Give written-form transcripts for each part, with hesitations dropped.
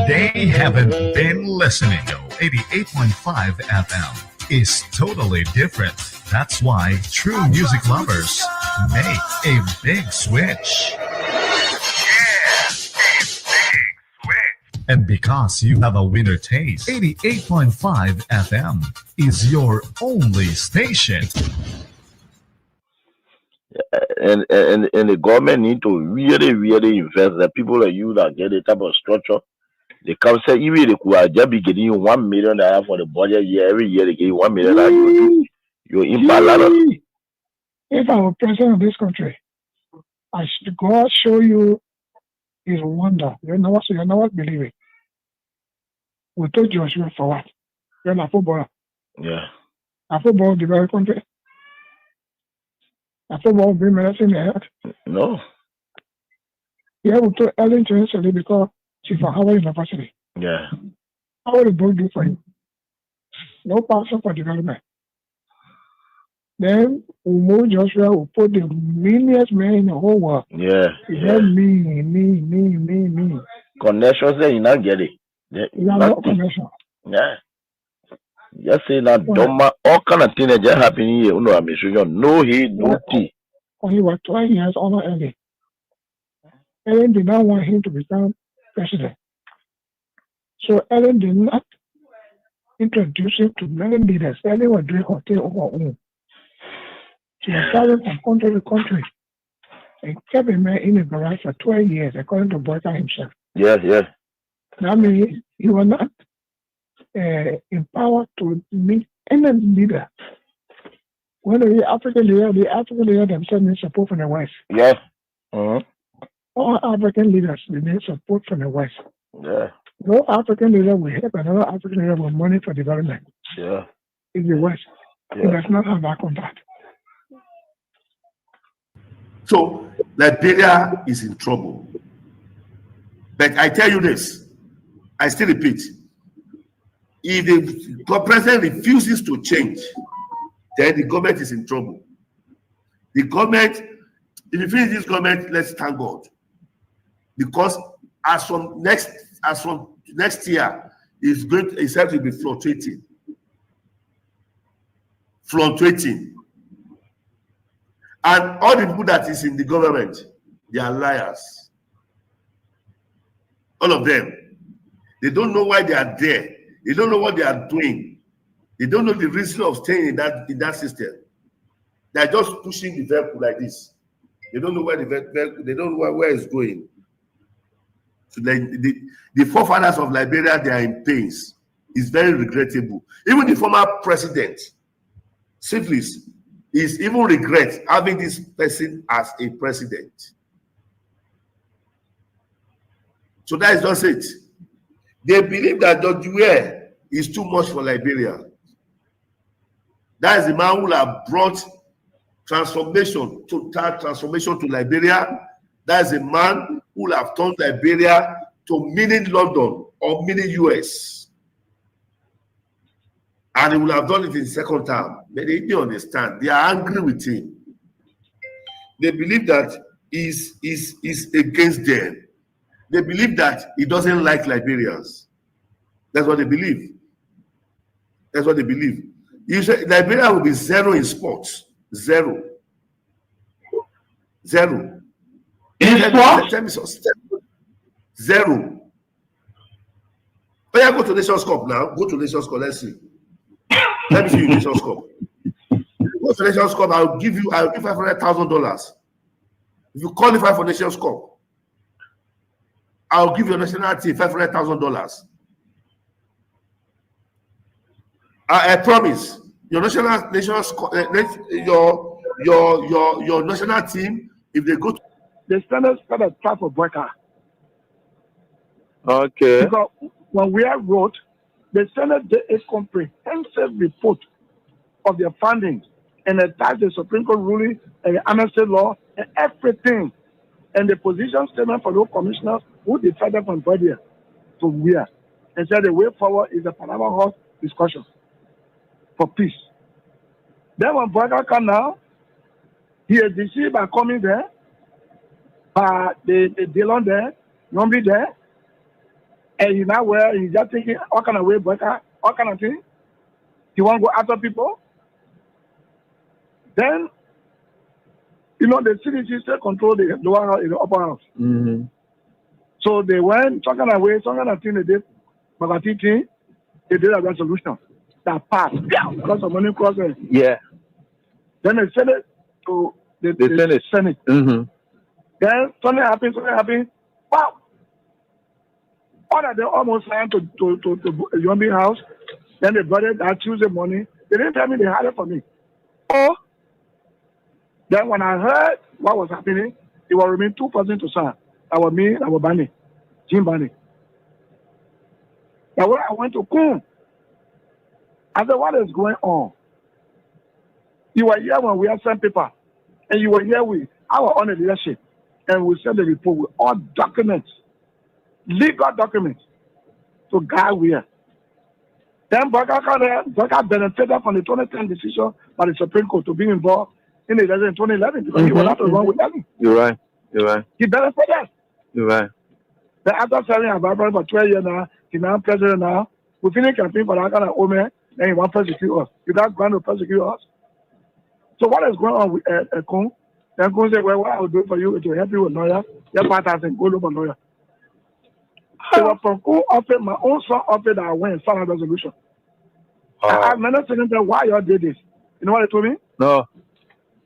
They haven't been listening to 88.5 FM is totally different. That's why true music lovers make a big switch. And because you have a winner taste, 88.5 FM is your only station. And the government need to really invest. The people like you that get the type of structure, they come say even they could just be getting you $1 million for the budget year. Every year they give you $1 million. You imbalance. If I were president of this country, I should God show you His wonder. You're not believing. We told Joshua for what? You're a footballer. Yeah. A football of the very country. A football bring medicine in the head. No. Yeah, we told Ellen to because she's from Howard University. Yeah. How will the book do for you? No passion for development. Then we move Joshua, we put the millions man in the whole world. Yeah. Yeah. Me. Connections there, you not get it. You have no connection. Yeah. Just say that Doma, all kind of things that just happen here. No he, no tea. When he was 12 years older early. Ellen did not want him to become president. So Ellen did not introduce him to many leaders. Ellen was doing hotel on her own. She was traveling from country to country and kept a man in the garage for 12 years, according to Boyka himself. Yes. That means he was not empowered to meet any leader. When the African leader themselves need support from the West. Yeah. Uh-huh. All African leaders they need support from the West. Yeah. No African leader will help another African leader with money for development. Yeah. In the West. Yeah. It does not have that contact. So Liberia is in trouble. But I tell you this, I still repeat, if the president refuses to change, then the government is in trouble. The government, if you finish this government, let's thank God. Because as from next year, it's have to be fluctuating. And all the people that is in the government, they are liars. All of them. They don't know why they are there. They don't know what they are doing. They don't know the reason of staying in that system. They are just pushing the vehicle like this. They don't know where the vehicle, they don't know where it's going. So the forefathers of Liberia, they are in pains. It's very regrettable. Even the former president, Syphilis, is even regret having this person as a president. So that is just it. They believe that George Weah is too much for Liberia. That is the man who have brought total transformation to Liberia. That is a man who have turned Liberia to mini London or mini US. And he will have done it in the second term. But they don't understand. They are angry with him. They believe that he's against them. They believe that he doesn't like Liberians. That's what they believe. You say Liberia will be zero in sports. Zero. In sports? Zero. Oh yeah, go to Nations Cup now. Go to Nations Cup. Let's see. Let me see you Nations Cup. Go to Nations Cup. I'll give $500,000. If you qualify for Nations Cup, I'll give your national team $500,000. I promise. Your national team, if they go to the standards got a type of worker. Okay. Because when we have wrote, the Senate did a comprehensive report of their findings and attached the Supreme Court ruling and the amnesty law and everything. And the position statement for those commissioners who decided from body to where and said the way forward is a Panama House discussion for peace. Then when Boyka come now, he is deceived by coming there, by the Dillon there, Nombi there, And you know where he's just thinking all kind of way, Boyka, all kind of thing. He want to go after people. Then, you know, the CDC still control the lower house, in the upper house. Mm-hmm. So they went talking away, some kind of thing they did, but they did a resolution that passed. Yeah, because of money crossing. Yeah. Then they sent it to the Senate. Mm-hmm. Then something happened. Wow. All that they almost signed to Yombi house. Then they brought it that Tuesday morning. They didn't tell me they had it for me. Oh. Then when I heard what was happening, it was remain 2 persons to sign. That was me, that was Bani, Jim Bani. But when I went to Kun, I said, what is going on? You were here when we had sent paper, and you were here with our own leadership, and we sent the report with all documents, legal documents, to guide where. Then Baka benefited from the 2010 decision by the Supreme Court to be involved in the election in 2011 because he was not wrong with them. You're right. He benefited. You're right. Then after serving our Bible for 12 years now, he's now president now. We finish campaign for that kind of woman, then he want to persecute us. You got going to persecute us. So what is going on with Kun? Then Kun said, well, what I will do for you is to help you with lawyer. Get 5,000, go look for lawyer. It was from Kun offered, my own son offered that I went and signed a resolution. I managed to tell them why y'all did this. You know what they told me? No.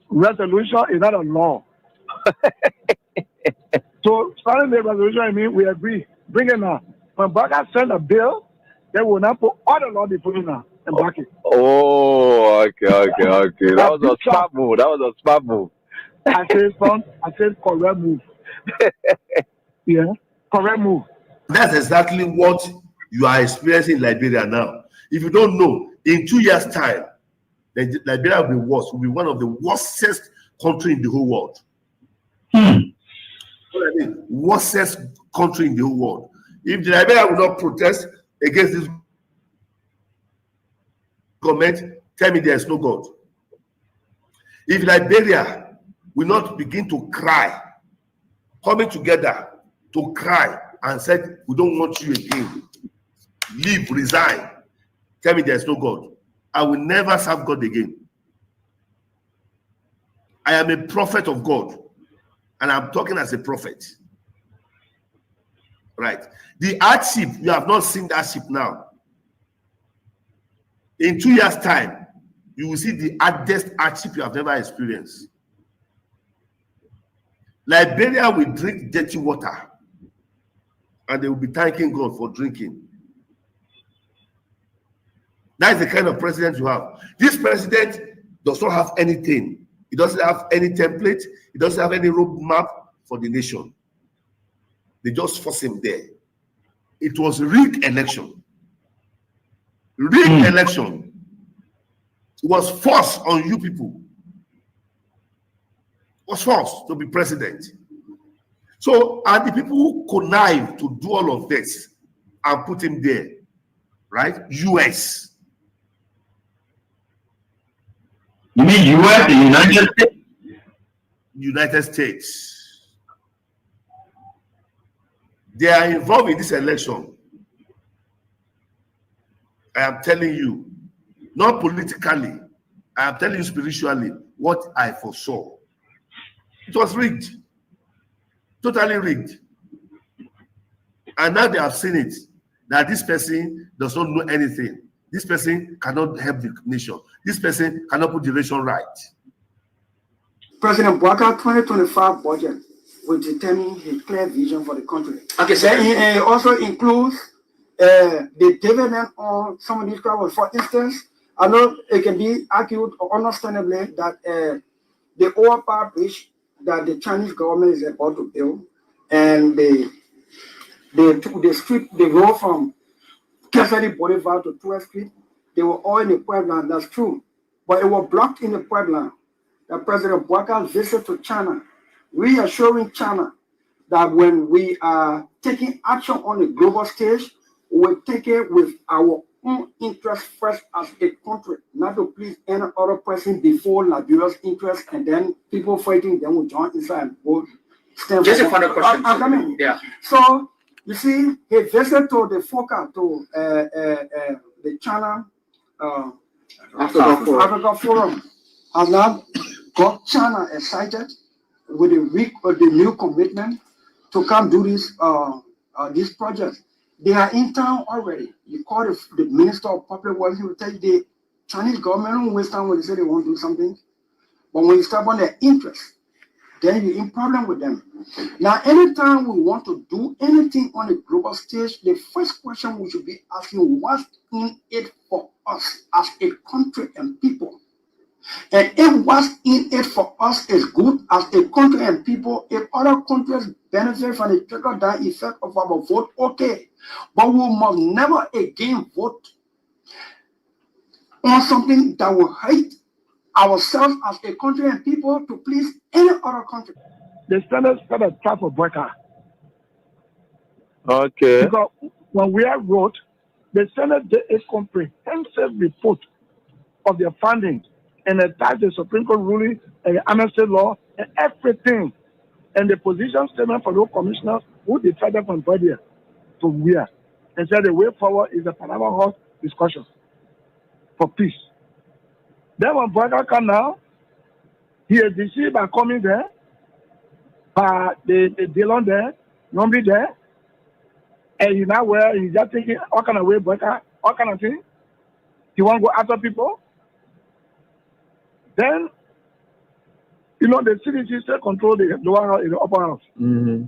Resolution is not a law. So signing the resolution, I mean, we agree. Bring it now. When Baka send a bill, they will not put all the law they put in now and back it. Oh, okay. That was a smart move. I said correct move. Yeah, correct move. That's exactly what you are experiencing in Liberia now. If you don't know, in 2 years' time, Liberia will be worse. Will be one of the worstest country in the whole world. What I mean, worstest country in the whole world. If the Liberia will not protest against this government, tell me there is no God. If Liberia will not begin to cry, coming together to cry and said, we don't want you again, leave, resign, tell me there is no God. I will never serve God again. I am a prophet of God, and I'm talking as a prophet. Right. The hardship, you have not seen that ship now. In 2 years' time, you will see the hardest hardship you have never experienced. Liberia will drink dirty water, and they will be thanking God for drinking. That is the kind of president you have. This president does not have anything. He doesn't have any template. He doesn't have any roadmap for the nation. They just force him there. It was rigged election. Election. It was forced on you people. It was forced to be president. So, and the people who connive to do all of this and put him there, right? US. You mean US, the United States? United States. They are involved in this election. I am telling you, not politically, I am telling you spiritually what I foresaw. It was rigged. Totally rigged. And now they have seen it, that this person does not know anything. This person cannot help the nation. This person cannot put the nation right. President Bwaka 2025 budget will determine his clear vision for the country. Okay, so it also includes the dividend on some of these crowds. For instance, I know it can be argued understandably that the overpower bridge that the Chinese government is about to build, and the road from Kesari Boulevard to 12th Street, they were all in the Puebla, that's true. But it was blocked in the Puebla. That President Bwaka's visit to China, reassuring China that when we are taking action on the global stage, we'll take it with our own interest first as a country, not to please any other person before Liberia's interest, and then people fighting, then will join inside and go stand. Just a final question. I'm coming. Yeah. So You see, he visited to the FOCA, to the China Africa Forum, has now got China excited with the new commitment to come do this project. They are in town already. You call the Minister of Public Works, he will tell you the Chinese government don't waste time when they say they want to do something. But when you step on their interest, then you're in problem with them. Now, anytime we want to do anything on a global stage, the first question we should be asking, what's in it for us as a country and people? And if what's in it for us is good as a country and people, if other countries benefit from the trickle-down effect of our vote, okay. But we must never again vote on something that will hurt ourselves as a country and people to please any other country. The Senate set a trap for boycott. Okay. Because when we wrote, the Senate did a comprehensive report of their findings and attached the Supreme Court ruling and the amnesty law and everything, and the position statement for those commissioners who decided from Brother to where, and said the way forward is a Panama House discussion for peace. Then when Brother come now, he is deceived by coming there, by the Dillon there, Nombi there, and he now where he's just thinking all kind of way, Brother, all kind of thing. He want to go after people. Then, you know, the CDC still control the lower house, the upper house. Mm-hmm.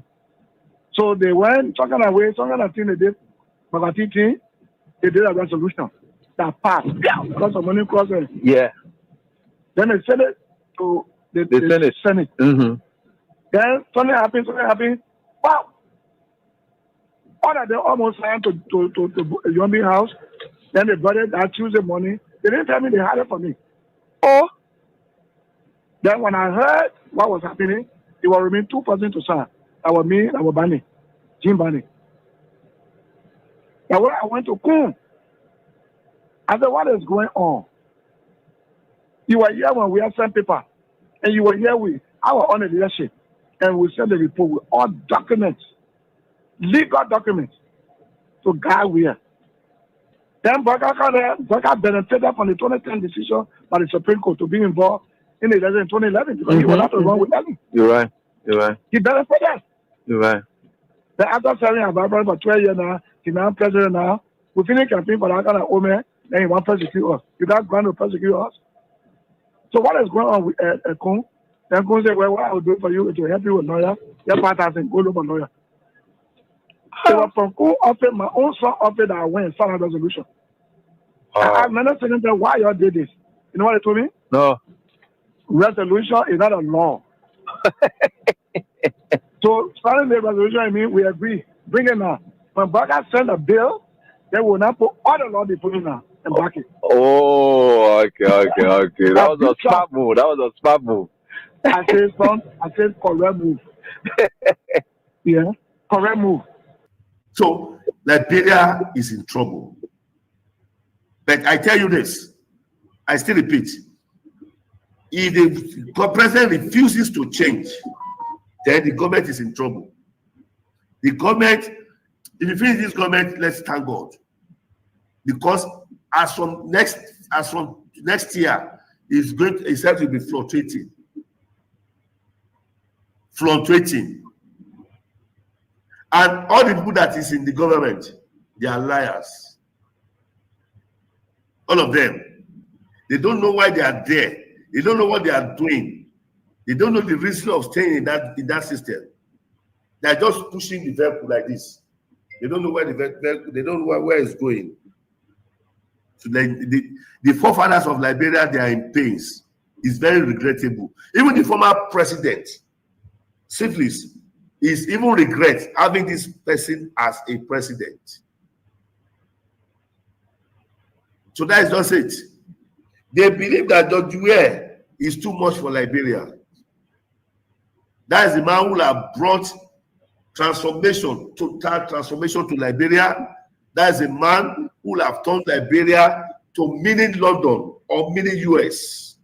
So they went talking away, some kind of thing they did, but they did a resolution that passed because of money crossing. Yeah. Then they sent it to the Senate. Mm-hmm. Then something happened. Wow! All that they almost signed to Yombi house. Then they brought it that Tuesday morning. They didn't tell me they had it for me. Oh! Then when I heard what was happening, it was remain 2 persons to sign. That was me, that was Barney, Jim Barney. Now when I went to Kun, I said, what is going on? You were here when we had sent paper, and you were here with our own leadership, and we sent the report with all documents, legal documents, to guide where. Then Baka benefited from the 2010 decision by the Supreme Court to be involved in the election in 2011 because he was not wrong with them. You're right. He benefited. You're right. Then after serving our brother for 12 years now, he's now president now. We finished campaign for that kind of old man, then he wants to persecute us. You got grant to persecute us. So what is going on with Kun? Then Kun said, well, what I will do for you is to help you with lawyer. Your partner said, go look for lawyer. So from Kun offered, my own son offered that I went and signed a resolution. I remember telling them why y'all did this. You know what they told me? No. Resolution is not a law. So signing the resolution, I mean, we agree. Bring it now. When Baka send a bill, they will not put all the law they put in now and back it. Oh, okay. That was a smart move. I said correct move. Yeah, correct move. So Liberia is in trouble. But I tell you this, I still repeat, if the president refuses to change, then the government is in trouble. The government, if you finish this government, let's thank God. Because as from next year, it's set to be fluctuating. And all the people that is in the government, they are liars. All of them. They don't know why they are there. They don't know what they are doing. They don't know the reason of staying in that system. They are just pushing the vehicle like this. They don't know where they don't know where it's going. So the forefathers of Liberia, they are in pains. It's very regrettable. Even the former president, Syphilis, is even regret having this person as a president. So that is just it. They believe that Dr. Ware is too much for Liberia. That is the man who have brought total transformation to Liberia. That is a man who have turned Liberia to mini London or mini US.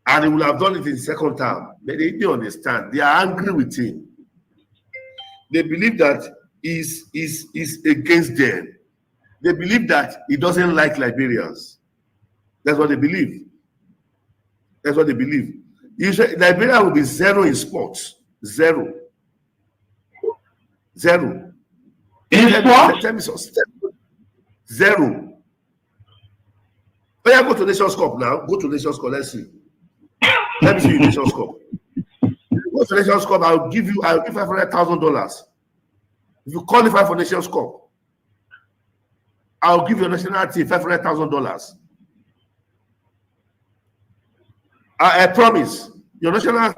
And he will have done it in second term. But they didn't understand. They are angry with him. They believe that is against them. They believe that he doesn't like Liberians. That's what they believe. That's what they believe. You say Liberia will be zero in sports. Zero. Zero. In sports? Tell me something. Zero. Oh yeah, go to Nations Cup now. Go to Nations Cup. Let's see. Let me see you Nations Cup. Go to Nations Cup. I'll give $500,000. If you qualify for Nations Cup, I'll give your national team $500,000. I promise. Your national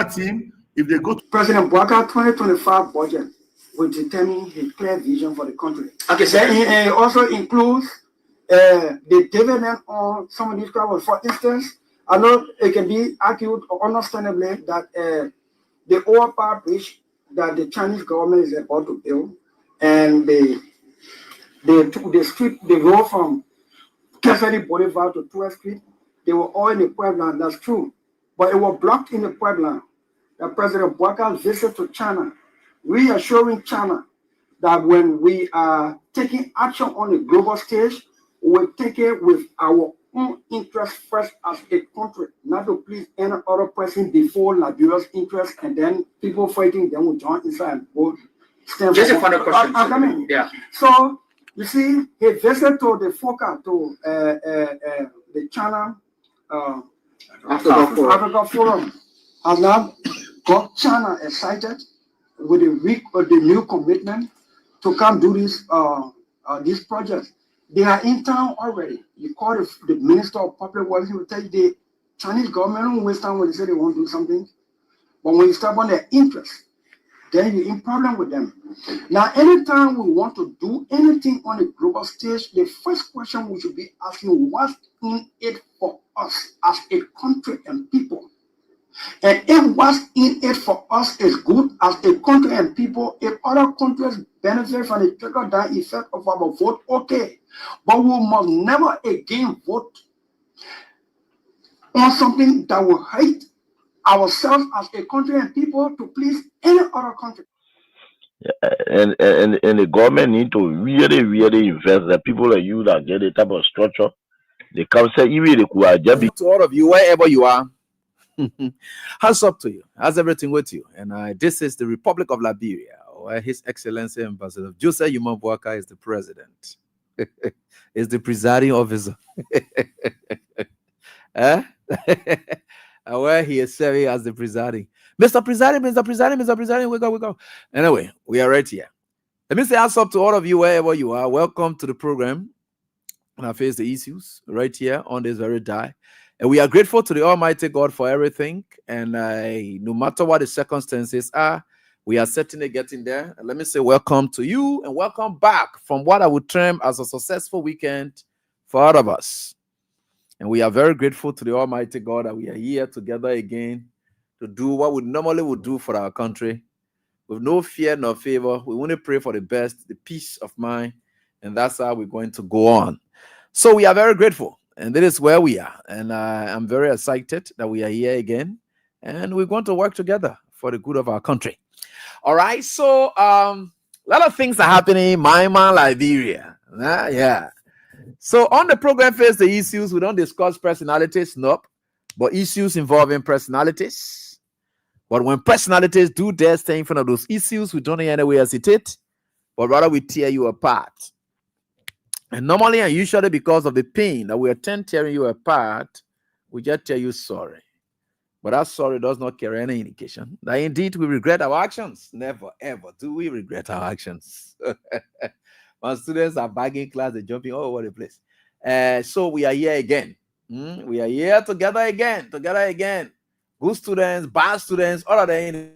team, if they go to President Bwaka 2025 budget will determine his clear vision for the country. Okay, so it also includes the dividend on some of these crowds. For instance, I know it can be argued understandably that the overpower bridge that the Chinese government is about to build and the road from Cassidy Boulevard to 12th Street, they were all in the Puebla, and that's true. But it was blocked in the Puebla. The President Bwaka's visit to China, reassuring China that when we are taking action on the global stage, we'll take it with our own interest first as a country, not to please any other person before Liberia's interest, and then people fighting, then we'll join inside and go stand. Just a final question. Yeah. So, you see, he visited to the FOCA, to the China Africa Forum, has now got China excited with the new commitment to come do these projects. They are in town already. You call the Minister of Public Works, he will tell you the Chinese government don't waste time when they say they want to do something. But when you step on their interest, then you're in problem with them. Now, anytime we want to do anything on the global stage, the first question we should be asking, what's in it for us as a country and people? And if what's in it for us is good as a country and people, if other countries benefit from the trickle-down effect of our vote, okay. But we must never again vote on something that will hate ourselves as a country and people to please any other country. And the government need to really invest. The people like you that get the type of structure, they come say even to all of you wherever you are. Hands up to you. How's everything with you? And this is the Republic of Liberia, where His Excellency Ambassador Joseph Nimba County is the president. Is the presiding officer. Where he is serving as the presiding. Mr. Presiding, wake up. Anyway, we are right here. Let me say hands up to all of you wherever you are. Welcome to the program. And I face the issues right here on this very day. And we are grateful to the Almighty God for everything. And no matter what the circumstances are, we are certainly getting there. And let me say welcome to you and welcome back from what I would term as a successful weekend for all of us. And we are very grateful to the Almighty God that we are here together again to do what we normally would do for our country. With no fear nor favor, we want to pray for the best, the peace of mind, and that's how we're going to go on. So we are very grateful, and that is where we are. And I'm very excited that we are here again, and we're going to work together for the good of our country. All right, so a lot of things are happening in Myanmar, Liberia. Yeah. So on the program, Face the Issues, we don't discuss personalities, nope, but issues involving personalities. But when personalities do their thing in front of those issues, we don't in any way hesitate, but rather we tear you apart. And normally and usually because of the pain that we attend tearing you apart, we just tell you sorry. But that sorry does not carry any indication that indeed we regret our actions. Never, ever do we regret our actions. When students are bagging class, they're jumping all over the place. So we are here again. We are here together again. Good students, bad students, all of them in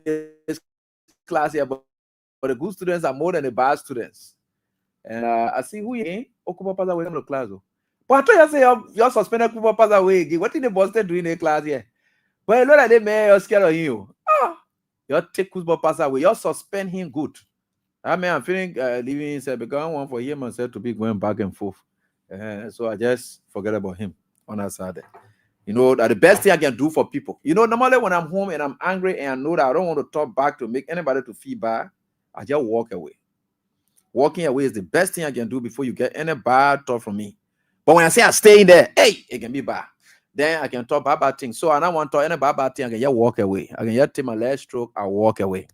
this class here. But the good students are more than the bad students. And I see who you in. Okupa pass away from the class. But I told you say you're suspended Okupa pass away. What did the boss do in the class here? But you know that they may scared of you. You take Okupa pass away. You suspend him good. I mean, I'm feeling leaving inside because I want for him myself to be going back and forth. So I just forget about him on that side. You know, that the best thing I can do for people. You know, normally when I'm home and I'm angry and I know that I don't want to talk back to make anybody to feel bad, I just walk away. Walking away is the best thing I can do before you get any bad thought from me. But when I say I stay in there, hey, it can be bad. Then I can talk bad things. So I don't want to talk any bad thing. I can just walk away. I can just take my last stroke. I walk away.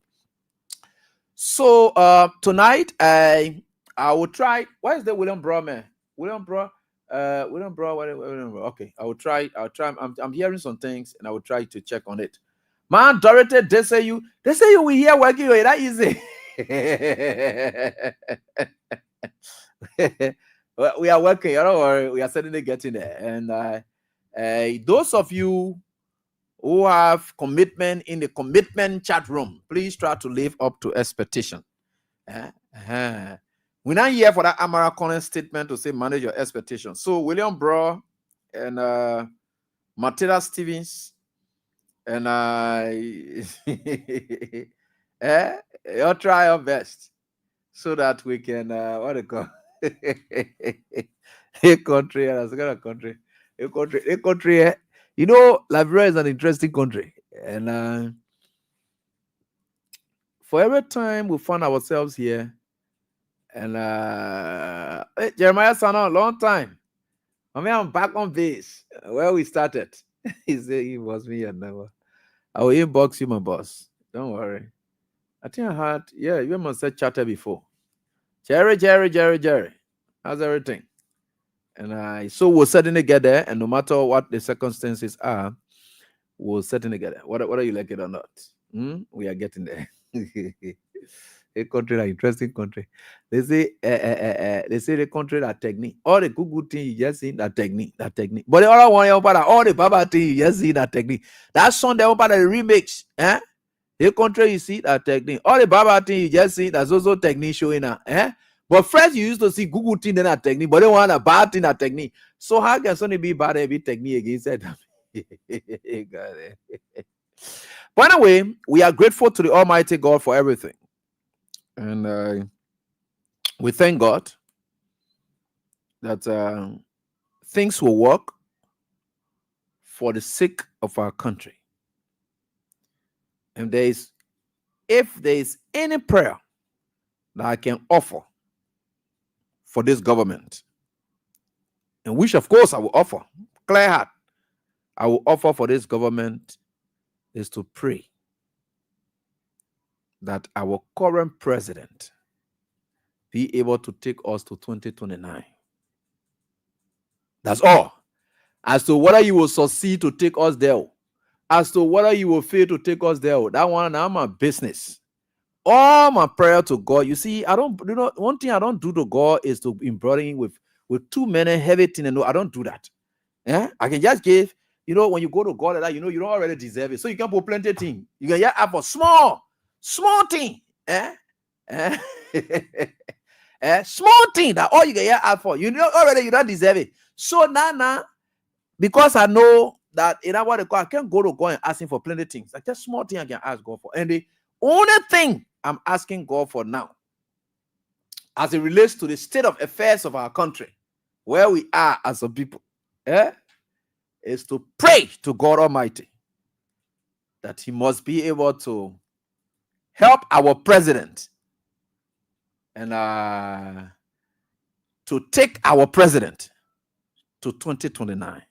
So tonight I will try. Why is there William Bro, man? William Bro. William Bro. Okay, I will try. I'm hearing some things, and I will try to check on it. Man, Dorothy, they say you we here working with that easy. We are working. Don't worry, we are certainly getting there. And those of you who have commitment in the commitment chat room, please try to live up to expectation. We're not here for that Amara Collins statement to say manage your expectations. So William Bro and Matilda Stevens and you'll try your best so that we can what do you call a country, that's got a country. You know, Liberia is an interesting country, and for every time we find ourselves here, and hey, Jeremiah Sana, long time. I mean, I'm back on base where we started. He said he was me and never. I will inbox you, my boss. Don't worry. I think I had, yeah, you must have chatted before. Jerry. How's everything? And so we'll certainly get there, and no matter what the circumstances are, we'll certainly get there. Whether you like it or not, we are getting there. A country, an interesting country. They say the country that technique. All the good things you just see that technique. But the other one, all the bad things you just see that technique. That song they about the remix, The country you see that technique. All the bad things you just see that's also technique showing up, But first you used to see good thing in that technique, but they want a bad thing that technique. So how can something be bad every technique against that? By the way, we are grateful to the Almighty God for everything. And we thank God that things will work for the sake of our country. And if there is any prayer that I can offer for this government, and which of course I will offer, clear heart, I will offer for this government, is to pray that our current president be able to take us to 2029. That's all. As to whether you will succeed to take us there, as to whether you will fail to take us there, that one, now my business. All my prayer to God. You see, one thing I don't do to God is to embroider him with too many heavy things. No, I don't do that. I can just give, when you go to God like that, you don't already deserve it. So you can put plenty of things. You can just ask for small thing. Small thing that all you can just ask for. You don't deserve it. So now, because I know that what they call, I can't go to God and ask him for plenty of things. Like just small thing I can ask God for. And the only thing I'm asking God for now, as it relates to the state of affairs of our country, where we are as a people, is to pray to God Almighty that he must be able to help our president and to take our president to 2029.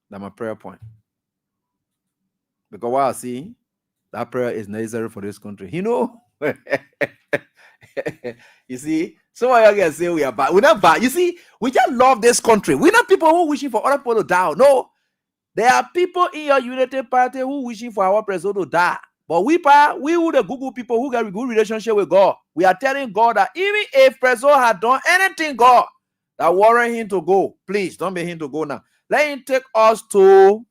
That's my prayer point. Because what I see, that prayer is necessary for this country. You see, some of you guys say we are bad. We're not bad. You see, we just love this country. We're not people who wishing for other people to die. No. There are people in your United Party who wishing for our president to die. But we who the Google people who got a good relationship with God, we are telling God that even if president had done anything, God, that warrant him to go, please don't make him to go now. Let him take us to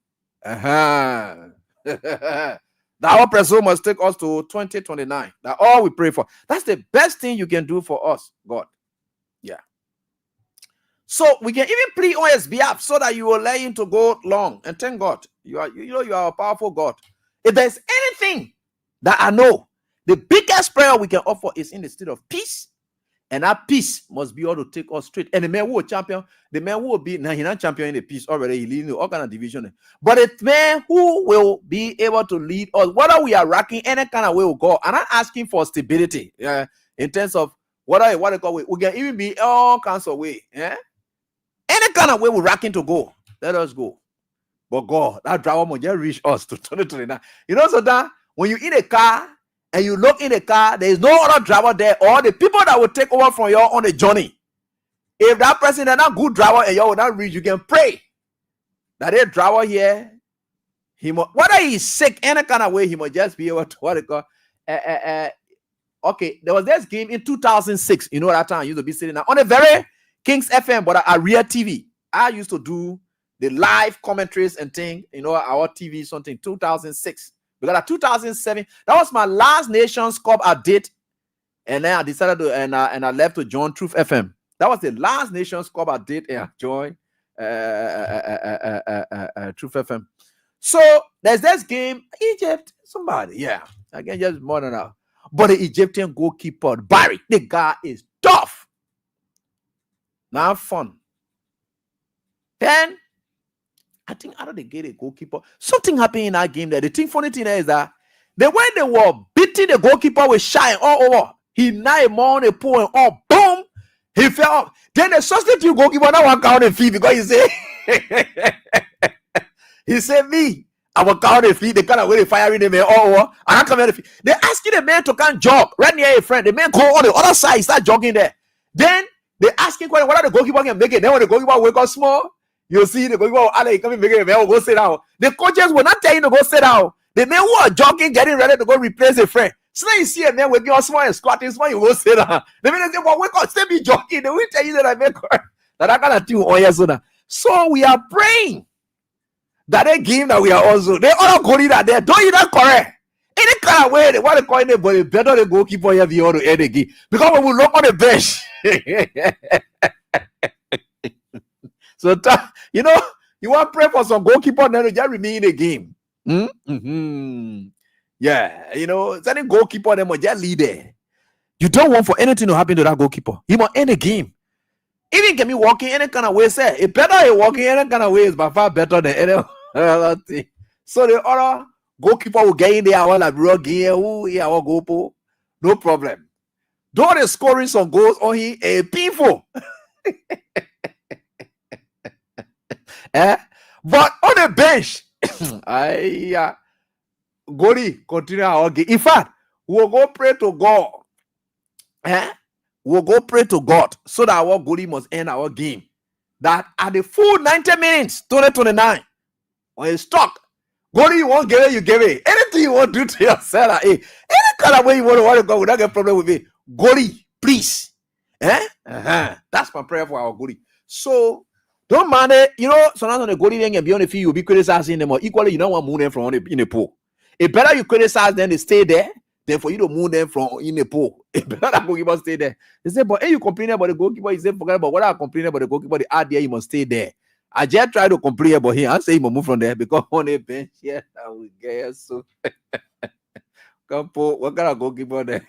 that our president must take us to 2029. That's all we pray for. That's the best thing you can do for us, God. Yeah. So we can even plead on his behalf so that you will let him to go long. And thank God. You are a powerful God. If there's anything that I know, the biggest prayer we can offer is in the state of peace And that peace must be able to take us straight. And the man who will champion, the man who will be now he's not champion in the peace already. He leading all kind of division. But the man who will be able to lead us, whether we are racking any kind of way we go, and I'm asking for stability. In terms of what they call we can even be all kinds of way. Yeah, any kind of way we're racking to go. Let us go. But God, that driver must just reach us to 2029. You know, so that when you're in a car and you look in the car, there is no other driver there, or the people that will take over from you on the journey. If that person is not good driver and you will not reach, you can pray that a driver here, he must, whether he's sick any kind of way, he must just be able to what they call. Okay, there was this game in 2006. You know that time I used to be sitting now on a very Kings FM, but a real TV. I used to do the live commentaries and thing, you know, our TV something 2006. Because at 2007, that was my last Nations Cup I did, and then I decided to and I left to join Truth FM. That was the last Nations Cup I did, and I joined Truth FM. So there's this game, Egypt, somebody, yeah, again just more than that. But the Egyptian goalkeeper, Barry, the guy is tough. Now fun. Then I think out of the gate, a goalkeeper, something happened in that game there. The funny thing is that the way they were beating the goalkeeper with shine all over, he knocked him on the pool and all boom, he fell off. Then the substitute goalkeeper now want count the fee because he said me, I will count the fee. They kind of way they firing the man all over, and I come out the fee. They asking the man to come jog right near a friend. The man go on the other side, start jogging there. Then they asking whether the goalkeeper can make it. Then when the goalkeeper wake up small, you see the goalkeeper, Ali coming make it, man will go sit down. The coaches will not tell you to go sit down. The men who are jogging, getting ready to go replace a friend. So now you see a man waking up small and squatting small, you go sit down. The men say, well, wake up, still be jogging. They will tell you that I make that kind of thing on your zone. So we are praying that they game that we are also, they all go that there. Don't you not correct? Any kind of way they want to call anybody, better the goalkeeper here be able to end the game. Because when we look on the bench. So, you know, you want to pray for some goalkeeper, then just remain in the game. Yeah, you know, certain goalkeeper, they must just lead there. You don't want for anything to happen to that goalkeeper. He must end the game. Even can be walking any kind of way, say, it better he walking any kind of way is by far better than any other thing. So the other goalkeeper will get in there, all like real game, goal, no problem. Though they're scoring some goals on him, painful. But on the bench, Goli continue our game. In fact, we'll go pray to God. We'll go pray to God so that our Goli must end our game. That at the full 90 minutes, 2029, when it's stuck, Goli, you won't give it, you give it. Anything you want to do to yourself, any kind of way you want to go without a problem with it. Goli, please. That's my prayer for our Goli. So, don't mind it. You know, sometimes on the goalie and beyond the field, you'll be criticizing them, or equally, you don't want to move them from in the pool. It better you criticize them, they stay there, than for you to move them from in the pool. It better that goalkeeper stay there. They say, but hey, you complain about the goalkeeper, you say, forget about what I complain about the goalkeeper, the idea you must stay there. I just try to complain about him. I say he must move from there because on the bench, yeah, I will get so. Come put what kind of goalkeeper there?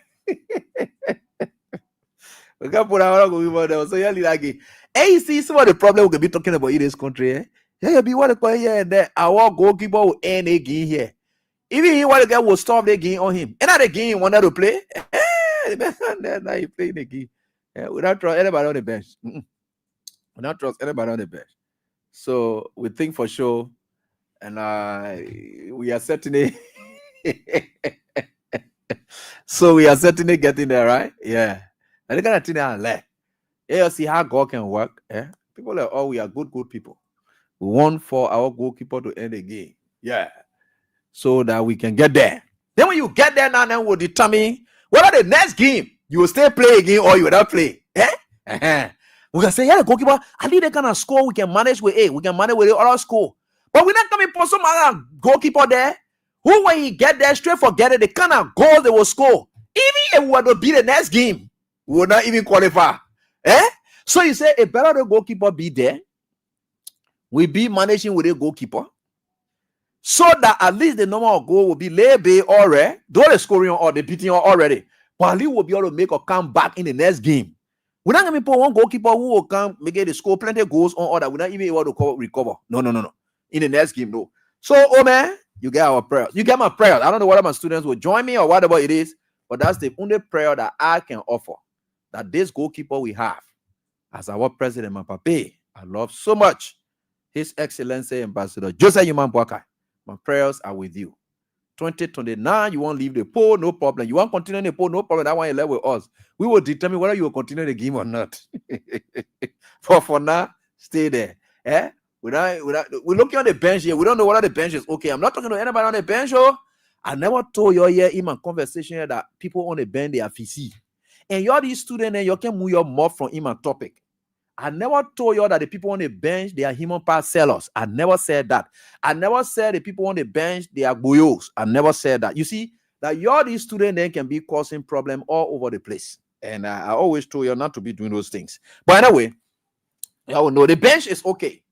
We can't put our goalkeeper there. So yeah, like it. Hey, you see some of the problem we can be talking about in this country, eh? Yeah, be what call here and there. Our goalkeeper will end the game here. Even he want to get will stop the game on him. And not the game he wanted to play. Now he playing the game. We don't trust anybody on the bench. We don't trust anybody on the bench. So we think for sure, and we are certainly. So we are certainly getting there, right? Yeah. And they gotta think that left. Yeah, see how God can work. People are we are good people. We want for our goalkeeper to end the game. Yeah. So that we can get there. Then when you get there now, then we'll determine whether the next game you will still play again or you will not play. We can say, yeah, the goalkeeper, I need the kind of score we can manage with we can manage with the other score. But we're not coming for some other goalkeeper there who, when he get there, straight forget it, the kind of goals they will score. Even if we were to beat the next game, we will not even qualify. So you say, a better the goalkeeper be there. We be managing with a goalkeeper. So that at least the number of goal will be laid bay already. Though the scoring or the beating already. But at least we'll be able to make a comeback in the next game. We're not going to put one goalkeeper who will come make the score plenty goals on order. We're not even able to recover. No. In the next game, no. So, oh man, you get our prayers. You get my prayers. I don't know whether my students will join me or whatever it is, but that's the only prayer that I can offer. That this goalkeeper we have as our president, my papa, I love so much. His Excellency Ambassador Joseph Yuman Boakai. My prayers are with you. 2029, you won't leave the poll, no problem. You want to continue the poll, no problem. That one you left with us. We will determine whether you will continue the game or not. for now, stay there. We're looking on the bench here. We don't know whether the bench is okay. I'm not talking to anybody on the bench. I never told you here in my conversation here that people on the bench, they are FCC. And you're the student and you can move your mouth from in my topic. I never told you that the people on the bench, they are human part sellers. I never said that. I never said the people on the bench, they are boyos. I never said that. You see, that you're the student then can be causing problem all over the place. And I always told you not to be doing those things. But anyway, you all know the bench is okay.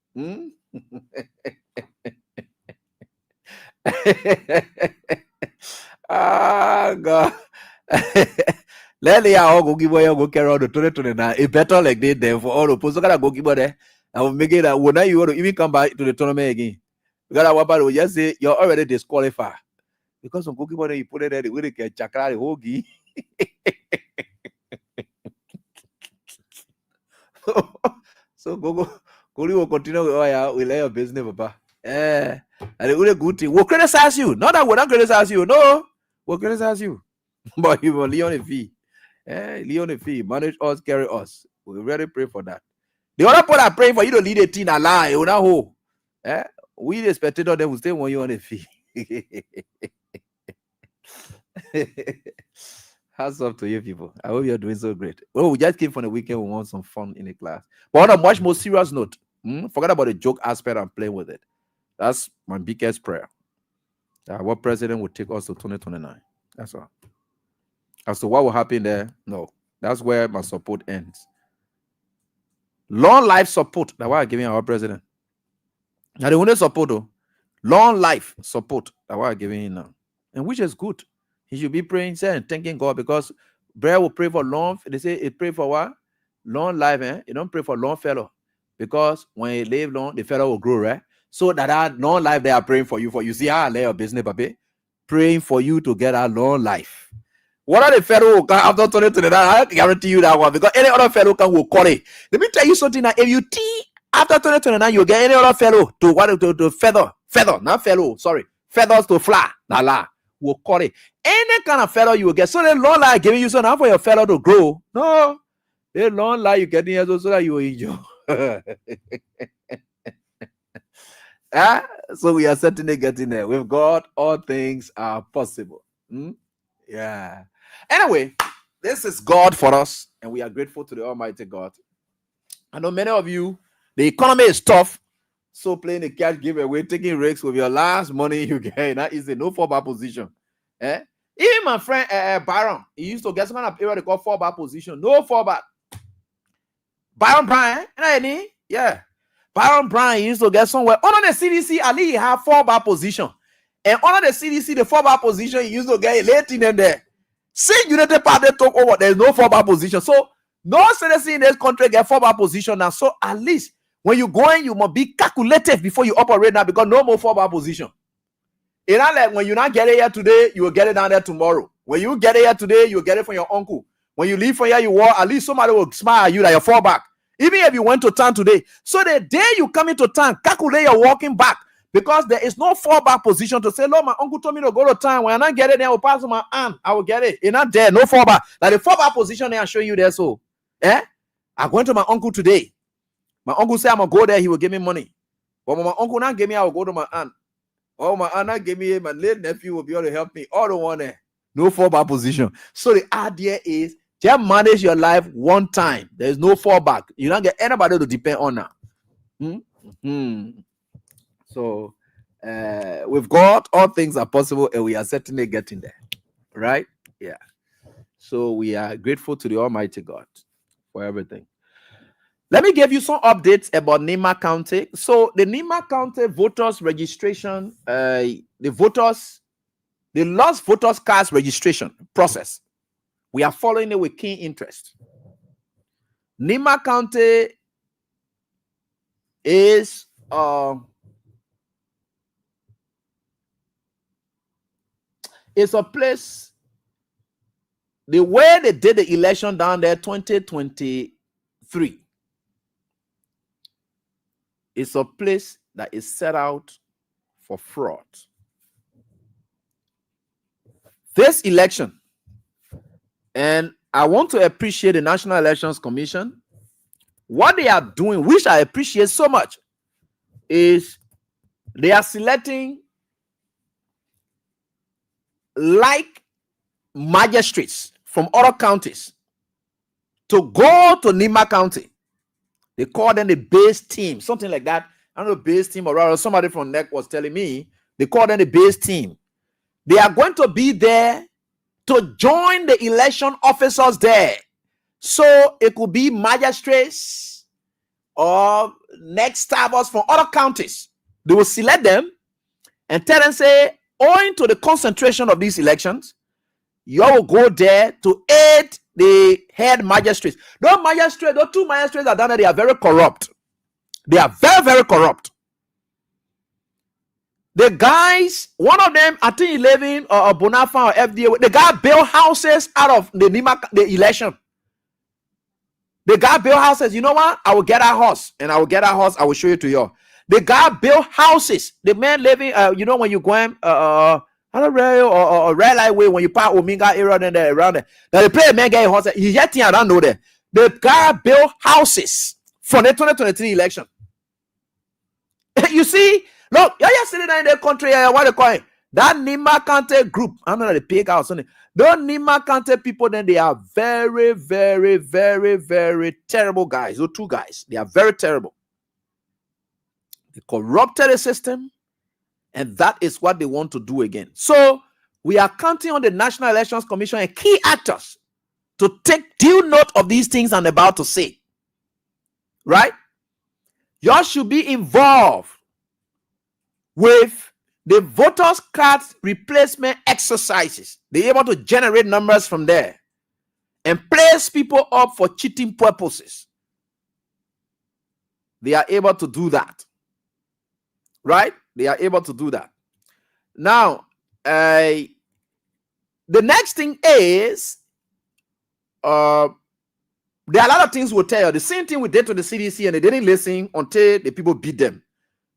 Ah, God. Let the all go give away go carry on the 2029. It's better like they there for all the posts. Gotta go give there. I will make it that when you want to even come back to the tournament again. You gotta what about just say you're already disqualified. Because on goalkeeper you put it there, the way they can chakra the whole game. So go will continue with we let your business, papa. And the only good thing we'll criticize you. Not that we'll not criticize you, no, we'll criticize you. But you will Leon a fee. Leon a fee, manage us, carry us. We really pray for that. The other part I pray for you to lead a team a lie. You know who? We the spectator then will stay when you on a fee. Hats off to you people. I hope you're doing so great. Well, we just came from the weekend. We want some fun in the class. But on a much more serious note, forget about the joke aspect and playing with it. That's my biggest prayer. What president will take us to 2029. That's all. As to what will happen there, no. That's where my support ends. Long life support. That's why I'm giving our president. Now, the only support, though, long life support. That's why I'm giving him now. And which is good. He should be praying and thanking God because prayer will pray for long. They say it pray for what? Long life, You don't pray for long fellow. Because when you live long, the fellow will grow, right? So that long life they are praying for you. You see how I lay your business, baby? Praying for you to get a long life. What are the fellow who after 2029? I guarantee you that one because any other fellow will call it. Let me tell you something that if you after 2029, you'll get any other fellow to feather, not fellow, sorry, feathers to fly. Will call it. Any kind of fellow you will get. So the long life giving you so now for your fellow to grow. No, the long life you getting here so that you will enjoy. So we are certainly getting there. With God, all things are possible. Yeah. Anyway, this is God for us, and we are grateful to the Almighty God. I know many of you, the economy is tough, so playing the cash giveaway, taking risks with your last money you get, that is a no fallback position. Even my friend Byron, he used to get some kind of area they call fallback position, no fallback. Byron Bryan, yeah. Byron Bryan used to get somewhere. Under the CDC, at least he have fallback position. And under the CDC, the fallback position, he used to get late in there. See, United Party talk over, there's no fallback position. So, no citizen in this country get fallback position now. So, at least, when you go in, you must be calculated before you operate now because no more fallback position. It's not like when you not get it here today, you will get it down there tomorrow. When you get it here today, you will get it from your uncle. When you leave from here, you walk, at least somebody will smile at you that you're fallback. Even if you went to town today. So the day you come into town, calculate your walking back. Because there is no fallback position to say, Lord, my uncle told me to go to town. When I not get it, then I will pass my aunt. I will get it. It's not there. No fallback. Like the fallback position they are showing you there. So, I went to my uncle today. My uncle said I'm going to go there. He will give me money. But when my uncle not give me, I will go to my aunt. Oh, my aunt not give me, my late nephew will be able to help me. All the one there. No fallback position. So the idea is just manage your life one time. There is no fallback. You don't get anybody to depend on now. So, with God, all things are possible, and we are certainly getting there. Right? Yeah. So, we are grateful to the Almighty God for everything. Let me give you some updates about Nimba County. So, the Nimba County voters registration, the lost voters cards registration process, we are following it with keen interest. Nimba County is it's a place. The way they did the election down there 2023 is a place that is set out for fraud. This election, and I want to appreciate the National Elections Commission. What they are doing, which I appreciate so much, is they are selecting like magistrates from other counties to go to Nimba County. They call them the base team, something like that. I don't know, base team, or rather, somebody from NEC was telling me they call them the base team. They are going to be there to join the election officers there. So it could be magistrates or next staffers from other counties. They will select them and tell them, say, owing to the concentration of these elections, you will go there to aid the head magistrates. Those two magistrates are down there, they are very corrupt. They are very, very corrupt. The guys, one of them, I think 11 or Bonafa or FDA, the guy built houses out of the election. The guy built houses. You know what? I will get a house, and I will get a house. I will show you to you. The guy built houses. The man living, you know, when you go or red light way when you park Omega area, then there around there. Now they play a man get a house. He yet I don't know there. The guy built houses for the 2023 election. You see, look, you're sitting there in the country. What they call it? That Nimba County group. I'm not the pig house. Those Nimba County people, then they are very, very, very, very terrible guys. Those two guys, they are very terrible. They corrupted the system, and that is what they want to do again. So we are counting on the National Elections Commission and key actors to take due note of these things I'm about to say. Right? Y'all should be involved with the voters' cards replacement exercises. They're able to generate numbers from there and place people up for cheating purposes. They are able to do that. Right? They are able to do that. Now, the next thing is, there are a lot of things we'll tell you. The same thing we did to the CDC, and they didn't listen until the people beat them.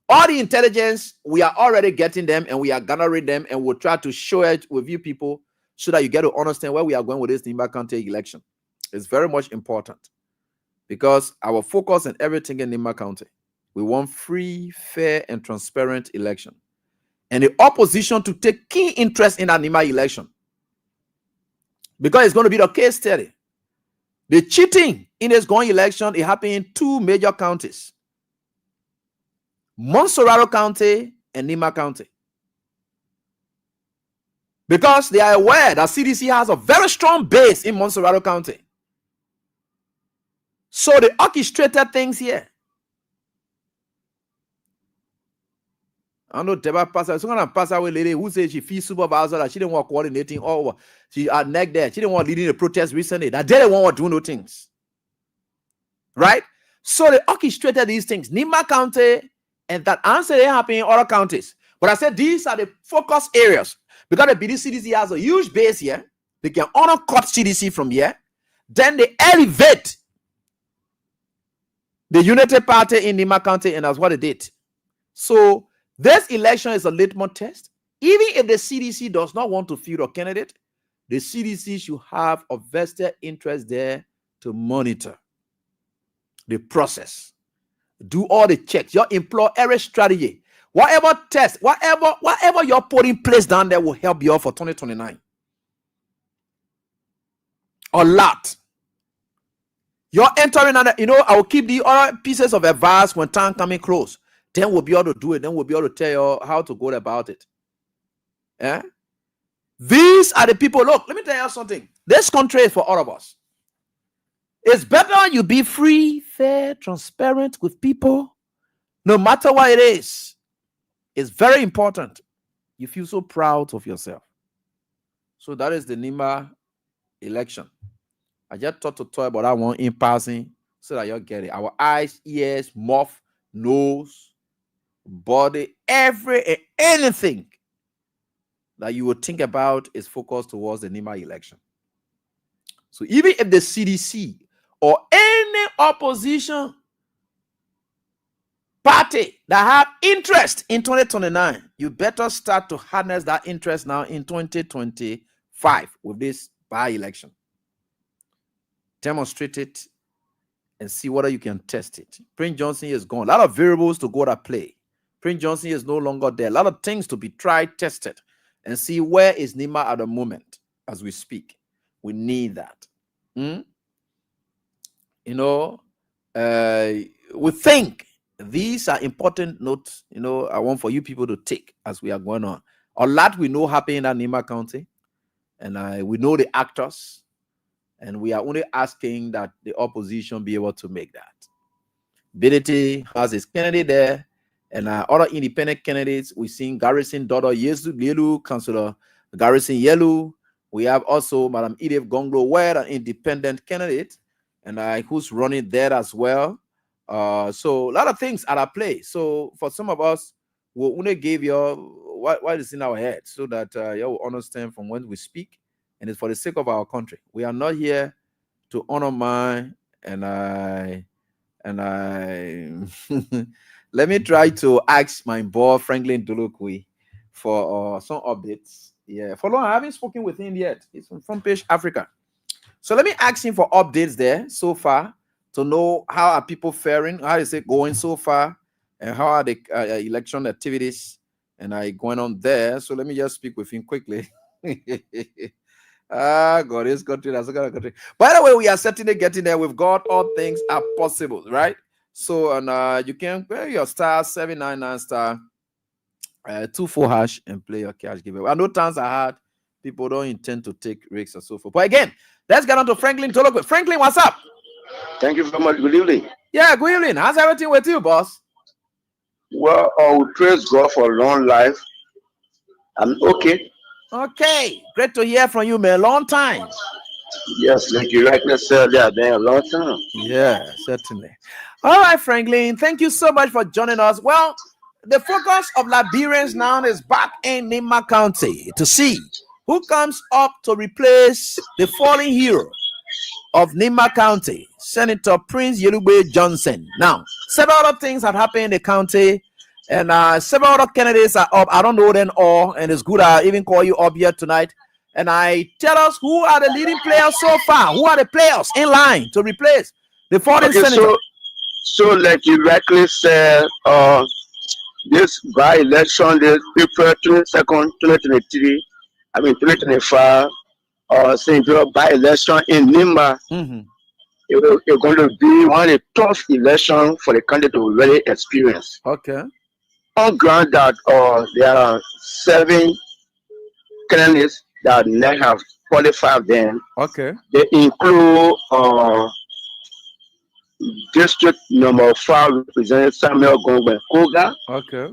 All the intelligence, we are already getting them, and we are gathering them, and we'll try to show it with you people so that you get to understand where we are going with this Nimba County election. It's very much important because our focus and everything in Nimba County, we want free, fair, and transparent election. And the opposition to take key interest in that Nimba election. Because it's going to be the case study. The cheating in this going election, it happened in two major counties. Monserrado County and Nimba County. Because they are aware that CDC has a very strong base in Monserrado County. So they orchestrated things here. I know Deba Pastor, so gonna pass away lady who said she feels supervisor that she didn't want coordinating all over. She had neck there. She didn't want leading the protest recently. That they didn't want to do no things. Right? So they orchestrated these things. Nimba County, and that answer they happen in other counties. But I said these are the focus areas. Because the BD CDC has a huge base here. They can honor cut CDC from here. Then they elevate the Unity Party in Nimba County, and that's what they did. So this election is a litmus test. Even if the CDC does not want to field a candidate, the CDC should have a vested interest there to monitor the process. Do all the checks. You employ every strategy. Whatever test, whatever you're putting in place down there will help you for 2029. A lot. You're entering under, I will keep the other pieces of advice when time coming close. Then we'll be able to do it. Then we'll be able to tell you how to go about it. Yeah? These are the people. Look, let me tell you something. This country is for all of us. It's better you be free, fair, transparent with people, no matter what it is. It's very important. You feel so proud of yourself. So that is the Nimba election. I just thought to talk about that one in passing so that you get it. Our eyes, ears, mouth, nose, body, anything that you would think about is focused towards the Nimba election. So even if the CDC or any opposition party that have interest in 2029, you better start to harness that interest now in 2025 with this by-election. Demonstrate it and see whether you can test it. Prince Johnson is gone. A lot of variables to go to play. Prince Johnson is no longer there. A lot of things to be tried, tested, and see where is Nimba at the moment as we speak. We need that. We think these are important notes, I want for you people to take as we are going on. A lot we know happening in Nimba County, and we know the actors, and we are only asking that the opposition be able to make that. Bility has his candidate there, and other independent candidates. We've seen Garrison Dodo Yelu, Councillor Garrison Yelu. We have also Madam Edith Gonglo Ware, an independent candidate, and who's running there as well. So a lot of things are at play. So for some of us, we'll only give you what is in our head so that you will understand from when we speak, and it's for the sake of our country. We are not here to undermine and I let me try to ask my boy Franklin Dulukwi for some updates. Yeah, for long I haven't spoken with him yet. He's from Front Page Africa. So let me ask him for updates there so far to know how are people faring, how is it going so far, and how are the election activities and going on there. So let me just speak with him quickly. God, this country, that's a country. By the way, we are certainly getting there. With God, all things are possible, right? So, and you can play your star 799 star 24 hash and play your cash giveaway. I know times are hard. People don't intend to take risks and so forth. But again, let's get on to Franklin Tolokwe. Franklin, what's up? Thank you very much. Good evening. Yeah, good evening. How's everything with you, boss? Well, we praise God for long life. I'm okay. Okay, great to hear from you, man. Long time. Yes, like you rightly said, yeah, been a long time. Yeah, certainly. All right, Franklin, thank you so much for joining us. Well, the focus of Liberians now is back in Nimba County to see who comes up to replace the fallen hero of Nimba County, Senator Prince Yelugbe Johnson. Now, several other things have happened in the county, and several other candidates are up. I don't know them all, and it's good I even call you up here tonight. And I tell us who are the leading players so far. Who are the players in line to replace the fallen senator? So like you rightly said, this by-election, this April 22nd, 2023, 2025, St. Joe by-election in Nimba, it's going to be one of the tough elections for the candidate to really experience. Okay. On ground that there are 7 candidates that not have qualified them. Okay. They include District number 5 Representative Samuel Gongben Koga. Okay.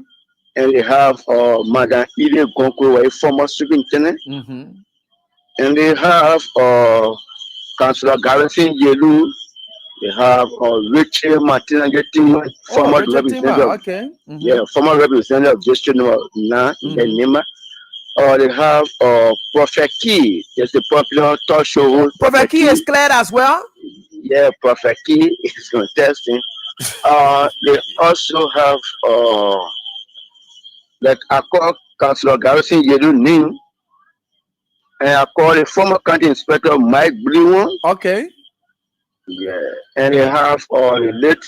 And they have Madam Edith Gonglo, a former superintendent. And they have Councillor Garrison Yelu. They have Richard Martina Getima, former representative. Okay. Yeah, former representative of District number 9 in Nimba. They have Prophet Key. It's the popular talk show. Prophet Key is cleared as well. Yeah, Prophet Key is contesting. They also have like I call Councillor Garrison Yedu Ning, and I call the former county inspector Mike Blue. Okay. Yeah, and they have the late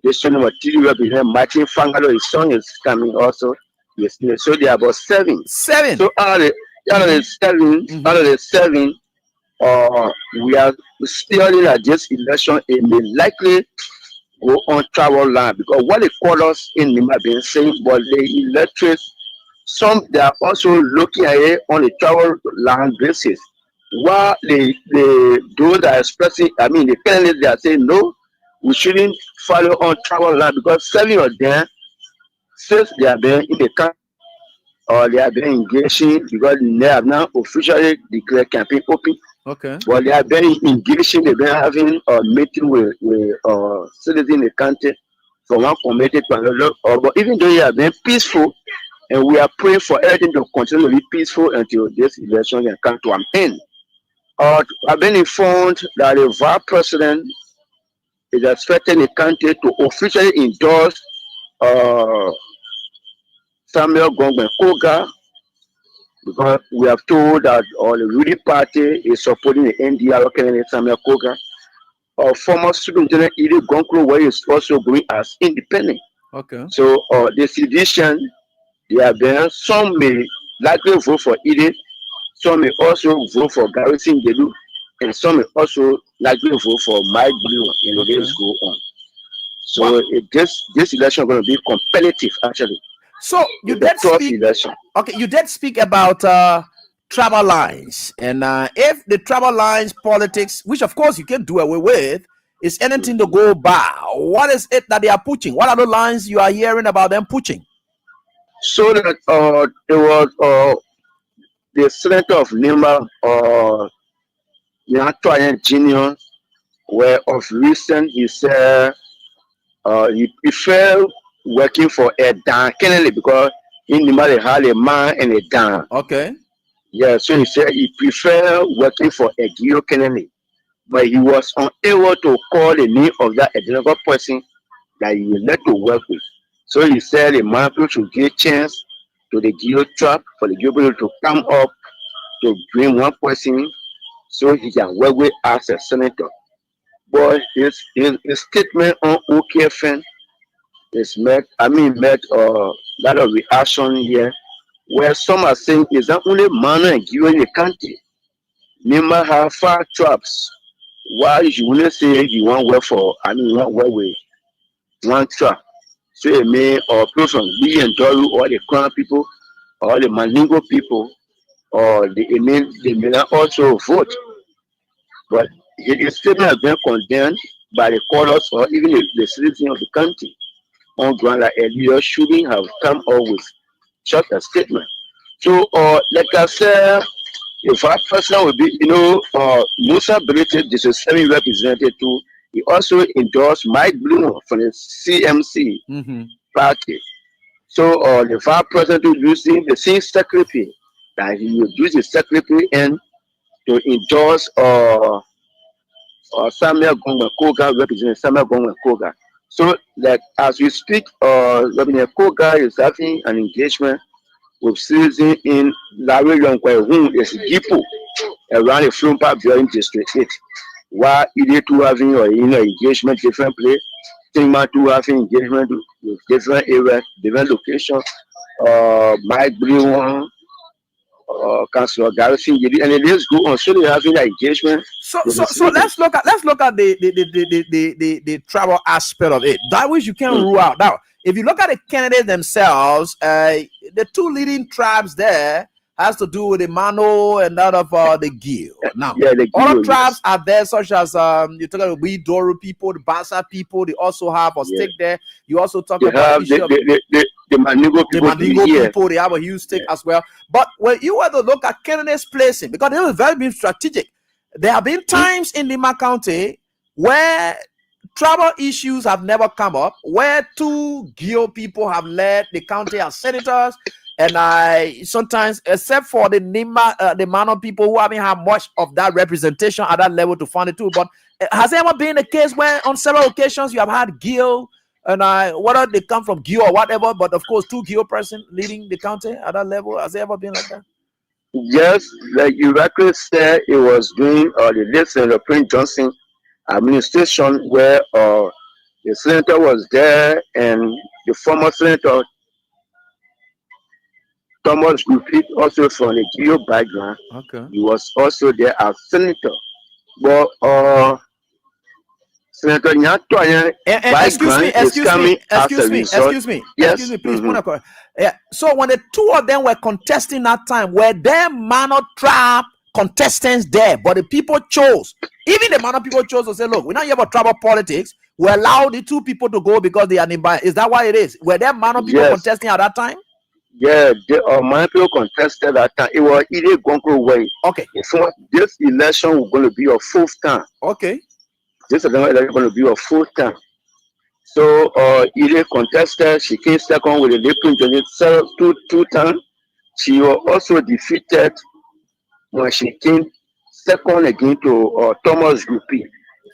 district number 3 representative Martin Fangalo. His son is coming also. Yes, so they are about 7. 7. So out of the 7, we are still at this election. It may likely go on travel land because what they call us in Nimba been saying, but the electorates, some they are also looking at it on a travel land basis. While those that are expressing, the candidates they are saying no, we shouldn't follow on travel land because 7 of them, since they have been in the camp or they have been engaging because they have now officially declared campaign open. Okay. But they are very engaging. They've been having a meeting with citizens in the country from one community to another. But even though they are very peaceful, and we are praying for everything to continue to be peaceful until this election can come to an end. I've been informed that the vice president is expecting the country to officially endorse uh, Samuel Gongben Koga, because we have told that the ruling party is supporting the NDR candidate Samuel Koga. Former Superintendent Ide Gonkro, where is also going as independent. Okay. So the sedition, they are there. Some may likely vote for Ide, some may also vote for Garrison Gedu, and some may also likely vote for Mike Blue, and the days go on. So this election is going to be competitive, actually. So you did speak. Okay, you did speak about travel lines, and if the travel lines politics, which of course you can do away with, is anything to go by, what is it that they are pushing? What are the lines you are hearing about them pushing? So that there was the senator of Nimba, Junior, where of recent he said he prefer working for a Dan Kennedy, because in Nimba they had a man and a Dan. Okay. Yeah, so he said he prefer working for a Gio Kennedy, but he was unable to call the name of that identical person that he would like to work with. So he said the man should give a chance to the Gio trap for the Gio people to come up to bring one person so he can work with as a senator. But his statement on OKFN met a lot of reaction here, where some are saying is that only man and Gio in the country. Nimba have 5 traps. Why you wouldn't say you want work for, you want work with one trap? So it may or people from B and Doru, or the Crown people, or the Mandingo people, or they may not also vote. But his statement has been condemned by the courts or even the citizens of the country on ground that Elliot shouldn't have come up with such a statement. So, like I said, if our person will be, Musa British, this is semi-represented too. He also endorsed Mike Bloom from the CMC party. So, the vice president is using the same secretary that he would use the secretary and to endorse Samuel Gongben Koga, representing Samuel Gongben Koga. So, like as we speak, Representative Koga is having an engagement with citizens in Larry Yonkwe, whom is Gipo, around the Flum Park Viewing District 8. While Ide to having engagement different place, Tingma to having engagement with different areas, different locations, Mike Blue, Councilor Garrison, and the list go on. So they having that engagement. So let's look at the travel aspect of it. That which you can rule out. Now, if you look at the candidates themselves, the 2 leading tribes there has to do with the Mano and that of the Gil. Now, other tribes are there, such as you talk about the Doru people, the Basa people. They also have a stake there. You also talk about the Mandingo people. They have a huge stake as well. But when you were to look at candidates placing, because they were very strategic, there have been times in Nimba County where tribal issues have never come up, where 2 Gio people have led the county as senators. And sometimes, except for the Nimba, the Mano people who haven't had much of that representation at that level to fund it too. But has there ever been a case where on several occasions you have had Gil, and whether they come from Gil or whatever, but of course 2 Gil person leading the county at that level? Has there ever been like that? Yes, like you rightly said, it was during the late Senator Prince Johnson administration where the senator was there, and the former senator Thomas Griffith, also from the Geo background. Okay. He was also there as senator. But Senator Nyatoya excuse me, please. Yeah. So when the 2 of them were contesting that time, were there Mano tribe contestants there? But the people chose, even the Mano people chose to say, look, we now have a tribal politics. We allow the 2 people to go because they are nearby. Is that why it is? Were there Mano people contesting at that time? Yeah, my people contested that time. It was either going to go away. Okay. So this election was going to be a fourth time. Okay. This election is going to be a fourth time. So either contested, she came second with a different two times. She was also defeated when she came second again to Thomas Groupie.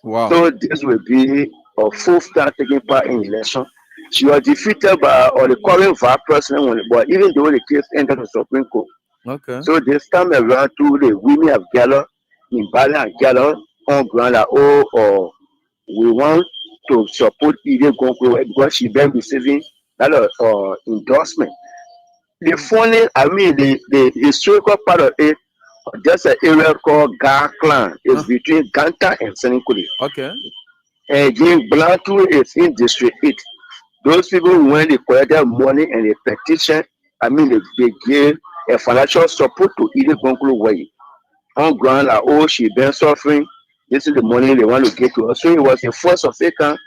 Wow. So this will be a fourth time taking part in election. She was defeated by the current vice president, but even though the case entered the Supreme Court. Okay. So this time around, to the women of Gallo, in Bali and Gallo, on ground that we want to support Ide Gonko because she been receiving that endorsement. The funny, the historical part of it, there's an area called Gar Clan. It's between Ganta and Senikudi. Okay. And Jim Blantu is in District 8. Those people, when they collected money and they petition, they gave a financial support to Ide Gonko way. On ground, like, she been suffering. This is the money they want to get to us. So it was a force of Satan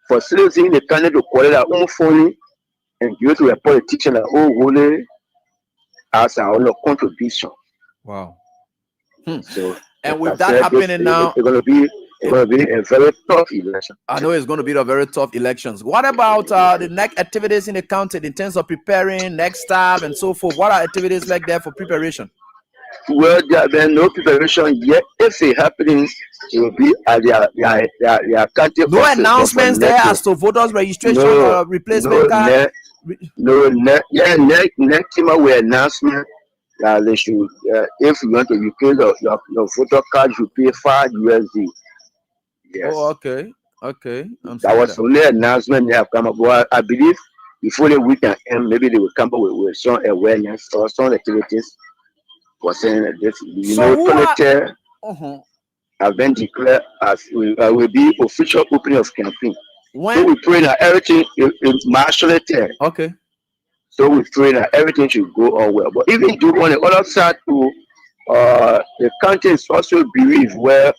for citizens the candidate to collect their own phone and give to a politician that holy as our own contribution. Wow. So and with that happening now, it's going to be a very tough election. I know it's going to be a very tough elections. What about the next activities in the county in terms of preparing next step and so forth? What are activities like there for preparation? Well, there have been no preparation yet. If it happens, it will be at their county. No announcements there as to voters registration or replacement card. Next time we announcement that they should, if you want to replace your voter card, you pay $5. Yes. Oh, okay. That was only announcement they have come up. Well, I believe before the weekend end, maybe they will come up with some awareness or some activities for saying that this, have been declared as will be official opening of campaign. So we pray that everything is martially there. Okay. So we pray that everything should go on well. But even though on the other side too, the county is also bereaved where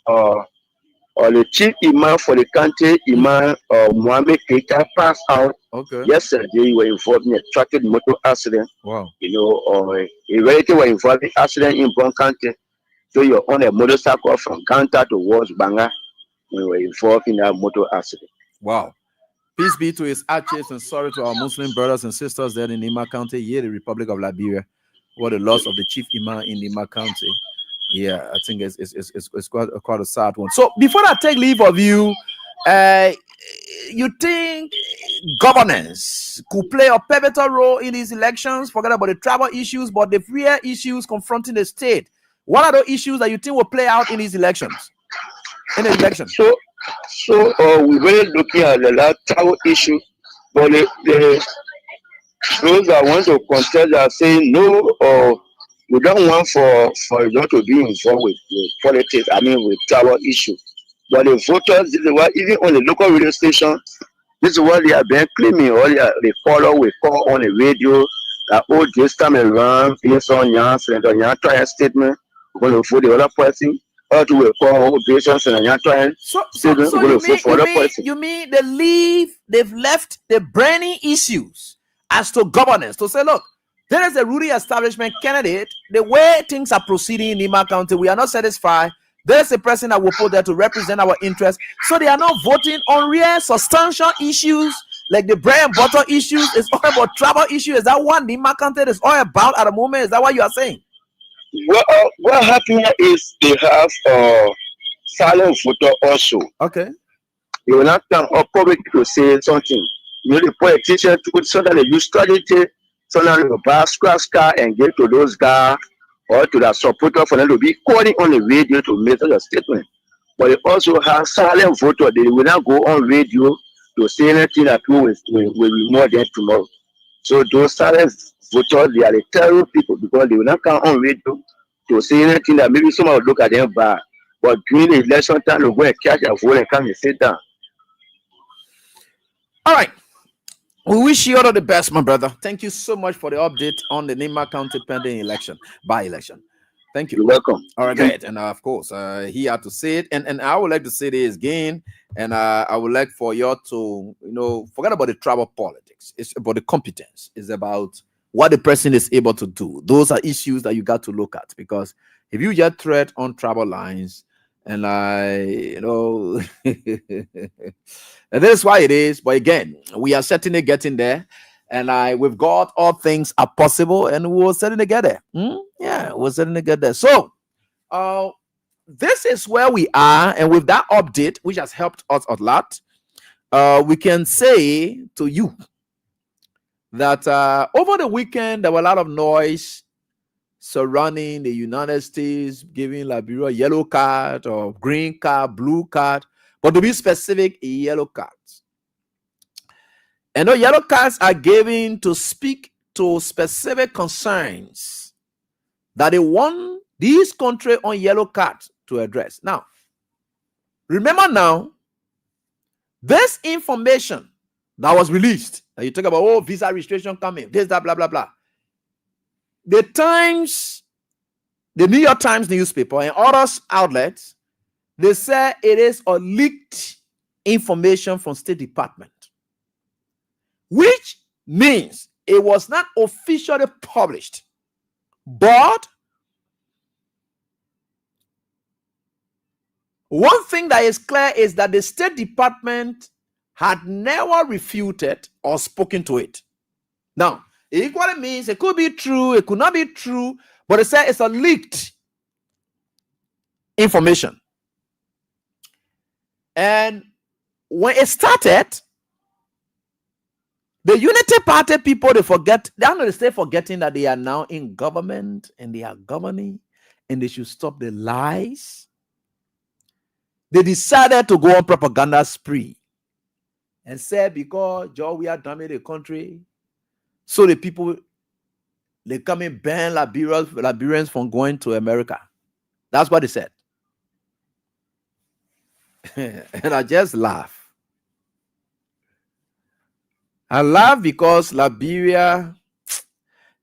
the chief imam for the county, Imam Mohammed Keita, passed out. Okay. Yesterday, he was involved in a tragic motor accident. Wow. A relative was involved in accident in Bon County. So you're on a motorcycle from Ganta towards Banga. We were involved in that motor accident. Wow. Peace be to his archives and sorry to our Muslim brothers and sisters there in Nimba County, here the Republic of Liberia, for the loss of the chief imam in Nimba County. Yeah, I think it's quite a sad one. So before I take leave of you, you think governance could play a pivotal role in these elections? Forget about the tribal issues, but the real issues confronting the state. What are the issues that you think will play out in these elections? So we're really looking at the tribal issue, but those that want to contest are saying no, or we don't want for you to be involved with politics. With tribal issues. But the voters, this is what even on the local radio station, this is what they have been claiming. All the caller we call on the radio that this time around, based on your trial statement, we're going to vote the other person. Or to we call based on your trial statement, we're going to vote for the other person. You mean they've left the burning issues as to governance to say, look, there is a Rudy establishment candidate. The way things are proceeding in Nimba County, we are not satisfied. There's a person that will put there to represent our interests. So they are not voting on real substantial issues like the bread and butter issues. It's all about tribal issues. Is that what Nimba County is all about at the moment? Is that what you are saying? Well, what happened is they have silent voter also. Okay. They will not come up public to say something. The politician to so that they use strategy. So now you buy scratch car and get to those guys or to the supporter for them to be calling on the radio to make a statement. But they also have silent voter. They will not go on radio to say anything that will be more than tomorrow. So those silent voters, they are the terrible people because they will not come on radio to say anything that maybe someone will look at them bad. But during the election time, they go and catch a vote and come and sit down. All right. We wish you all the best, my brother. Thank you so much for the update on the Nimba County pending by-election. Thank you. You're welcome. All right, great. And of course, he had to say it. And I would like to say this again. And I would like for you to, forget about the tribal politics. It's about the competence. It's about what the person is able to do. Those are issues that you got to look at, because if you just thread on travel lines and and that's why it is. But again, we are certainly getting there, and with God, all things are possible, and we'll certainly get there. Yeah, we'll certainly get there. So, this is where we are, and with that update, which has helped us a lot, we can say to you that over the weekend there were a lot of noise surrounding the United States giving Liberia a yellow card or green card, blue card, but to be specific, yellow cards. And those yellow cards are given to speak to specific concerns that they want these countries on yellow cards to address. Now, remember now, this information that was released, that you talk about, visa restriction coming, this, that, blah, blah, blah. The Times, the New York Times newspaper and other outlets, they say it is a leaked information from State Department, which means it was not officially published, but one thing that is clear is that the State Department had never refuted or spoken to it. Now, it equally means it could be true, it could not be true, but it says it's a leaked information. And when it started, the Unity Party people, they stay forgetting that they are now in government and they are governing and they should stop the lies. They decided to go on propaganda spree and say, because George, we are damaging the country, so the people, they come and ban Liberians from going to America. That's what they said. And I just laugh. I laugh because Liberia,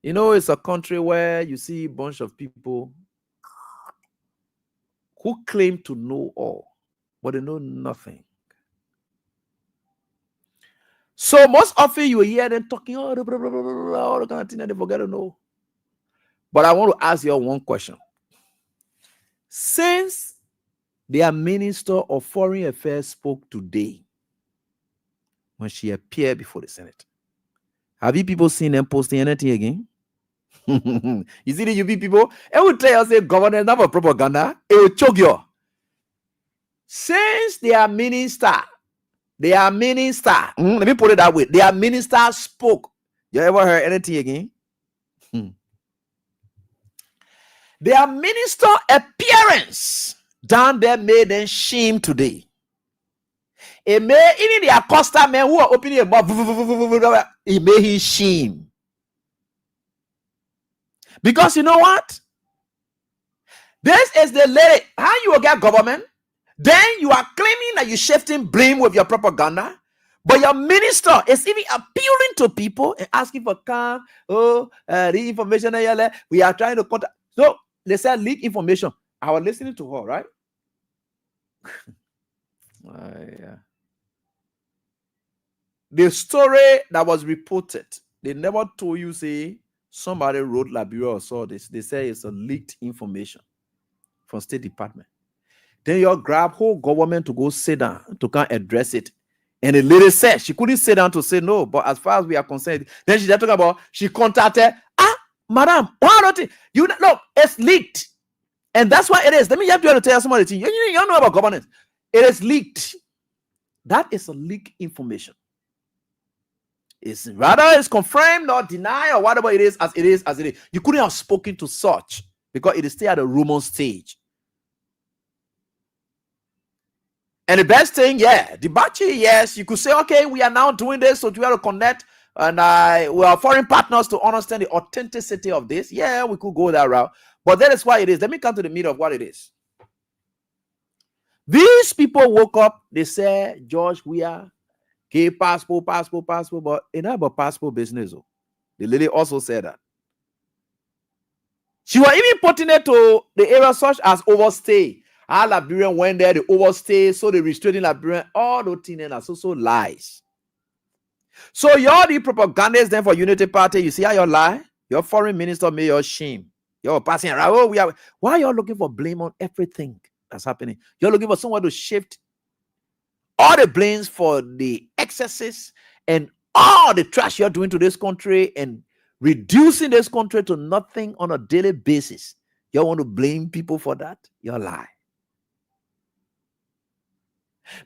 it's a country where you see a bunch of people who claim to know all, but they know nothing. So most often you hear them talking, all the kind of thing that they forget to know. But I want to ask you one question. Since their Minister of Foreign Affairs spoke today, when she appeared before the Senate, have you people seen them posting anything again? You see the UB people? It will tell you, say, governor, not for propaganda. It will choke you. Since their minister, let me put it that way, their minister spoke. You ever heard anything again? Their minister appearance down there made them shame today. It made even the Acosta men who are opening a mouth, it made him shame. Because you know what? This is the lady. How you will get government? Then you are claiming that you're shifting blame with your propaganda, but your minister is even appealing to people and asking for the information we are trying to contact. So they said leak information. I was listening to her, right? Yeah. The story that was reported, they never told you, say, somebody wrote Liberia or saw this. They say it's a leaked information from State Department. Then you grab whole government to go sit down to come address it. And the lady said she couldn't sit down to say no, but as far as we are concerned, then she just talking about she contacted, madam, why don't you look, it's leaked. And that's why it is. Let me have to tell you somebody thing. You don't know about governance. It is leaked. That is a leaked information. It's confirmed or denied or whatever it is as it is. You couldn't have spoken to such because it is still at a rumor stage. And the best thing, the battery, yes, you could say, okay, we are now doing this, so we have to connect, and we are foreign partners to understand the authenticity of this. Yeah, we could go that route, but that is why it is. Let me come to the middle of what it is. These people woke up, they said, George, we are gay passport, but it's not about passport business. The lady also said that. She was even putting it to the area such as overstay. Our Liberian went there, they overstay, so they restraining Liberian, all those things are so lies. So you're the propagandists then for Unity Party. You see how you lie? Your foreign minister made your shame. You're passing around. Oh, why are you looking for blame on everything that's happening? You're looking for someone to shift all the blames for the excesses and all the trash you're doing to this country and reducing this country to nothing on a daily basis. You want to blame people for that? You're lying.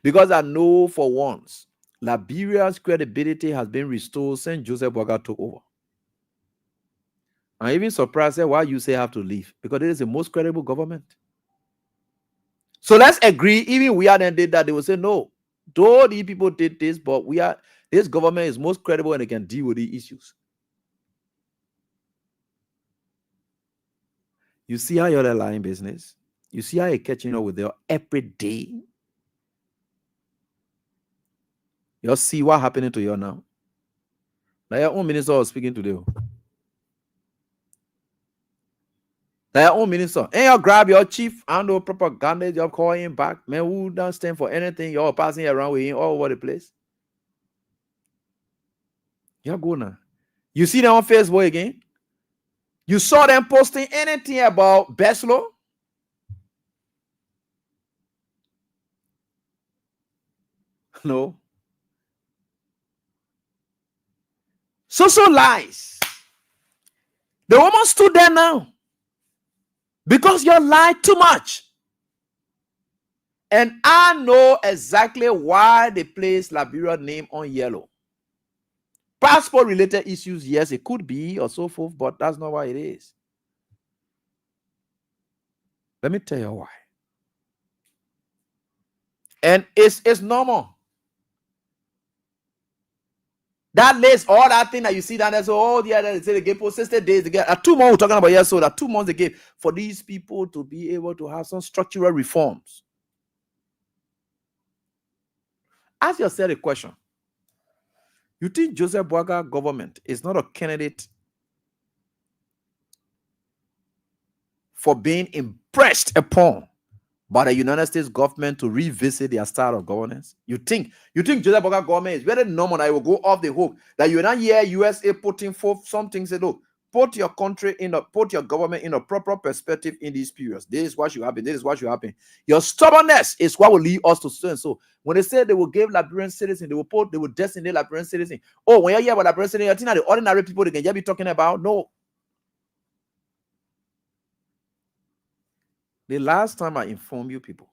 Because I know for once, Liberia's credibility has been restored since Joseph Boakai took over. I'm even surprised at why you say I have to leave, because it is the most credible government. So let's agree, even we then did that, they will say, no, though the people did this, but this government is most credible and they can deal with the issues. You see how you're lying business? You see how you're catching up with them every day? You see what happening to you now? Now your own minister was speaking today. Now your own minister. And you grab your chief and the propaganda, you're calling him back. Man, who don't stand for anything, you're passing around with him all over the place. You're going now. You see them on Facebook again? You saw them posting anything about Beslo? No. So lies. The woman stood there now because you lied too much. And I know exactly why they placed Liberia name on yellow. Passport related issues, yes, it could be or so forth, but that's not why it is. Let me tell you why. And it's normal. That list, all that thing that you see down there, so all the other, they gave for 60 days, they get 2 months, we're talking about, yes, so that 2 months they gave for these people to be able to have some structural reforms. Ask yourself a question. You think Joseph Boakai government is not a candidate for being impressed upon by the United States government to revisit their style of governance? You think Joseph Boakai government is very normal that it will go off the hook, that you not hear USA putting forth something, say, look, put your government in a proper perspective in these periods. This is what should happen. This is what should happen. Your stubbornness is what will lead us to so and so. When they say they will give Liberian citizens, they will designate Liberian citizens. Oh, when you hear about Liberian citizens, you think that the ordinary people they can just be talking about? No. The last time I informed you people,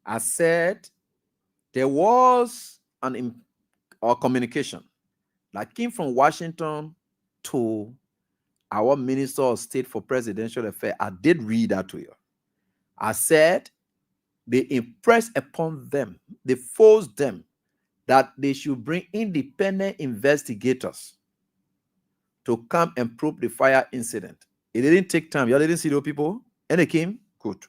I said there was a communication that came from Washington to our Minister of State for Presidential Affairs. I did read that to you. I said they impressed upon them, they forced them that they should bring independent investigators to come and probe the fire incident. It didn't take time. Y'all didn't see those people? And they came? Good.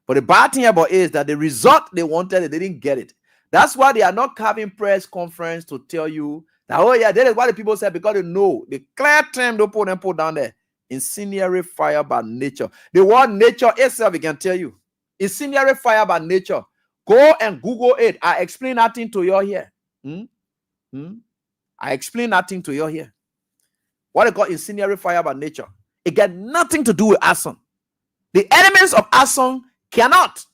But the bad thing about it is that the result they wanted, they didn't get it. That's why they are not having press conference to tell you that, oh yeah, that is what the people said, because they know the clear term they put down there. Incendiary fire by nature. The word nature itself, we can tell you. Incendiary fire by nature. Go and Google it. I explain that thing to you here. I explain that thing to you here. What they call incendiary fire by nature. It got nothing to do with arson. The elements of arson cannot.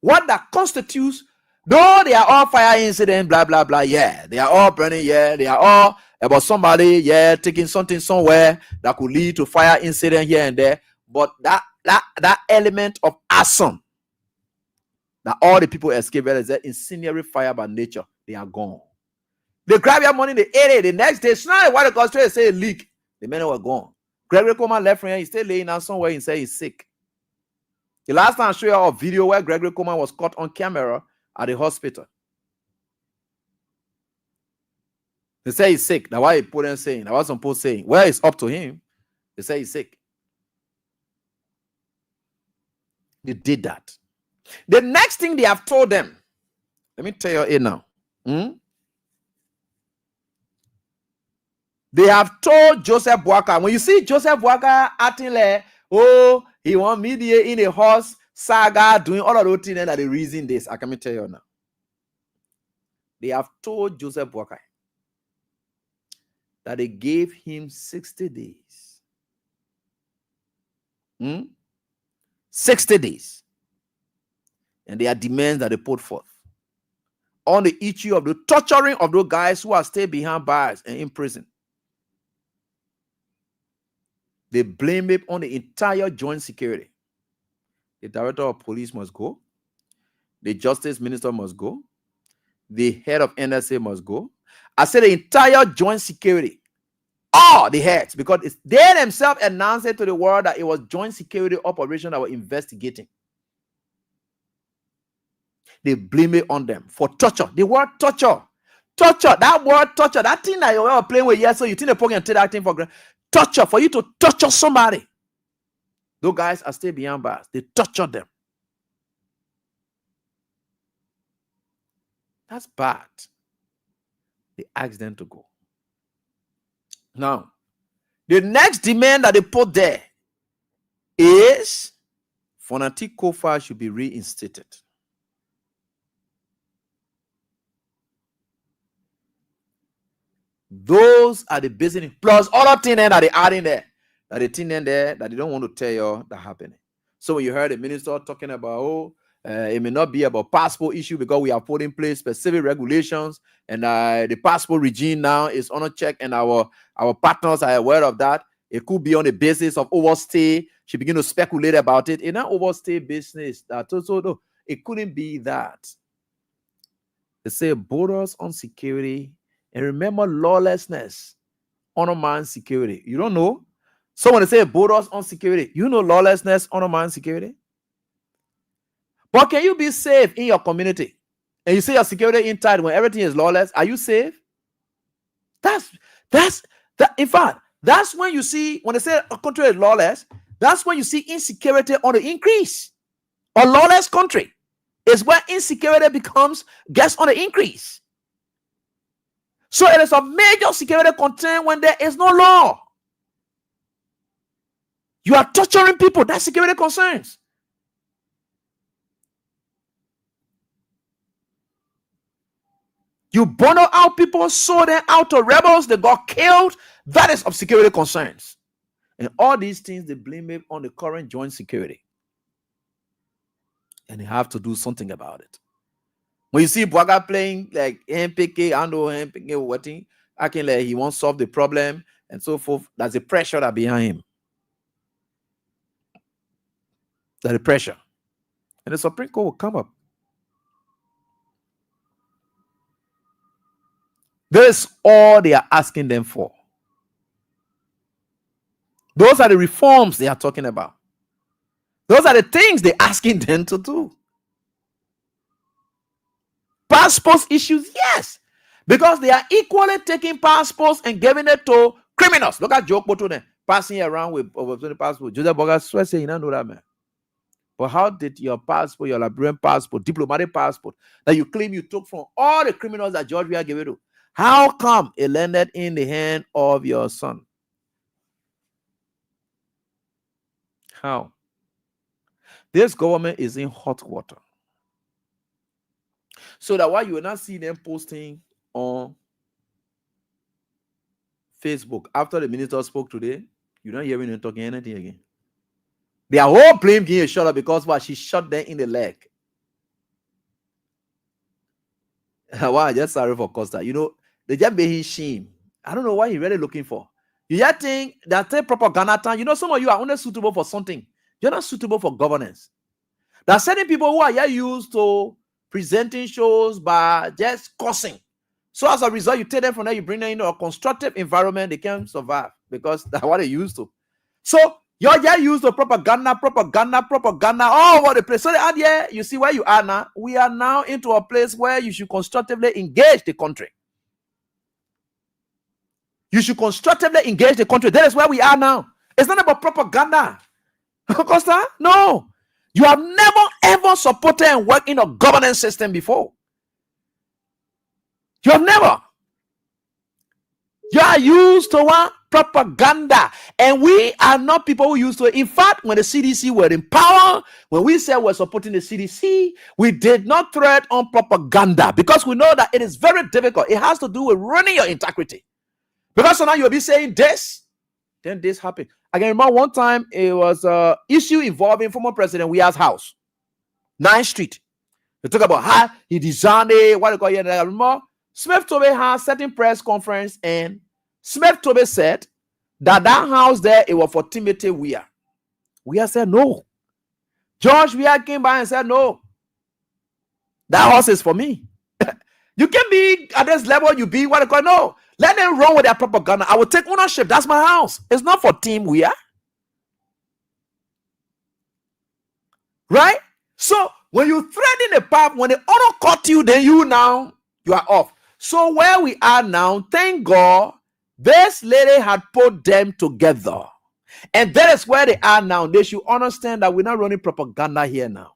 What that constitutes, though they are all fire incident, blah, blah, blah, yeah. They are all burning, yeah. They are all about somebody, yeah, taking something somewhere that could lead to fire incident here and there. But that element of arson, that all the people escape, is that incendiary fire by nature, they are gone. They grab your money, they ate it. The next day, it's not what the constitution say leak. The men were gone. Gregory Coleman left from here, he's still laying down somewhere and say he's sick. The last time I showed you a video where Gregory Coleman was caught on camera at the hospital. They say he's sick. That's why he put in saying. That was some post saying. Well, it's up to him. They say he's sick. They did that. The next thing they have told them, let me tell you it now. They have told Joseph Boakai. When you see Joseph Boakai acting like, oh, he want media in a horse saga, doing all of those things that they reason this. I can tell you now. they have told Joseph Boakai that they gave him 60 days. 60 days. And their demands that they put forth on the issue of the torturing of those guys who are still behind bars and in prison. They blame it on the entire joint security. The director of police must go. The justice minister must go. The head of NSA must go. I said the entire joint security. All the heads, because they themselves announced it to the world that it was joint security operation that were investigating. They blame it on them for torture. The word torture. Torture. That word torture. That thing that you were playing with, yes, so you think they're going to take that thing for granted. Torture. For you to torture somebody. Those guys are still behind bars. They torture them. That's bad. They asked them to go. Now, the next demand that they put there is Fonati Kofa should be reinstated. Those are the business plus other things that they add in there, that they thing in there that they don't want to tell you that happening. So when you heard the minister talking about, it may not be about passport issue because we have put in place specific regulations and the passport regime now is on a check and our partners are aware of that. It could be on the basis of overstay. She begin to speculate about it. In that overstay business, no, it couldn't be that. They say borders on security and remember lawlessness, unmanned security. You don't know? So when they say borders on security, you know lawlessness, unmanned security? But can you be safe in your community? And you say your security inside when everything is lawless, are you safe? In fact, that's when you see, when they say a country is lawless, that's when you see insecurity on the increase. A lawless country is where insecurity gets on the increase. So it is a major security concern when there is no law. You are torturing people, that's security concerns. You bundle out people, sold them out to rebels, they got killed. That is of security concerns. And all these things, they blame it on the current joint security. And they have to do something about it. When you see Bwaga playing like MPK, I know MPK waiting, acting like he won't solve the problem and so forth, that's the pressure that behind him. That's the pressure. And the Supreme Court will come up. This is all they are asking them for. Those are the reforms they are talking about. Those are the things they're asking them to do. Passports issues, yes. Because they are equally taking passports and giving it to criminals. Look at Joe Poto there, passing around with over 20 passports. Joseph Boga swear say, you don't know that, man. But how did your passport, your Liberian passport, diplomatic passport, that you claim you took from all the criminals that Georgia gave it to, how come it landed in the hand of your son? How? This government is in hot water. So that why you will not see them posting on Facebook after the minister spoke today, you're not hearing them talking anything again. Their whole blame getting shut up because what she shot them in the leg. Wow, just sorry for Costa. You know, they just made his shame. I don't know what he's really looking for. You just think that propaganda time. You know, some of you are only suitable for something. You're not suitable for governance. There are certain people who are used to presenting shows by just cursing. So as a result, you take them from there, you bring them into a constructive environment, they can survive because that's what they used to. So you're just used to propaganda all over the place. So you see where you are now. We are now into a place where you should constructively engage the country. You should constructively engage the country. That is where we are now. It's not about propaganda. Costa, no. You have never ever supported and worked in a governance system before. You have never. You are used to what? Propaganda. And we are not people who used to it. In fact, when the CDC were in power, when we said we're supporting the CDC, we did not thread on propaganda because we know that it is very difficult. It has to do with running your integrity. Because so now you'll be saying this, then this happened. I can remember one time it was an issue involving former President Weah's house, 9th Street. They talk about how he designed it, what they call it. I remember Smith Toby had a certain press conference, and Smith Toby said that house there, it was for Timothy Weah. Weah said no. George Weah came by and said no. That house is for me. You can be at this level, you be what they call it. No. Let them run with their propaganda. I will take ownership. That's my house. It's not for Team Weah. Right? So when you threaten the path, when the owner caught you, then you are off. So where we are now, thank God, this lady had put them together. And that is where they are now. They should understand that we're not running propaganda here now.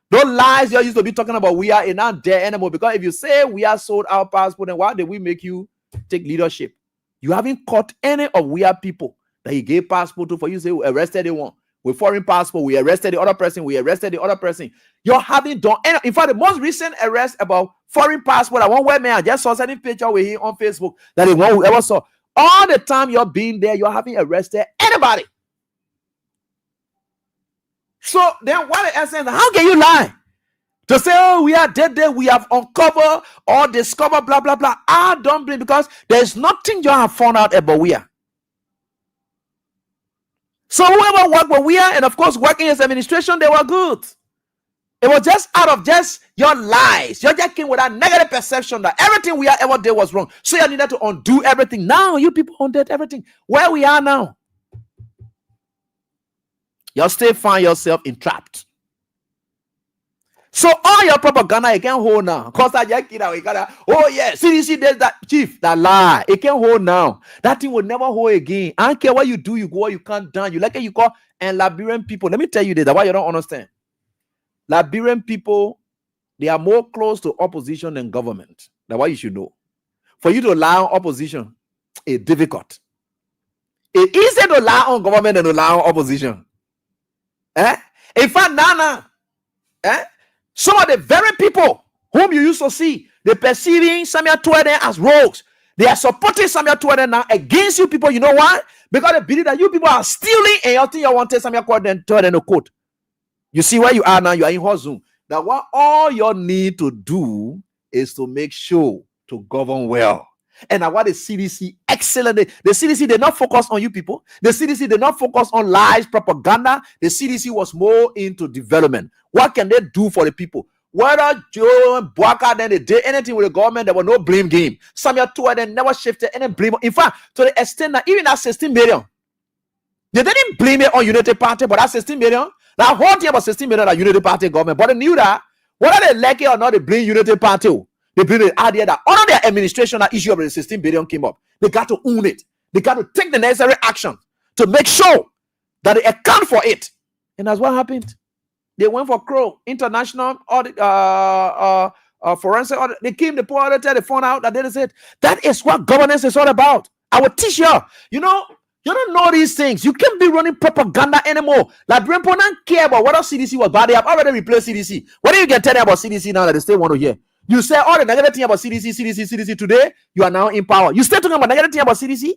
Those lies you used to be talking about, we are not there anymore. Because if you say we are sold our passport, then why did we make you take leadership? You haven't caught any of we are people that you gave passport to for you to say we arrested the one. With foreign passport, we arrested the other person, we arrested the other person. You haven't done any. In fact, the most recent arrest about foreign passport, I one white man, I just saw any picture with him on Facebook that the one who ever saw. All the time you're being there, you're having arrested anybody. So then what the essence? How can you lie? To say, oh, we are dead there, we have uncovered or discovered, blah, blah, blah. I don't believe, because there's nothing you have found out about we are. So whoever worked with we are, and of course working as administration, they were good. It was just out of just your lies. You just came with that negative perception that everything we are ever did was wrong. So you needed to undo everything. Now you people undid everything. Where we are now, you still find yourself entrapped. So all your propaganda, it can't hold now. Cause I just kid out, you gotta, oh yeah, CDC does that, chief, that lie. It can't hold now. That thing will never hold again. I don't care what you do, you go, what you can't done. You like it, you call, and Liberian people. Let me tell you this, that's why you don't understand. Liberian people, they are more close to opposition than government. That's why you should know. For you to lie on opposition, it's difficult. It's easier to lie on government than to lie on opposition. In fact, Nana, some of the very people whom you used to see, they're perceiving Samuel Tueden as rogues. They are supporting Samuel Tueden now against you people. You know why? Because they believe that you people are stealing and you think you want to Samuel Tueden to quote. You see where you are now? You are in hot zone. That what all you need to do is to make sure to govern well. And what the CDC excellent. The CDC did not focus on you people. The CDC did not focus on lies, propaganda. The CDC was more into development. What can they do for the people? Whether Joe and Boaka then they did anything with the government, there was no blame game. Samuel Tueden never shifted any blame. In fact, to the extent that even that 16 million, they didn't blame it on Unity Party, but that 16 million, that whole thing about 16 million, that Unity Party government, but they knew that whether they like it or not, they blame Unity Party. They blame the idea that under their administration, that issue of the 16 billion came up. They got to own it. They got to take the necessary action to make sure that they account for it. And that's what happened. They went for Crow International audit, forensic audit. They came, the poor auditor, they found out that they said that is what governance is all about. I will teach you. You know, you don't know these things. You can't be running propaganda anymore. Like people don't care about what CDC was, but they have already replaced CDC. What do you get telling about CDC now that they still want to hear? You say all the negative thing about CDC today, you are now in power. You still talking about negative thing about CDC?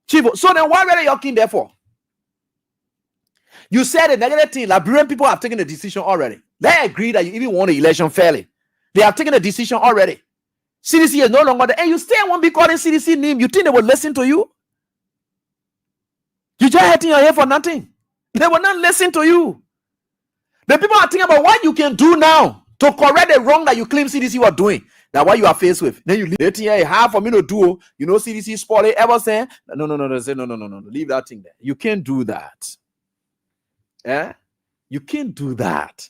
Chivo, so then why were you talking there for? You said the negative thing, Liberian people have taken the decision already. They agree that you even won the election fairly. They have taken the decision already. CDC is no longer there. And you still won't be calling CDC name. You think they will listen to you? You just hitting your head for nothing. They will not listen to you. The people are thinking about what you can do now to correct the wrong that you claim CDC was doing. That's what you are faced with. Then you leave it here, hard for me to do. You know, CDC spoil it, ever say, no. Say, no. Leave that thing there. You can't do that. You can't do that.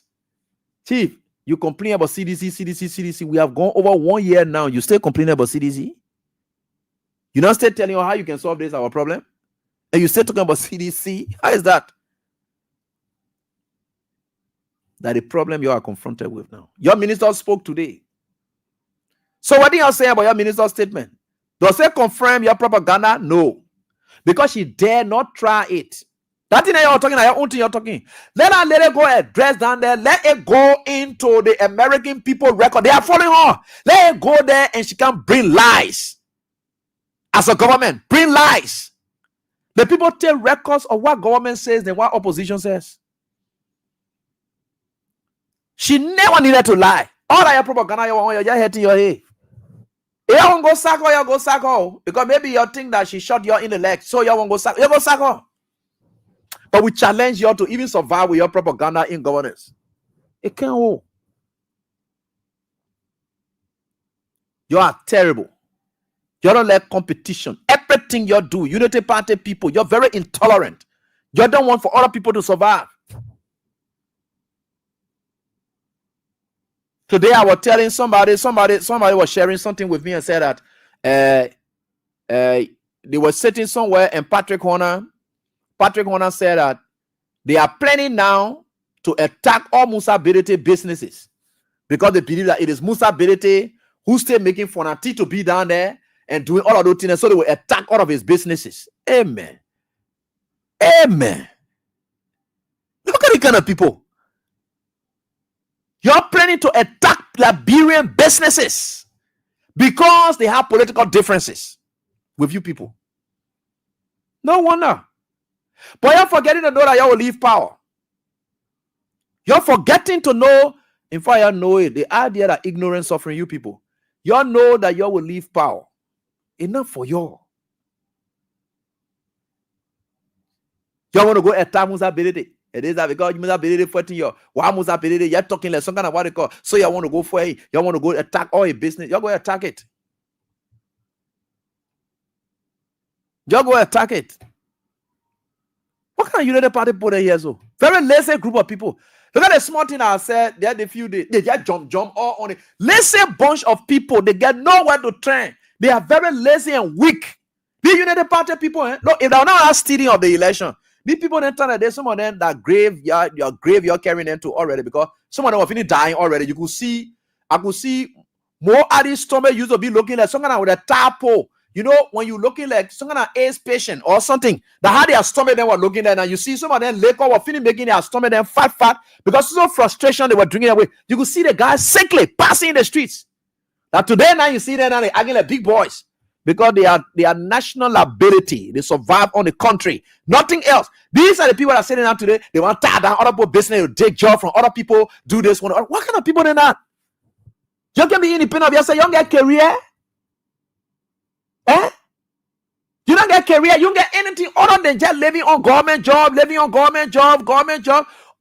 Chief, you complain about CDC. We have gone over 1 year now. You still complaining about CDC? You not still telling us how you can solve this, our problem? And you still talking about CDC? How is that? That the problem you are confronted with now. Your minister spoke today. So what do you say about your minister's statement? Does it confirm your propaganda? No. Because she dare not try it. That thing that you're talking, your own thing you're talking. Let it go address down there. Let it go into the American people record. They are following her. Let it go there and she can bring lies. As a government, bring lies. The people take records of what government says than what opposition says. She never needed to lie. All that your propaganda, you're hitting your head. You won't go sack her, you go sack her. Because maybe you think that she shot you in the leg, so you won't go sack her. You go sack her. But we challenge you to even survive with your propaganda in governance. It can't hold. You are terrible. You don't like competition. Everything you do, Unity Party people, you're very intolerant. You don't want for other people to survive. Today I was telling somebody was sharing something with me and said that they were sitting somewhere and Patrick Horner said that they are planning now to attack all Musa Birete businesses because they believe that it is Musa Birete who's still making Fonati to be down there and doing all of those things, so they will attack all of his businesses. Amen. Amen. Look at the kind of people. You're planning to attack Liberian businesses because they have political differences with you people. No wonder. But you're forgetting to know that you will leave power. You're forgetting to know, in fact, you know it, the idea that ignorance suffering you people. You know that you will leave power. Enough for you. You want to go attack Musa Birete. It is that because Musa Birete fighting you. Why Musa Birete? You're talking like some kind of what they call. So you want to go for it. You want to go attack all your business. You're going to attack it. You're going to attack it. What kind of United Party put here? So very lazy group of people. Look at the small thing I said. They had a few days. They just jump all on it. Lazy bunch of people. They get nowhere to turn. They are very lazy and weak. The United Party people, no, if they are not stealing of the election, these people then turn there's some of them that your grave you're carrying them to already because some of them are finished dying already. You could see, I could see more of these stomach used to be looking like some kind of with a tapo. You know, when you're looking like some kind of AIDS patient or something, that how their stomach then were looking at, and you see some of them later were finished making their stomach then fat because so frustration they were drinking away. You could see the guys sickly passing in the streets. Now today now you see them now they acting like big boys because they are national liability. They survive on the country, nothing else. These are the people that are sitting down today. They want to tie down other people's business, take job from other people, do this one. What kind of people are that? You can be independent of yourself. You don't get career. You don't get career. You don't get anything other than just living on government job.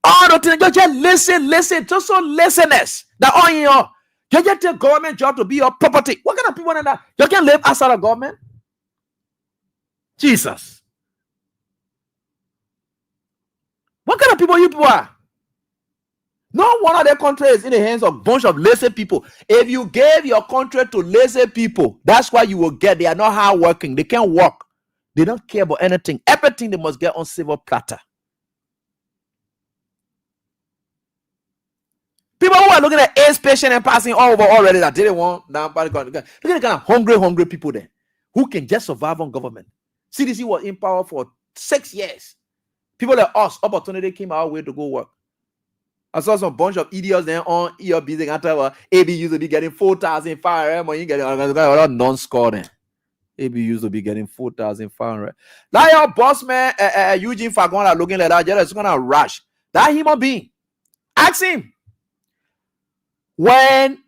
All the things. You just listen. Just so laziness. That all in your. You just take government job to be your property. What kind of people are that? You can live outside of government. Jesus. What kind of people you people are? No one of their country is in the hands of a bunch of lazy people. If you gave your country to lazy people, that's why you will get. They are not hard working. They can't work. They don't care about anything. Everything they must get on silver platter. People who are looking at AIDS patient and passing all over already that didn't want now. Look at the kind of hungry people there who can just survive on government. CDC was in power for 6 years. People like us, opportunity came our way to go work. I saw some bunch of idiots then on your business after AB used to be getting 4,500 when you get a non-score then. AB used to be getting 4,500. Now your boss man, Eugene Fagon are looking like that, just gonna rush. That human being. Ask him. When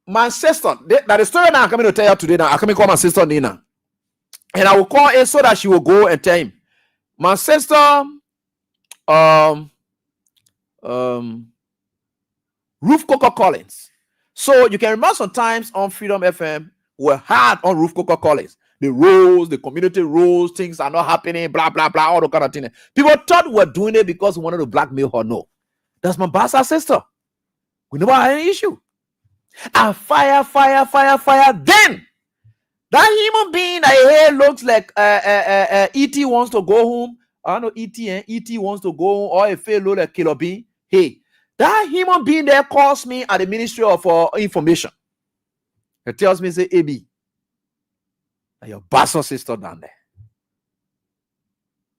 my sister, that the story now I'm coming to tell you today now, I'm coming to call my sister Nina. And I will call her so that she will go and tell him. My sister, Ruth Coco Collins. So you can remember sometimes on Freedom FM, we're hard on Ruth Coco Collins. The rules, the community rules, things are not happening, blah, blah, blah, all the kind of things. People thought we were doing it because we wanted to blackmail her. No. That's my bastard sister. We never had any issue. And fire. Then, that human being that here looks like E.T. wants to go home. I don't know E.T. wants to go home, or a fellow like Killer B. Hey, that human being there calls me at the Ministry of Information. It tells me, say, AB, and your bastard sister down there.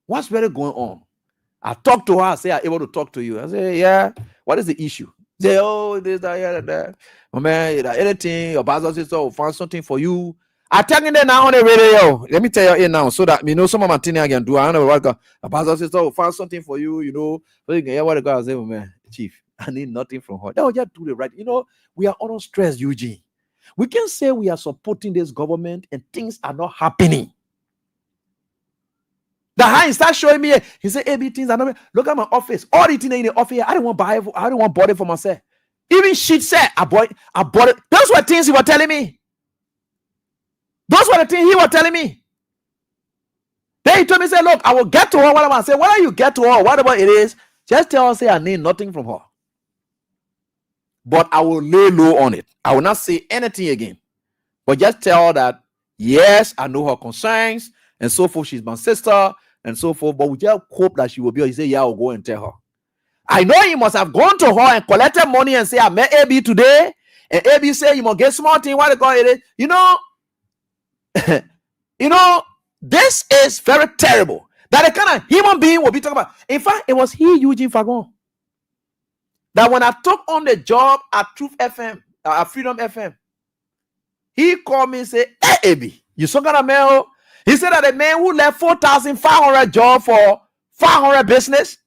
What's really going on? I talk to her, I say, I'm able to talk to you. I say, yeah, what is the issue? Say, oh, this, that, yeah, that. Oh, man, anything, your bastard sister will find something for you. I tell you that now on the radio. Let me tell you now, so that you know some of my thing I can do. I don't know what a bastard sister will find something for you, you know. So you can hear what the guy say, oh, man, chief, I need nothing from her. They will just do the right. You know, we are under stress, Eugene. We can say we are supporting this government and things are not happening. The high start showing me, he said, AB things are not. Look at my office. All the things in the office, I don't want to buy it. I don't want to buy it for myself. Even shit said, I bought it. Those were things he was telling me. Those were the things he was telling me. Then he told me, say, look, I will get to her. What am I saying? Whether you get to her, whatever it is, just tell her, say, I need nothing from her. But I will lay low on it. I will not say anything again. But just tell her that, yes, I know her concerns, and so forth. She's my sister, and so forth. But we just hope that she will be. He said, yeah, I'll go and tell her. I know he must have gone to her and collected money and say, I met AB today. And AB said, you must get small thing. What they call it? You know, you know, this is very terrible. That the kind of human being will be talking about. In fact, it was he, Eugene Fagon, that when I took on the job at Truth FM, at Freedom FM, he called me and said, hey, AB, you so got a mail? He said that the man who left 4,500 job for 500 business,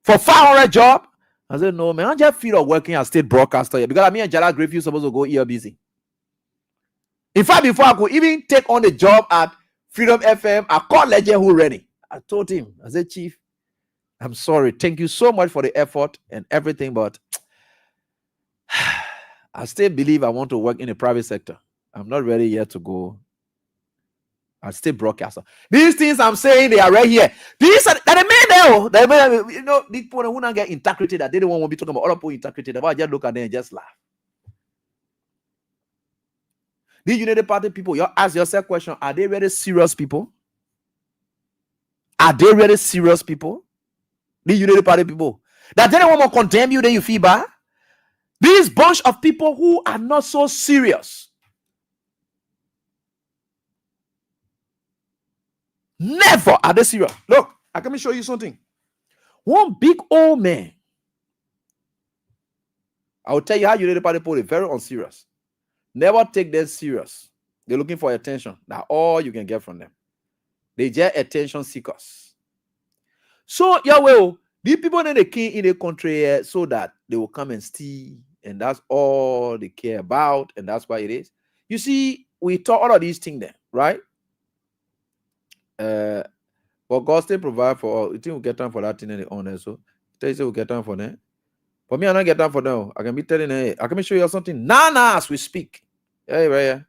for 500 job. I said, no, man, I just feel like working as state broadcaster here because me and Jala Griffith supposed to go here busy. In fact, before I could even take on the job at Freedom FM, I called Legend who ready. I told him, I said, Chief, I'm sorry. Thank you so much for the effort and everything, but I still believe I want to work in the private sector. I'm not ready yet to go. I still broadcaster. These things I'm saying, they are right here. These are that the men, you know, these people who not get integrated, that they don't want to be talking about other people integrated. About just look at them and just laugh. These United Party people, you ask yourself question: are they really serious people? Are they really serious people? These United Party people that they don't want to condemn you, then you feel bad. These bunch of people who are not so serious. Never are they serious. Look, I can show you something. One big old man. I will tell you how United Party people are very unserious. Never take them serious. They're looking for attention. That's all you can get from them. They just attention seekers. So, Yahweh, these people in the king in the country so that they will come and steal, and that's all they care about, and that's why it is. You see, we taught all of these things there, right? But God still provide for all. You think we'll get time for that thing and the honor, so tell you we'll get time for that. For me, I don't get time for them. I can be telling you, I can show you something. Nah, as we speak. Hey, right here.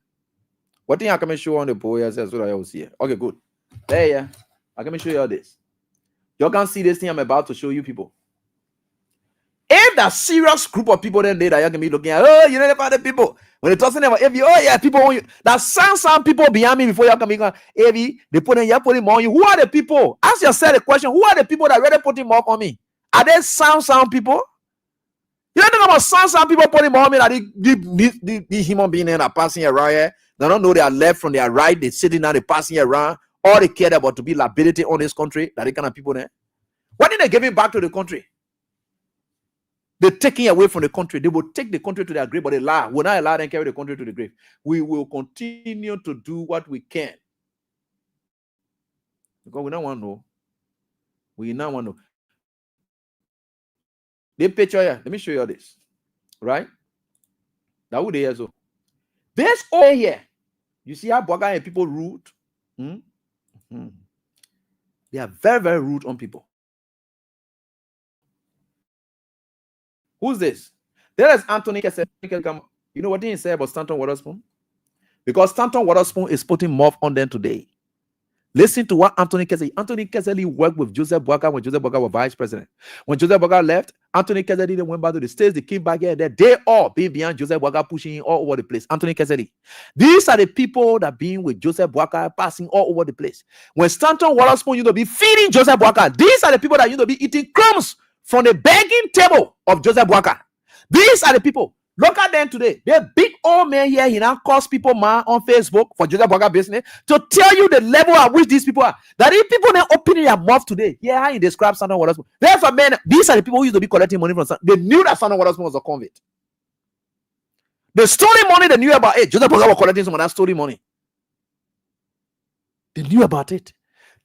What thing I can show on the boy so that I will see it. Okay, good. There, yeah. I can show you all this. You can see this thing I'm about to show you people. If that serious group of people then that you can be looking at, oh, you know about the people. When they're talking about if you, oh yeah, people want you. That some people behind me before you can be going, they put him on you. Who are the people? Ask yourself the question, who are the people that really put him up on me? Are they sound people? You don't think about some people putting on me that these human beings that are passing around here. They don't know they are left from their right. They're sitting now, they're passing around. All they care about to be liability on this country. That they kind of people there. Why didn't they give it back to the country? They're taking away from the country. They will take the country to their grave, but they lie. We'll not allow them to carry the country to the grave. We will continue to do what we can. Because we don't want to know. We don't want to know. They picture here. Let me show you all this. Right? Now who they are so? This over here. You see how Boga and people rude? They are very, very rude on people. Who's this? There is Anthony Kessel. You know what he said about Stanton Waterspoon? Because Stanton Waterspoon is putting more on them today. Listen to what Anthony Kessel worked with Joseph Boakai when Joseph Boakai was vice president. When Joseph Boakai left, Anthony Kessel went back to the States. They came back here. They all being behind Joseph Boakai, pushing him all over the place. Anthony Kessel. These are the people that being with Joseph Boakai, passing all over the place. When Stanton Waterspoon, be feeding Joseph Boakai. These are the people that be eating crumbs from the begging table of Joseph Boakai. These are the people. Look at them today. The big old man here, he now calls people man on Facebook for Joseph Burger business to tell you the level at which these people are. That if people now opening their mouth today, yeah, how you describe Santon Waterspoon. There's a man, these are the people who used to be collecting money from Santon. They knew that Santon Waterspoon was a convict. The stolen money they knew about it. Joseph Burger was collecting some of that stolen money. They knew about it.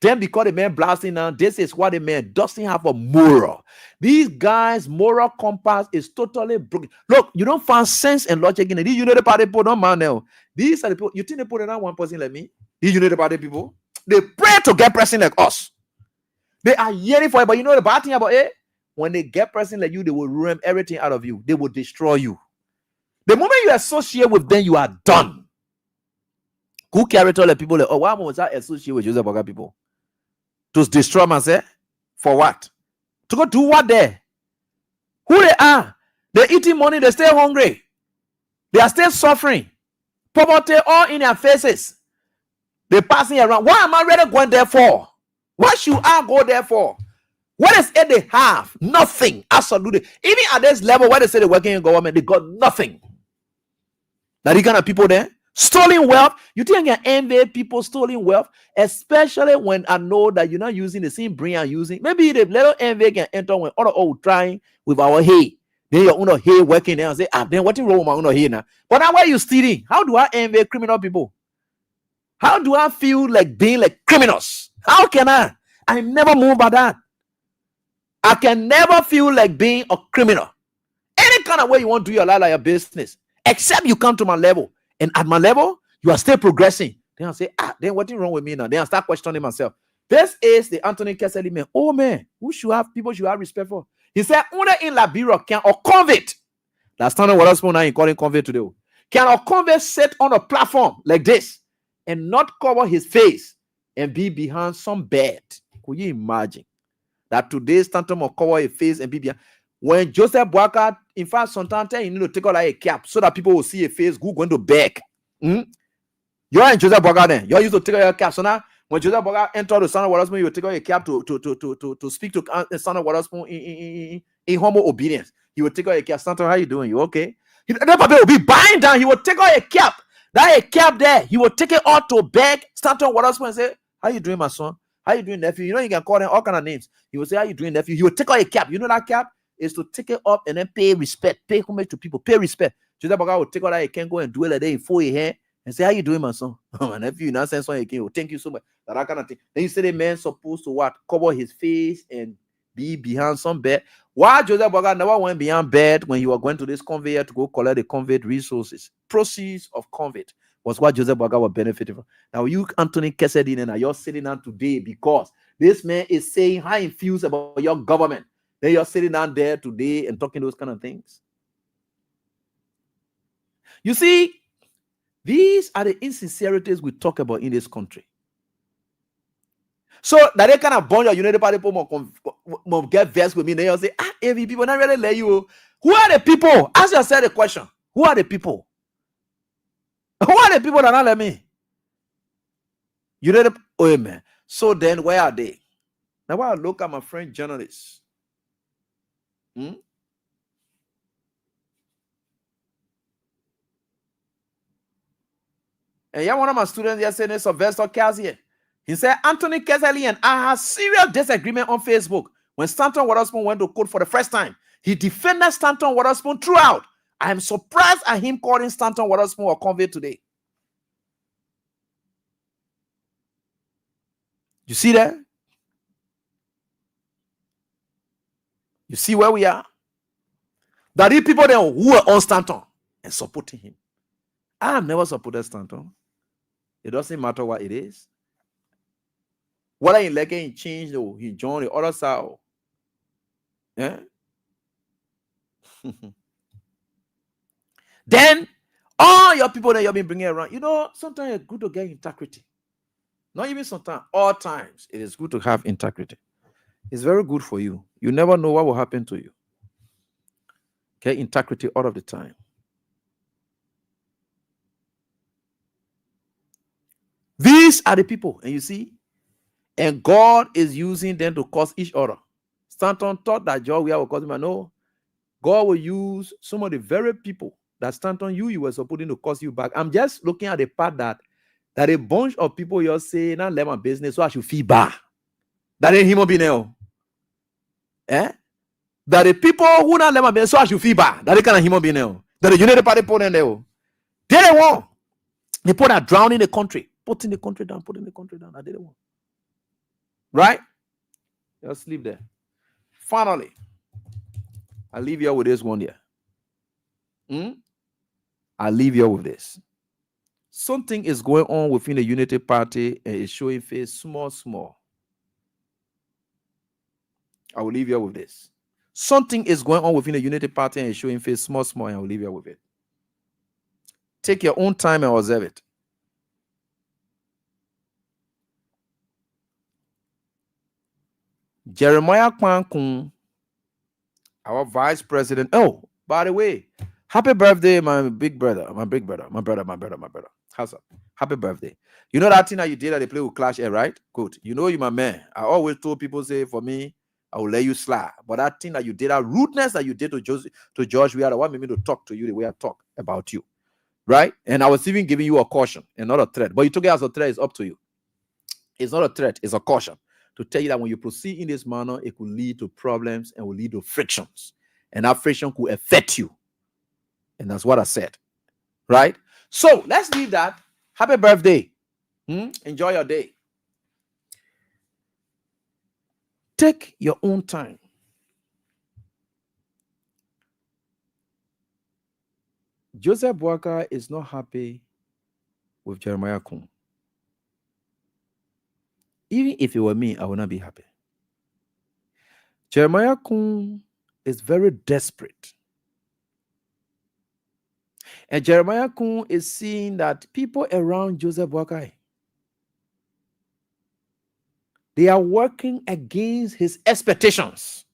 Then because the man blasting now, this is what the man doesn't have a moral. These guys' moral compass is totally broken. Look, you don't find sense and logic in it. You know the party people don't mind now. These are the people. You think they put in that one person like me? You know the party people? They pray to get person like us. They are yearning for it, but you know the bad thing about it? When they get person like you, they will ruin everything out of you. They will destroy you. The moment you associate with them, you are done. Who carry all the people like, oh, why was I associate with Joseph Burger people? To destroy myself? For what? To go do what there? Who they are? They're eating money, they stay hungry. They are still suffering. Poverty all in their faces. They're passing around. Why am I really going there for? What should I go there for? What is it they have? Nothing. Absolutely. Even at this level where they say they're working in government, they got nothing. Now, the kind of people there, stolen wealth. You think I can envy people stealing wealth, especially when I know that you're not using the same brain I'm using. Maybe the little envy can enter when other old trying with our hay. Then your own hay working there and say, then what is wrong with my own hay now? But now why are you stealing? How do I envy criminal people? How do I feel like being like criminals? How can I? I never move by that. I can never feel like being a criminal. Any kind of way you want to do your life like a business, except you come to my level. And at my level, you are still progressing. Then I say, then what's wrong with me now? Then I start questioning myself. This is the Anthony Kesselly man. Oh man, people should have respect for. He said, only in Liberia can a convict. That's not what I was calling convict today. Can a convict sit on a platform like this and not cover his face and be behind some bed? Could you imagine that today's Stanton will cover his face and be behind? When Joseph Boakai, in fact, sometimes you need to take out like a cap so that people will see a face who going to beg. You're in Joseph Boakai then. You used to take out your cap. So now, when Joseph Boakai entered the Son of Waterspoon, you will take out your cap to speak to the Son of Waterspoon in humble obedience. He will take out your cap. Stanton, how you doing? You okay? That Papa will be buying down. He will take out a cap. That a cap there. He will take it out to beg Stanton Waterspoon and say, how you doing, my son? How you doing, nephew? You know you can call them all kind of names. He will say, how you doing, nephew? He will take out a cap. You know that cap is to take it up and then pay respect, pay homage to people, pay respect. Joseph Boakai will take out that he can go and do it like that in 4 a.m. and say, how you doing, my son? My nephew, nonsense on again. Thank you so much. That kind of thing. Then you say the man supposed to what? Cover his face and be behind some bed. Why Joseph Boakai never went beyond bed when you were going to this conveyor to go collect the convict resources? Proceeds of convict was what Joseph Boakai was benefiting from. Now you, Anthony Kesselly, and you're sitting down today because this man is saying how he feels about your government. Then you're sitting down there today and talking those kind of things. You see, these are the insincerities we talk about in this country. So that they kind of bond your United Party people more get vexed with me. Then you'll say, AV people not really let you. Who are the people? Ask yourself the question. Who are the people? Who are the people that not let me? United, oh amen. So then where are they? Now when I look at my friend journalists. And yeah, one of my students yesterday, Sylvester Kazier, he said, Anthony Kesselly and I had serious disagreement on Facebook. When Stanton Waterspoon went to court for the first time, he defended Stanton Waterspoon throughout. I am surprised at him calling Stanton Waterspoon a convict today. You see that? You see where we are? That these people there who are on Stanton and supporting him. I have never supported Stanton. It doesn't matter what it is. Whether he like he changed or he joined the other side. Yeah. Then all your people that you've been bringing around, you know, sometimes it's good to get integrity. Not even sometimes, all times, it is good to have integrity. It's very good for you. You never know what will happen to you. Get integrity all of the time. These are the people, and you see, and God is using them to cause each other. Stanton thought that George will cause him. No, God will use some of the very people that Stanton, you were supposed to cost you back. I'm just looking at the part that a bunch of people you're saying, now let my business, so I should feel bad. That ain't human being now. Eh? That the people who not let my business, so I should feel bad. That they kind of human being now. That the United Party put in there. They don't want. They put that drowning the country. Putting the country down, putting the country down. I didn't want. Right? Just leave there. Finally, I'll leave you with this one here. I'll leave you with this. Something is going on within the Unity Party and it's showing face small. I will leave you with this. Something is going on within the Unity Party and it's showing face small, and I will leave you with it. Take your own time and observe it. Jeremiah Kwankun, our vice president. Oh, by the way, happy birthday, my big brother. How's up? Happy birthday. You know that thing that you did that they play with Clash Air, right? Good. You know you my man. I always told people, say, for me, I will let you slide. But that thing that you did, that rudeness that you did to George, we are the one made me to talk to you the way I talk about you. Right? And I was even giving you a caution and not a threat. But you took it as a threat, it's up to you. It's not a threat, it's a caution. To tell you that when you proceed in this manner, it could lead to problems and will lead to frictions. And that friction could affect you. And that's what I said. Right? So let's leave that. Happy birthday. Enjoy your day. Take your own time. Joseph Boaka is not happy with Jeremiah Kun. Even if it were me, I would not be happy. Jeremiah Kun is very desperate. And Jeremiah Kun is seeing that people around Joseph Boakai, they are working against his expectations.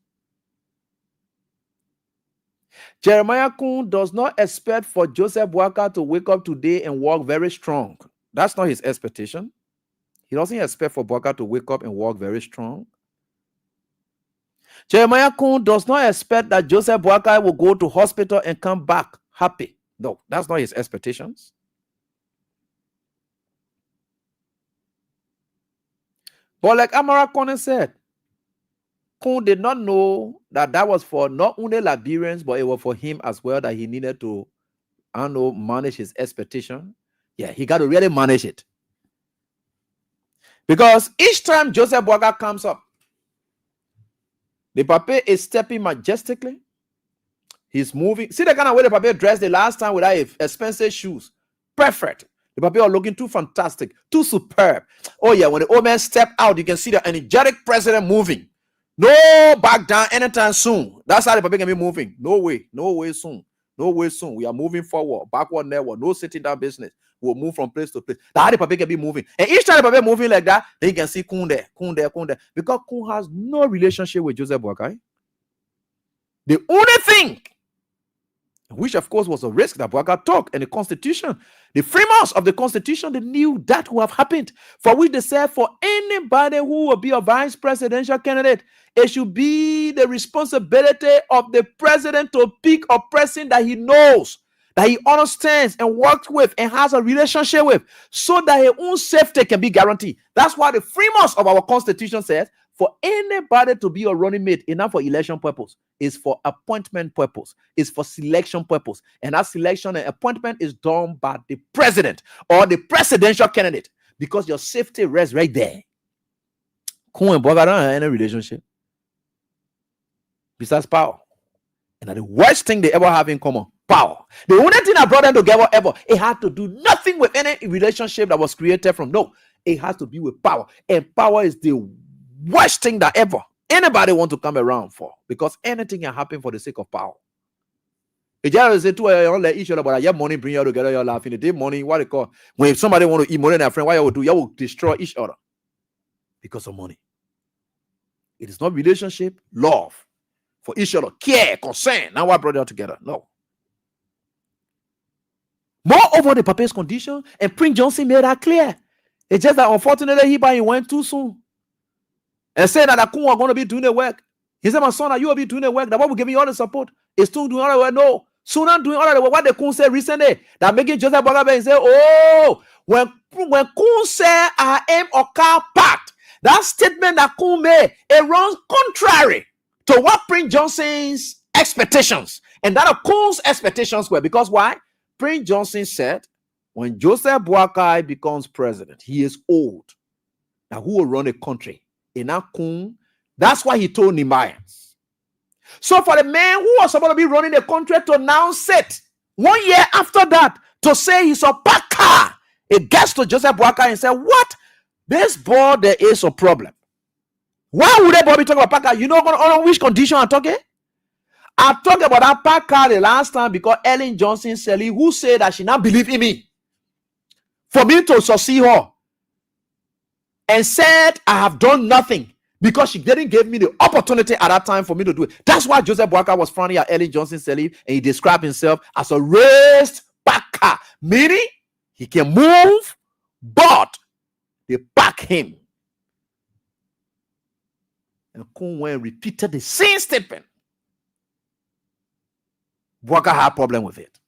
Jeremiah Kun does not expect for Joseph Boaka to wake up today and walk very strong. That's not his expectation. He doesn't expect for Boaka to wake up and walk very strong. Jeremiah Kun does not expect that Joseph Boaka will go to hospital and come back happy. No, that's not his expectations. But like Amara Kone said, Kun did not know that was for not only Liberians, but it was for him as well, that he needed to, manage his expectation. Yeah, he got to really manage it. Because each time Joseph Boaka comes up, the Papa is stepping majestically. He's moving. See the kind of way the Papa dressed the last time without expensive shoes. Perfect. The Papa are looking too fantastic, too superb. Oh yeah, when the old man stepped out, you can see the energetic president moving. No back down anytime soon. That's how the Papa can be moving. No way soon. We are moving forward, backward, never. No sitting down business. We'll move from place to place. That's how the Papa can be moving. And each time the Papa moving like that, then you can see Kun there. Because Kun has no relationship with Joseph Boakai. The only thing, which of course was a risk that Boaka took, and the Constitution, the framers of the Constitution, they knew that would have happened. For which they said, for anybody who will be a vice presidential candidate, it should be the responsibility of the president to pick a person that he knows, that he understands and works with and has a relationship with, so that his own safety can be guaranteed. That's why the framers of our Constitution says, for anybody to be a running mate, enough for election purpose, is for appointment purpose, is for selection purpose. And that selection and appointment is done by the president or the presidential candidate, because your safety rests right there. Kun and Boga don't have any relationship besides power. And the worst thing they ever have in common, power. The only thing that brought them together ever, it had to do nothing with any relationship that was created from. No, it has to be with power. And power is the worst thing that ever anybody want to come around for, because anything can happen for the sake of power. It just say two let each other, but your money bring you together, you're laughing. The day money, what they call, when somebody want to eat more than a friend, what you will do? You will destroy each other because of money. It is not relationship, love for each other, care, concern. Now what brought you together? No. Moreover, the Papa's condition, and Prince Johnson made that clear. It's just that unfortunately he went too soon. And said that Akun are going to be doing the work. He said, my son, you will be doing the work. That what will give you all the support. It's still doing all the work. No. Sunan doing all of the what the Kun said recently that making Joseph Boakai and say, oh, when Kun say I am a car packed, that statement that Kun made, it runs contrary to what Prince Johnson's expectations. And that of Kun's expectations were because why? Prince Johnson said, when Joseph Boakai becomes president, he is old. Now, who will run a country? Kun, that's why he told Nehemiah. So for the man who was supposed to be running the country to now sit 1 year after that to say he's a packer, it gets to Joseph Boakai and say, what? This boy, there is a problem. Why would that boy be talking about packer? You know on which condition I'm talking? I talked about that packer the last time because Ellen Johnson Sally, who said that she now believe in me for me to succeed her and said I have done nothing because she didn't give me the opportunity at that time for me to do it. That's why Joseph Boakai was frowning at Ellen Johnson Sally and he described himself as a raised packer, meaning he can move, but they pack him. And Kun went repeated the same statement. Boakai had a problem with it.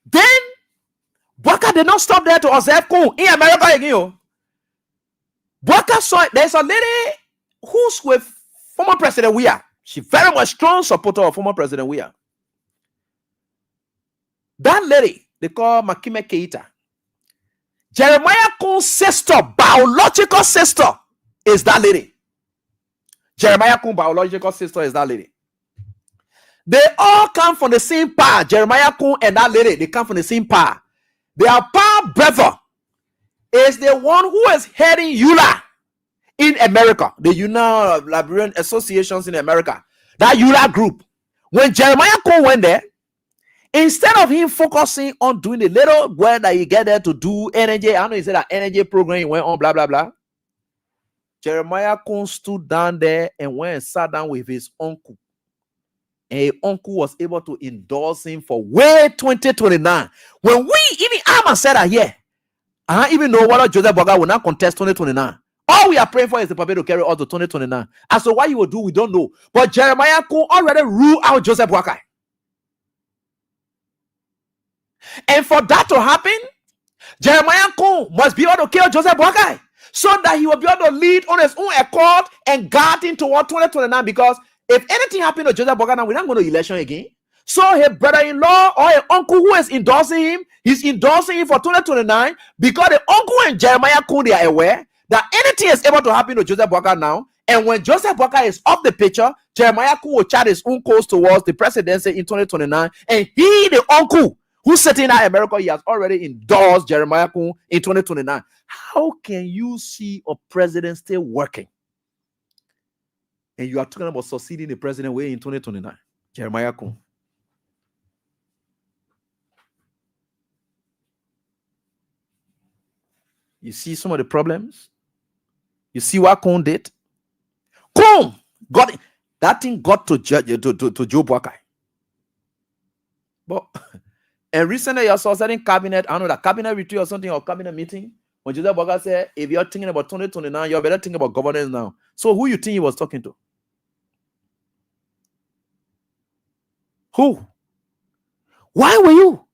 Then Boakai did not stop there to observe Kun in America again. Boakai saw there's a lady who's with former President Weah. She's very much strong supporter of former President Weah. That lady, they call Makime Keita. Jeremiah Kun's sister, biological sister, is that lady. Jeremiah Kun's biological sister is that lady. They all come from the same pa. Jeremiah Kun and that lady, they come from the same pa. Their pa brother is the one who is heading EULA in America, the United Liberian Associations in America. That EULA group. When Jeremiah Kun went there, instead of him focusing on doing the little work that he get there to do energy, I know he said that energy program he went on, blah, blah, blah. Jeremiah Kun stood down there and went and sat down with his uncle. And his uncle was able to endorse him for way 2029. When we, even Amma said that here, I don't even know whether Joseph Boakai will not contest 2029. All we are praying for is the Papa to carry us to 2029. As to what he will do, we don't know. But Jeremiah Kun already ruled out Joseph Boakai. And for that to happen, Jeremiah Kun must be able to kill Joseph Boakai so that he will be able to lead on his own accord and guard in toward 2029. Because if anything happened to Joseph Boakai now, we're not going to election again. So his brother-in-law or his uncle who is endorsing him, he's endorsing him for 2029 because the uncle and Jeremiah Kun, they are aware that anything is able to happen to Joseph Boakai now. And when Joseph Boakai is off the picture, Jeremiah Kun will chart his own course towards the presidency in 2029. And he, the uncle who's sitting in America, he has already endorsed Jeremiah Kun in 2029. How can you see a president still working? And you are talking about succeeding the president way in 2029. Jeremiah Kun. You see some of the problems? You see what Kun did? Kun got it. That thing got to Joe Boakai. But and recently I saw certain cabinet, I don't know, that cabinet retreat or something, or cabinet meeting, when Joseph Boakai said, if you're thinking about 2029, you're better thinking about governance now. So who you think he was talking to? Who? Why were you?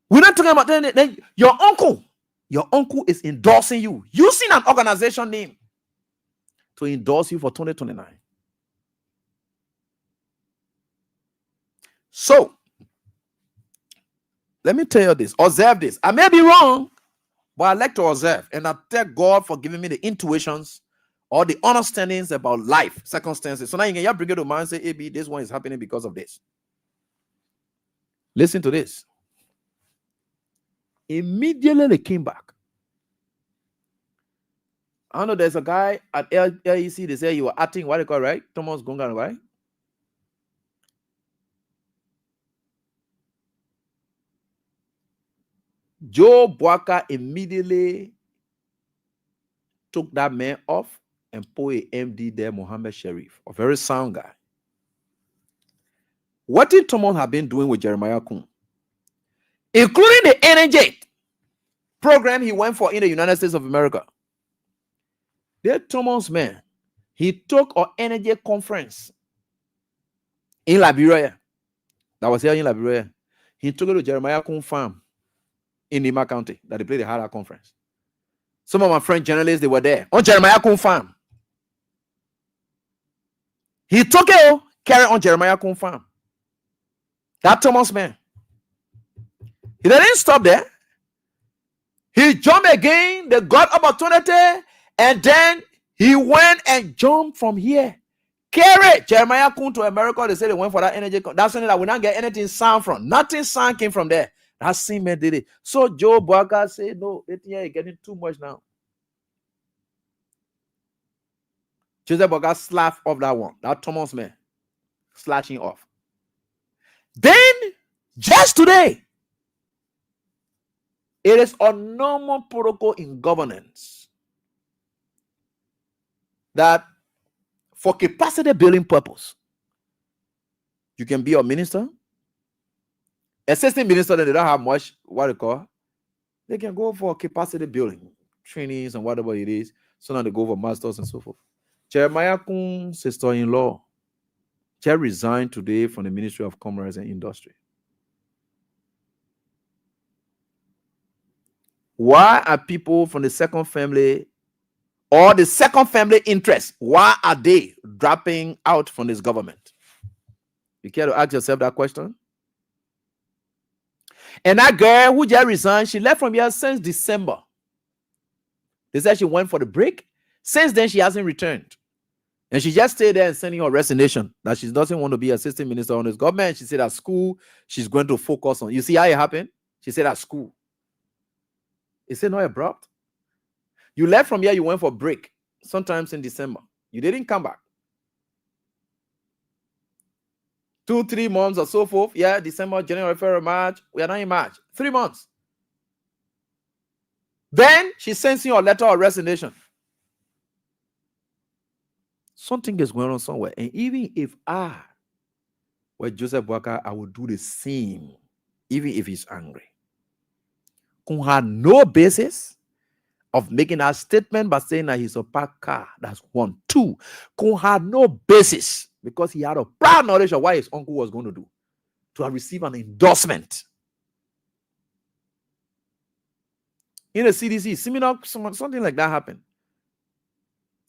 We're not talking about then your uncle. Your uncle is endorsing you using an organization name to endorse you for 2029. So, let me tell you this. Observe this. I may be wrong, but I like to observe. And I thank God for giving me the intuitions or the understandings about life, circumstances. So now you can bring it to mind and say, AB, this one is happening because of this. Listen to this. Immediately they came back. I know there's a guy at LEC, they say you were acting, what they call, right? Thomas Gongan, right? Joe Boakai immediately took that man off and put a MD there, Mohammed Sharif, a very sound guy. What did Thomas have been doing with Jeremiah Kun? Including the energy program he went for in the United States of America. That Thomas man, he took an energy conference in Liberia. That was here in Liberia. He took it to Jeremiah Kun farm in Nimba County that they played the Hara conference. Some of my French journalists, they were there on Jeremiah Kun farm. He took it, carry on Jeremiah Kun farm. That Thomas man. He didn't stop there. He jumped again. They got opportunity, and then he went and jumped from here. Carry Jeremiah Kun to America. They said they went for that energy. That's something that we not get anything sound from. Nothing sound came from there. That same man did it. So Joe Boakai said, no, it's getting too much now. Joseph Boakai slapped off that one. That Thomas man slashing off. Then, just today, it is a normal protocol in governance that for capacity building purpose, you can be a minister, assistant minister that they don't have much, what they call, they can go for capacity building, trainings and whatever it is. So now they go for masters and so forth. Jeremiah Kun's sister-in-law, she resigned today from the Ministry of Commerce and Industry. Why are people from the second family or the second family interest, why are they dropping out from this government? You care to ask yourself that question? And that girl who just resigned, she left from here since December. They said she went for the break. Since then, she hasn't returned. And she just stayed there and sending her resignation that she doesn't want to be assistant minister on this government. She said at school, she's going to focus on. You see how it happened? She said at school. Is it not abrupt? You left from here, you went for break, sometimes in December. You didn't come back. 2-3 months or so forth. Yeah, December, January, February, March. We are not in March. 3 months. Then she sends you a letter of resignation. Something is going on somewhere. And even if I were Joseph Boakai, I would do the same, even if he's angry. Kun had no basis of making that statement by saying that he's a parked car. That's 1. 2. Kun had no basis because he had a proud knowledge of what his uncle was going to do, to have received an endorsement. In the CDC, similar, something like that happened.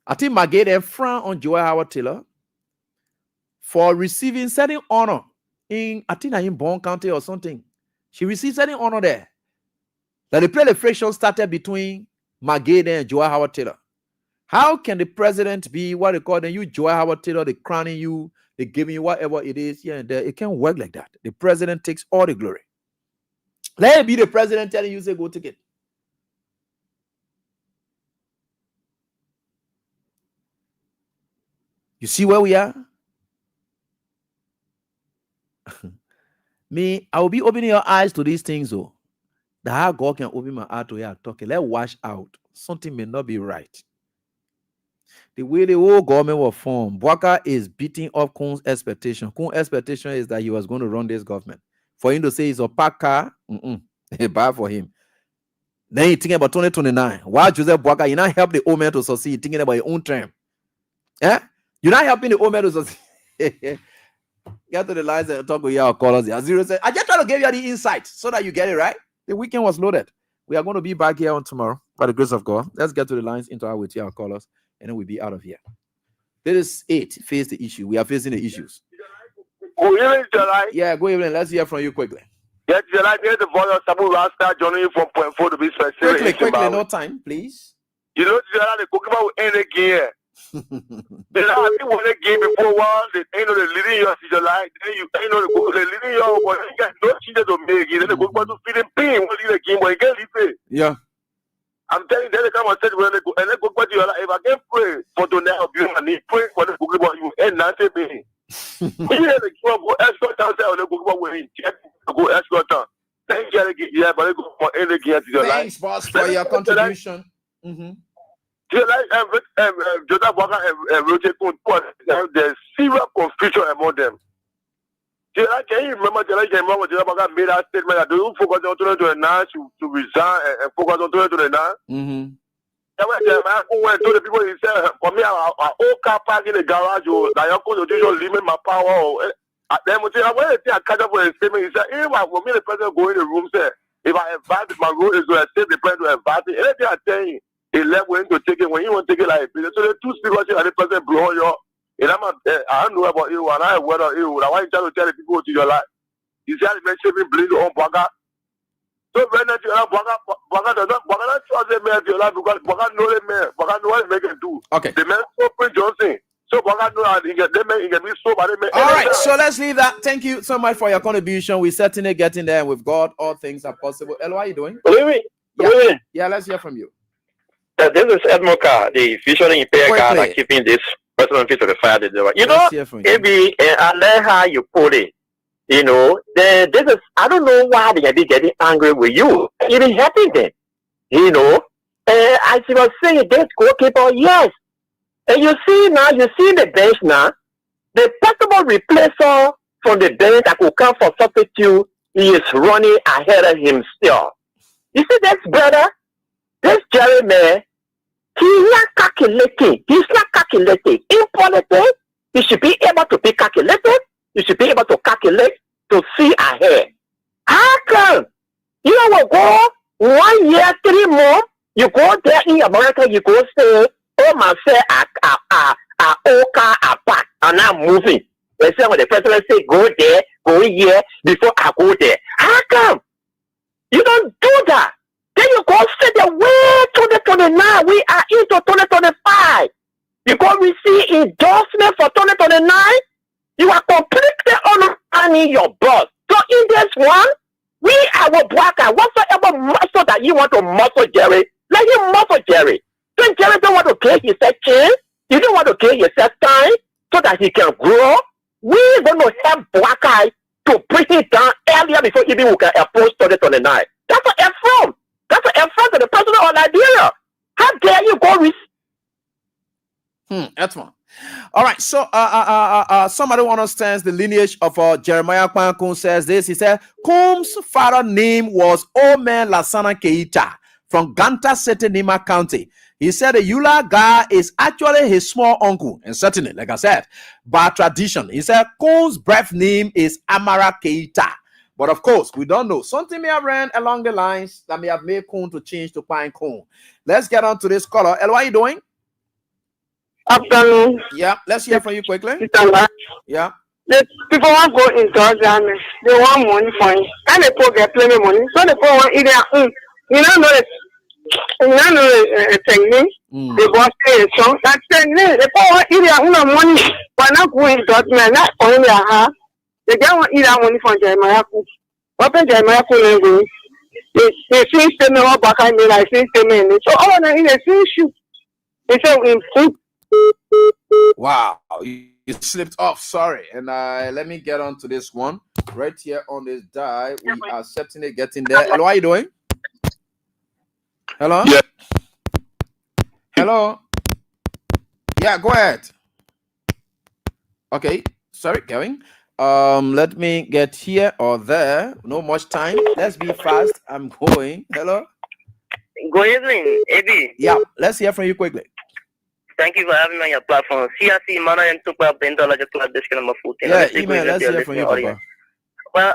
I think Magade and frowned on Joel Howard Taylor for receiving certain honor in, I think in Bond County or something. She received certain honor there. That the play the friction started between Magade and Joel Howard Taylor. How can the president be what they call them? You, Joel Howard Taylor, they crowning you, they giving you whatever it is here and there. It can't work like that. The president takes all the glory. Let it be the president telling you, say, go take it. You see where we are? Me, I will be opening your eyes to these things, though. The how God can open my heart to hear talking. Let's wash out. Something may not be right. The way the whole government was formed, Boakai is beating up Kun's expectation. Kun's expectation is that he was going to run this government. For him to say he's a parked car, bad for him. Then he thinking about 2029. Why Joseph Boakai, you not help the old man to succeed, thinking about your own term. Yeah? You're not helping the old man to succeed. Get to the lines and talk with your callers. Zero said, I just try to give you the insight so that you get it right. The weekend was loaded. We are going to be back here on tomorrow by the grace of God. Let's get to the lines, interact with your callers, and then we'll be out of here. This is 8. Face the issue. We are facing the issues. Good evening, July. Yeah, good evening. Let's hear from you quickly. Yes, July. Here's the voice of Sabu Rasta joining you from Point 4 to be specific. Quickly, no time, please. You know, July, the cookie will end again. Then I think when they game before a while, they ain't know the leading your July. Then you ain't know the leading your, but you got no changes to make. Then they go to feed them pain when you lead the game, but you can't leave it. Yeah. I'm telling you, they come and say when they go and they go back to you. If I can pray for the now, you need pray for the cookie, but you ain't nothing me. Yeah, the game go escort down there, they go when he check go escort down. Thank you, yeah, but they go for any game to your life. Thanks, boss, for your contribution. Joseph Boakai and Roger there's serious confusion among them. Can you remember Joseph Boakai made that statement that they don't focus on 2029 to resign and focus on 2029? When told the people, he said, for me, I own car park in the garage, I am going to limit my power. Then when I catch up with a statement, he said, if I for me the president go in the room, say, if I invite my role is to accept the president to invite it. Anything I tell you, he left when to take it when he want to take it like so the two speakers and the president blow you. And I don't know about you and I whether you I want you to tell the people to your life. You see how they mention bleed on Baga. So when that you have Baga does not trust the man to your life because Baga know the man, Baga know what they can do. Okay. The man so Prince Johnson. So Baga know how he can be so bad. All right, so let's leave that. Thank you so much for your contribution. We're certainly getting there, and with God, all things are possible. Elo, how are you doing? Yeah, let's hear from you. This is Edmond Carr, the visually impaired guy that keeping this person fit to the fire. You know, maybe I learn how you put it. You know, then this is, I don't know why they be getting angry with you. It is helping them. You know, as you were saying, this goalkeeper, yes. And you see the bench now, the possible replacer from the bench that could come for substitute, he is running ahead of him still. You see this brother, this Jerry man, he's not calculating. In politics, you should be able to be calculated. You should be able to calculate to see ahead. How come? You will go 1 year, 3 months, you go there in America, you go say, oh my say apart, I'm not moving. They say when the president say go there, go here before I go there. How come? You don't do that. Then you go say the way 2029, we are into 2025. You go receive endorsement for 2029. You are completely understanding your boss. So in this one, we are worker. Whatsoever muscle that you want to muscle Jerry, let him muscle Jerry. So Jerry don't want to give himself chance. You don't want to give yourself time so that he can grow. We're going to help black guy to bring it down earlier before even we can approach 2029. That's an affront. That's an affront to the president of Nigeria. How dare you go That's one. All right, so somebody who understands the lineage of Jeremiah Kwankun says this. He said, Combs' father's name was Omer Lassana Keita from Ganta City, Nimba County. He said the Eula guy is actually his small uncle, and certainly, like I said, by tradition. He said Combs' birth name is Amara Keita. But of course, we don't know. Something may have ran along the lines that may have made Combs to change to Pine Cone. Let's get on to this caller. Elo, how are you doing? Afternoon. Yeah, let's hear from you quickly. Yeah. The people want to go into Ghana. They want money for it. And the poor get plenty money. So the poor want either you don't know the technique. They want to say a song. That's technique. The poor want either money. But not going to Ghana. Not only a half. They don't want either money from Jeremiah. What Jeremiah going? They see statement what back I mean. I see statement. So all of them in the same shoe. They say in food. Wow, you slipped off. Sorry. And let me get on to this one right here on this die. We are certainly getting there. Hello, how are you doing? Hello? Yeah. Hello? Yeah, go ahead. Okay, sorry, Kevin. Let me get here or there. No much time. Let's be fast. I'm going. Hello? Good evening, Eddie. Yeah, let's hear from you quickly. Thank you for having me on your platform. CRC, Mana, and Tupa, Bendology, Discussion number 14. Yeah, email. Let's hear from you, Papa. Well,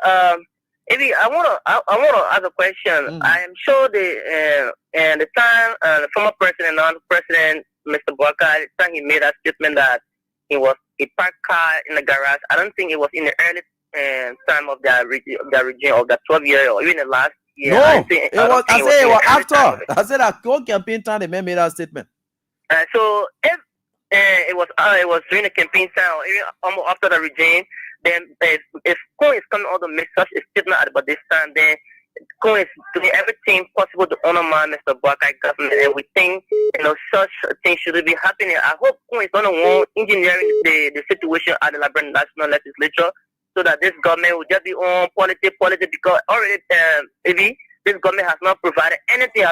Eddie, I wanna ask a question. I am sure the time the former president, non-president, Mr. Bwaka, the time he made that statement that he was a parked car in the garage. I don't think it was in the early time of that regime of that 12-year or even the last year. No, it was after. I said that whole campaign time they made that statement. So if it was during the campaign time or even almost after the regime, then if Cohen is coming out to make such a statement about this time, then Cohen is doing everything possible to undermine Mr. Bwakai government, and we think such things should be happening. I hope Cohen is going to want engineering the situation at the Liberia National Legislature so that this government will just be on politics because already maybe this government has not provided anything.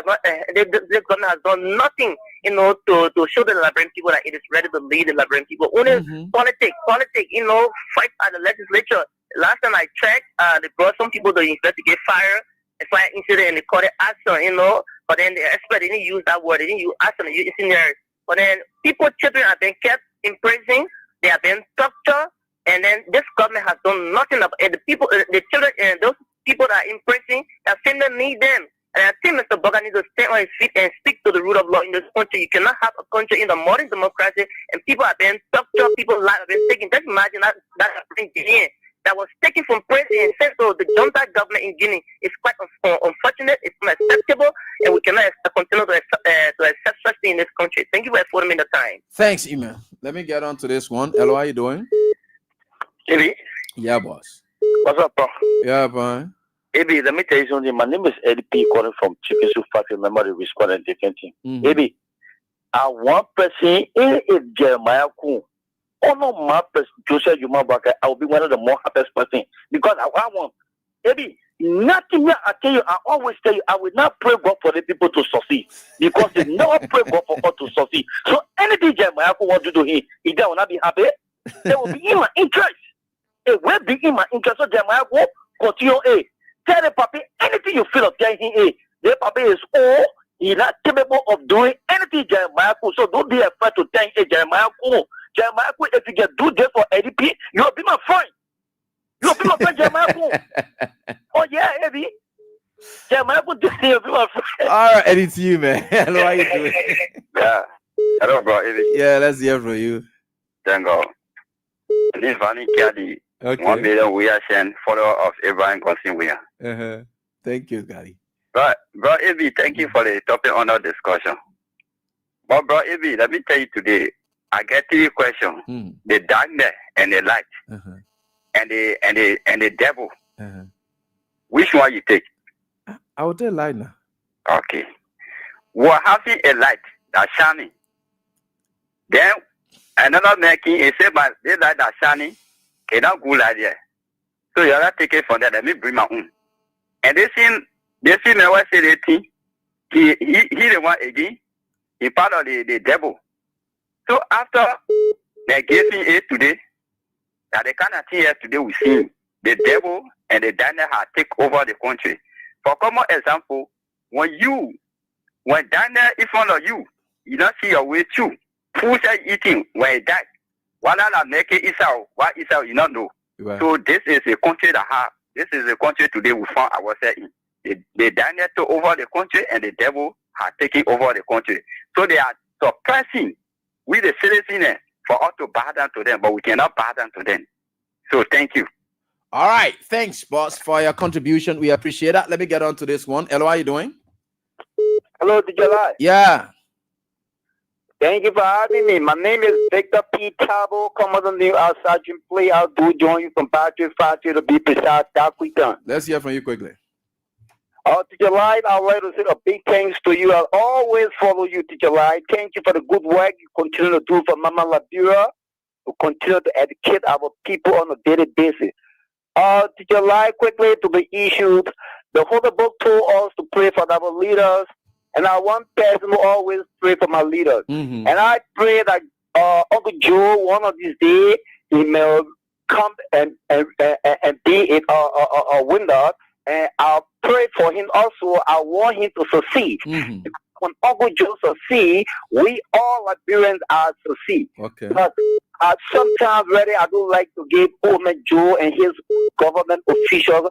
This government has done nothing, to show the Liberian people that it is ready to lead the Liberian people. Only politics, fight at the legislature. Last time I checked, they brought some people to investigate fire incident and they called it action, But then the expert didn't use that word. They didn't use action. They used incendiary. But then children have been kept in prison. They have been tortured. And then this government has done nothing about it. The people, the children, and those people that are in prison, that family need them. And I think Mr. Bugger needs to stand on his feet and speak to the rule of law in this country. You cannot have a country in the modern democracy and people have been tortured, people's lives have been taken. Just imagine that in Guinea that was taken from prison and sent to the junta government in Guinea. It's quite unfortunate. It's unacceptable, and we cannot continue to accept such thing in this country. Thank you for affording me the time. Thanks, Emma. Let me get on to this one. Hello, how you doing? Eddie? Yeah, boss. What's up, bro? Yeah, boy. Eddie, let me tell you something. My name is Eddie P. calling from Chicken Soup Factory, Memory Response and Defense Team. Eddie, I one person in Jeremiah Kuhn. Oh no, my person, Joseph Jumabaka, I will be one of the more happiest person because I want. Eddie, nothing I tell you, I always tell you, I will not pray God for the people to succeed because they never pray God for us to succeed. So anything Jeremiah Kuhn want to do here, if they will not be happy, they will be in my interest. It will be in my interest. So Jeremiah Kuhn continue. Tell the puppy anything you feel of telling him. The puppy is old. He's not capable of doing anything Jeremiah Kuhn. So don't be afraid to tell Jeremiah Kuhn. Jeremiah Kuhn, if you can do this for ADP, you'll be my friend. You'll be my friend, Jeremiah Kuhn. Oh yeah, Eddie. Jeremiah Kuhn, you'll be my friend. All right, Eddie, to you, man. Hello, how you doing? Yeah. Hello, bro, Eddie. Yeah, let's hear from you. Thank God. This is Vanny Caddy. Okay. 1 billion we are sent follower of Abraham Gonsin we are. Thank you, Gary. Bro, Ebi, thank you for the topic on our discussion. But bro, Ebi, let me tell you today, I get 3 questions. The darkness and the light, and the devil. Which one you take? I will tell light now. Okay. We're having a light that's shining. Then another making is say, but this light that's shining cannot go like that. So you have to take it from there. Let me bring my own. And they see me what say the thing. He the one again. He part of the devil. So after they gave me it today, that the kind of thing here today we see the devil and the Daniel have take over the country. For common example, when Daniel in front of you, you don't see your way through. Food are eating when he died. While I make it Esau, what Esau you not know. Right. So this is a country this is a country today we found ourselves in. The Daniel took over the country and the devil are taking over the country. So they are suppressing with the citizens for us to bow down to them, but we cannot bow down to them. So thank you. All right. Thanks, boss, for your contribution. We appreciate that. Let me get on to this one. Hello, how are you doing? Hello, did you like? Yeah. Thank you for having me. My name is Victor P. Tabo. Come on, new Sergeant Play. I'll do join you from Patrick Factory to be precise. That we done. Let's hear from you quickly. Teacher Light, I'd like to say a big thanks to you. I'll always follow you, Teacher Light. Thank you for the good work you continue to do for Mama Liberia, to continue to educate our people on a daily basis. Teacher Light, quickly to the issues. The Holy Book told us to pray for our leaders. And I one person who always pray for my leaders. And I pray that Uncle Joe, one of these days, he may come and be a winner. And I'll pray for him also. I want him to succeed. When Uncle Joe succeed, we all Liberians are succeed. Okay. But sometimes really I don't like to give Old Joe and his government officials,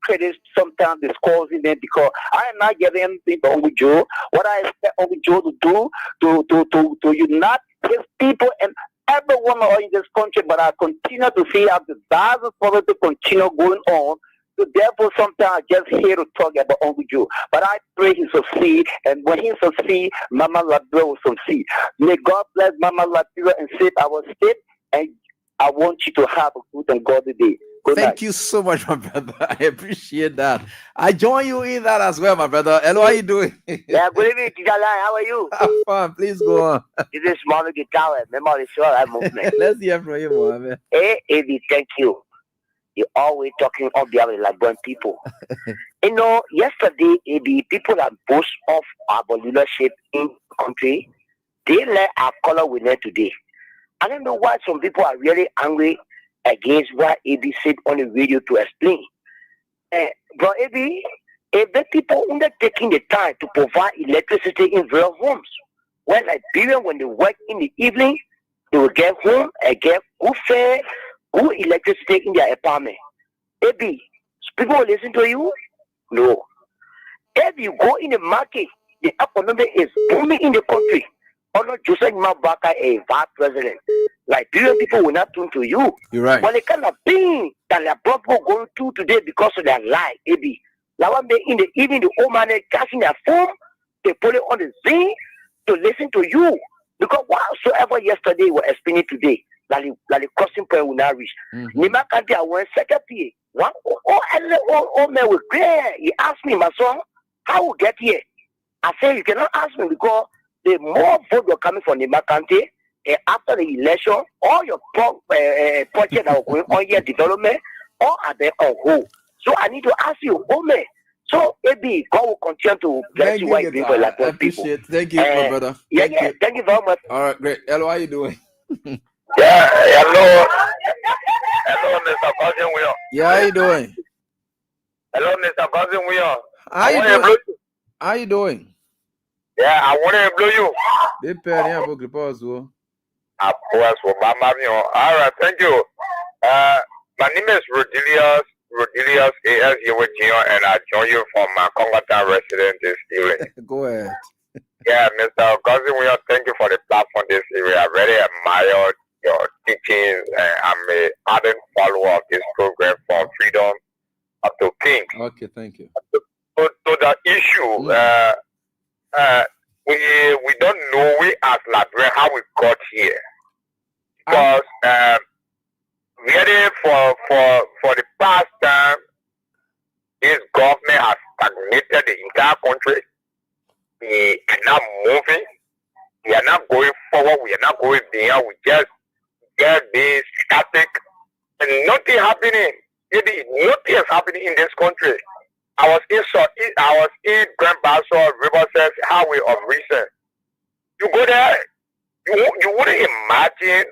credit sometimes discussing them because I am not getting anything from Uncle Joe. What I expect Uncle Joe to do to unite his people and everyone in this country, but I continue to see how the violence politics continue going on. So therefore, sometimes I just hear to talk about Uncle Joe. But I pray he succeed, and when he succeed, Mama Liberia will succeed. May God bless Mama Liberia and save our state, and I want you to have a good and godly day. Thank you so much, my brother. I appreciate that. I join you in that as well, my brother. Hello, how are you doing? Yeah, good evening, Teacher Lai. How are you? I'm fine. Please go on. This is Manu Guitar, Memory Show Movement. Let's hear from you, Mohammed. Hey, Eddie, thank you. You're always talking on behalf of the Liberian people. Yesterday, Eddie, people that boast of our leadership in the country, they let our color winner today. I don't know why some people are really angry against what AB said on the radio to explain. But AB, if the people undertaking the time to provide electricity in their homes, when Liberians, when they work in the evening, they will get home and get good fare, Who electricity in their apartment? Maybe people will listen to you? No. If you go in the market, the economy is booming in the country. Although Joseph Mabaka a vice president, like billion people will not tune to you. You're right. But the kind of thing that the people going through today because of their lie, maybe. Now one day in the evening, the old man is catching their phone, they put it on the thing to listen to you. Because whatsoever yesterday was explaining today, like the crossing point will not reach. Nimba County, I went secretary. One old man was clear. He asked me, my son, how will get here? I said, you cannot ask me because the more vote were coming from Nimba County, after the election, all your projects that were going on here, development, all are there on hold. So I need to ask you, oh man, so maybe God will continue to bless you while you for like people. Appreciate. Thank you, my brother. Thank you very much. All right, great. Hello, how you doing? Hello, Mr. Cousin Will. Yeah, how you doing? Hello, Mr. Cousin Will. How you doing? Yeah, I want to blow you. All right, thank you. My name is Rodelius A.S. Yewajio, and I join you from my Congatan resident this evening. Go ahead. Yeah, Mr. Cousin Will, thank you for the platform this evening. I really admire your teachings, and I'm an ardent follower of this program for freedom up to King. Okay, thank you. So the issue, we don't know, we as Liberians, how we got here. Because really for the past time, this government has stagnated the entire country. We are not moving. We are not going forward. We are not going beyond. We just get this static and nothing happening. Maybe nothing is happening in this country. I was in Grand Basso, Riverside, Highway of recent. You go there, you wouldn't imagine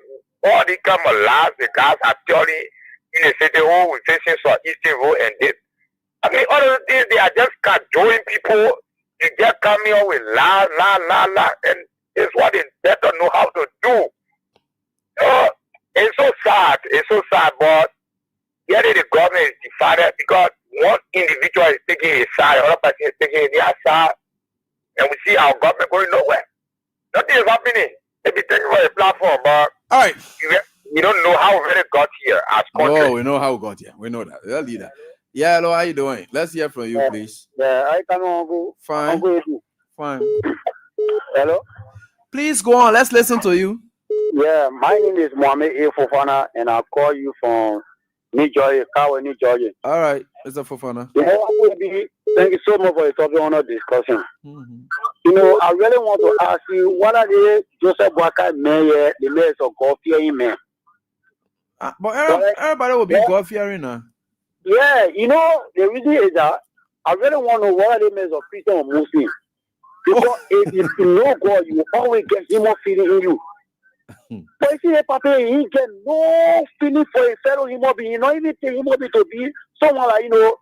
all the kind of lies the guys are telling in the city, oh, we're facing some Eastern Road and this. I mean, all of these, they are just cajoling people. You just coming up with la, and it's what they better know how to do. It's so sad, but yet the government is divided because one individual is taking his side, another person is taking their side, and we see our government going nowhere. Nothing is happening. Maybe thank you for the platform, but all right, we don't know how we really got here as country. Oh, we know how we got here. We know that. We'll lead that. Yeah, hello, how you doing? Let's hear from you, please. Yeah, I can go. Fine. Fine. Hello? Please go on. Let's listen to you. Yeah, my name is Mohamed A. Fofana, and I call you from New Jersey, Kawa, New Jersey. All right, Mr. Fofana. Yeah, thank you so much for the topic on our discussion. You know, I really want to ask you, what are the Joseph Boakai mayor, the mayors of God-fearing men? But everybody will be God-fearing now. Yeah, you know, the reason is that I really want to know what are the mayors of Christian or Muslim. Because if you know God, you always get him feeling in you. But you see, the Papa, he get no feeling for a fellow human being, not even take human being to be someone like, you know,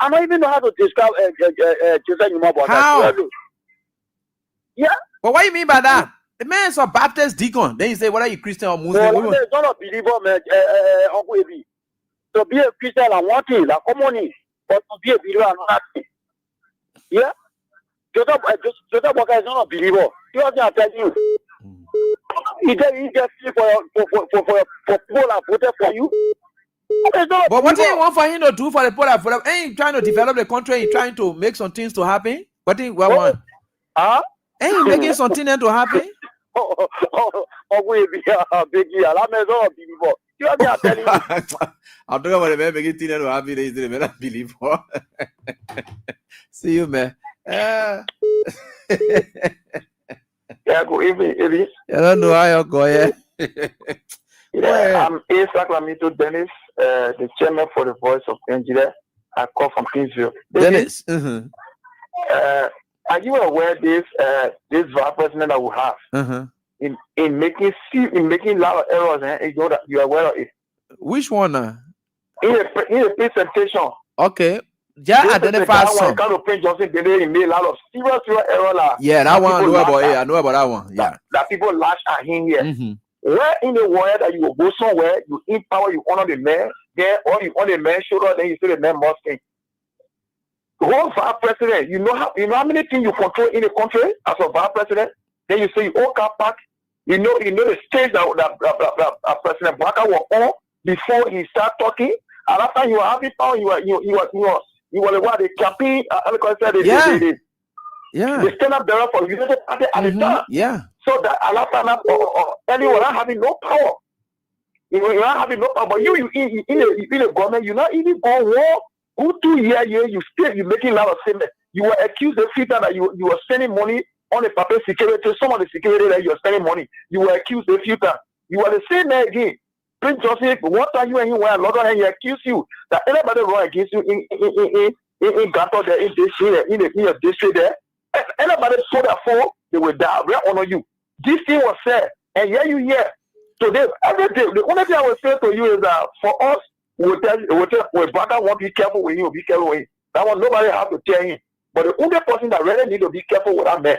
I don't even know how to describe Joseph Nimba. How? Yeah. But what do you mean by that? The man is a Baptist deacon. Then you say, whether you Christian or Muslim? No, it's not a believer, man. Uncle Ebi. To be a Christian and one thing, like common, but to be a believer and another thing. Yeah? Joseph Walker is not a believer. You know what I'm telling you? He just for people that voted for you. But what do you want for him to do for the poor? Ain't he trying to develop the country? He trying to make some things to happen? What do you want? Ain't he making something to happen? I'm talking about the man making things to happen. He's the man I believe for. See you, man. Yeah, good evening, Eddie. I don't know how you're going. Yeah, I'm A. Sacramento Dennis, the chairman for the Voice of Nigeria. I call from Kingsville. Dennis. Are you aware this vice president that we have in making a lot of errors? And you are aware of it. Which one? In the presentation. Okay. Yeah, identify some. Kind of Johnson, they made a lot of serious errors. Yeah, that one I know about. I know about that one. Yeah, that people lash at him here. Where in the world that you will go somewhere, you empower, you honor the man, then or you honor the man's shoulder, then you say the man must think. Whole vice president, you know how many things you control in the country as a vice president. Then you say you own car park. You know the stage that President Baka was on before he start talking. And after you are having power, you were the campaign. The stand up bearer for United Party at the time. Yeah. So that a lot of anyone are having no power. You are not having no power. But you in the government, you not even go war. Go 2 years, you still you making a lot of statements. You were accused the future that you were spending money on the public security. Some of the security that you are spending money. You were accused the future. You are the same man again. Prince Joseph, what are you and you were a lot of and he accused you that anybody run against you in Gato there in your district there. Anybody saw that for they will die. We honor you. This thing was said, and you hear. Today, every day, the only thing I will say to you is that for us, we'll brother want to be careful with him, be careful with him. That one, nobody have to tell him. But the only person that really need to be careful with that man,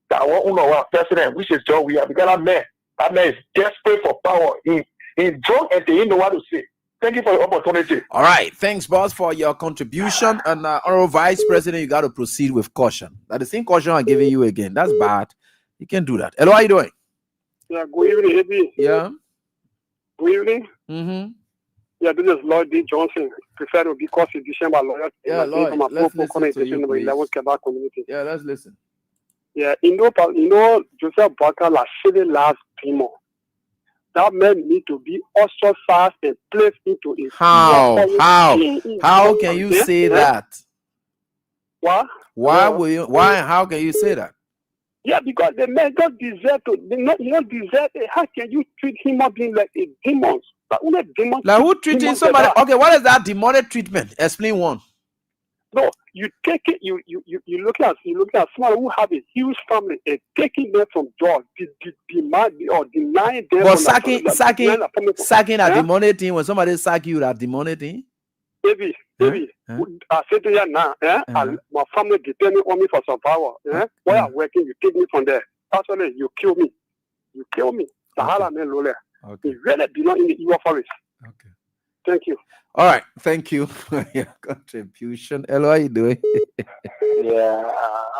that one our president, which is John Weah, because that man is desperate for power. He's drunk and he know what to say. Thank you for the opportunity. All right. Thanks, boss, for your contribution. And our vice president, you got to proceed with caution. That the same caution I'm giving you again. That's bad. You can't do that. Hello, how you doing? Yeah, good evening, Eddie. Yeah. Good evening. Mm-hmm. Yeah, this is Lloyd D. Johnson. Prefer to be called in December lawyer. Yeah, Lloyd, let's listen to you, please. 11 Quebec community. Yeah, let's listen. Yeah, Joseph Baka la city last demon. That man need to be ostracized and placed into a How can you say that? What? Why and how can you say that? Yeah, because the man don't deserve to. He don't deserve it. How can you treat him up being like a demon? Like who treating somebody? Okay, what is that demonic treatment? Explain one. No, you take it. You look at someone who have a huge family and taking them from God, denying them. But sacking a demonic thing, when somebody sack you, that demonic thing. Baby, I say to you now, my family depending on me for some power. While I'm working, you take me from there. Actually, you kill me. Sahala me lole. Okay. You really belong in the evil forest. Okay. Thank you. All right. Thank you for your contribution. Hello, how you doing? Yeah.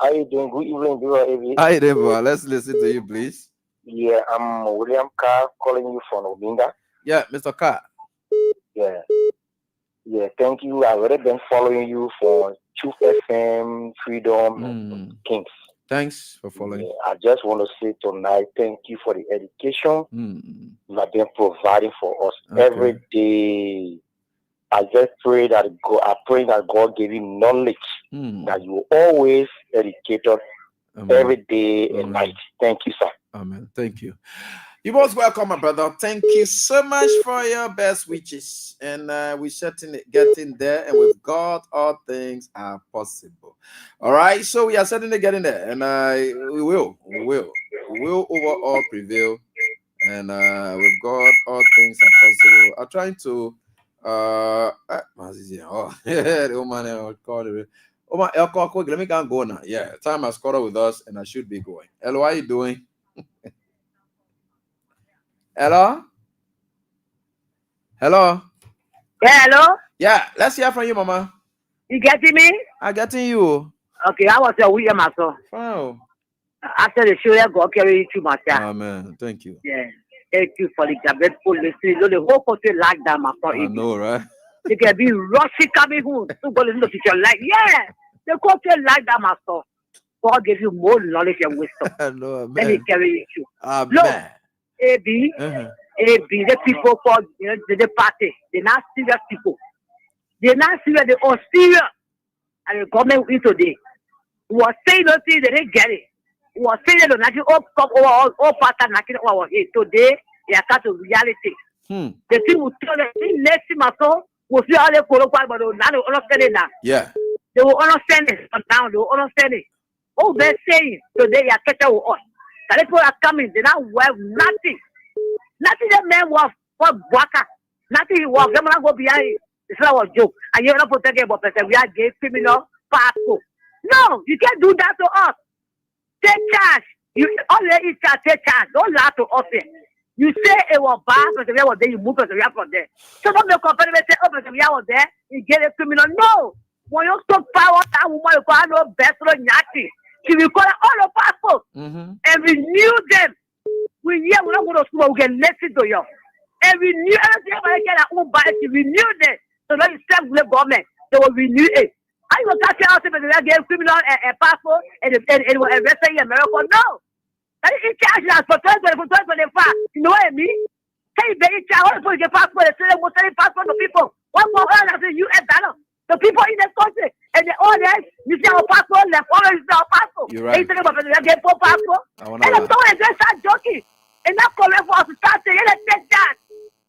How you doing? Good evening, bro. How you doing, bro? Let's listen to you, please. Yeah, I'm William Carr calling you from Obinga. Yeah, Mr. Carr. Yeah. Yeah, thank you. I've already been following you for Truth FM, Freedom, and Kings. Thanks for following. Yeah, I just want to say tonight, thank you for the education you have been providing for us every day. I just pray that God gave you knowledge that you will always educate us every day and night. Thank you, sir. Amen. Thank you. You're most welcome, my brother. Thank you so much for your best wishes. And we're certainly getting there. And with God, all things are possible. All right. So we are certainly getting there. And we will overall prevail. And with God, all things are possible. I'm trying to let me go now. Yeah, time has caught up with us, and I should be going. Hello, how you doing? Hello? Yeah, hello? Yeah, let's hear from you, Mama. You getting me? I'm getting you. Okay, I was a William myself. Oh. After the show, God carry you to myself. Amen. Thank you. Yeah. Thank you for the grateful listening. The whole country like that, my friend. I know, right? They can be rushing coming home to go listen to teacher like, yeah. The country like that, my son. God give you more knowledge and wisdom. I know, amen. Let me carry you. Amen. Look, AB, the people called the party. They're not serious people. They're not serious. They're all serious. And the government is today. We were saying those things, they didn't get it. We were saying that nothing all come over all pattern knocking over our head. Today, they are cut to reality. The thing will tell them, next thing my son will see how they follow, but they will not understand it now. Yeah. They will understand it. Now they will understand it. Oh, they're saying today they are catching with us. The people are coming, they now have nothing. Nothing that man was for Waka. Nothing he was. They're not go behind it. It's not a joke. And you're not protecting about person. We are gay, criminal, passport. No, you can't do that to us. Take charge. You already take charge. Don't lie to us here. You say it was bad, but the was there, you move from there. So don't be comparing and say, oh, but the was there, you get a criminal. No. When you stop power, that woman will go no best or nyaki. She will call all the passports and renew them. We hear we don't go to school, we can listen to you. And renew everything I get at home, but to renew them. So now you step with the government, they will renew it. I will catch out if they get criminal a passport and it will arrest in America. No. It charges us for 2025. You know what I mean? Hey, they charge us for the passport. They say they will send passport to people. One more $1 US dollar. The people in this country and the others, you see our passport, the foreigners, our passport. You're right. They say about the get four passport. And the story just start joking. And that's correct for us to start saying, let's take that.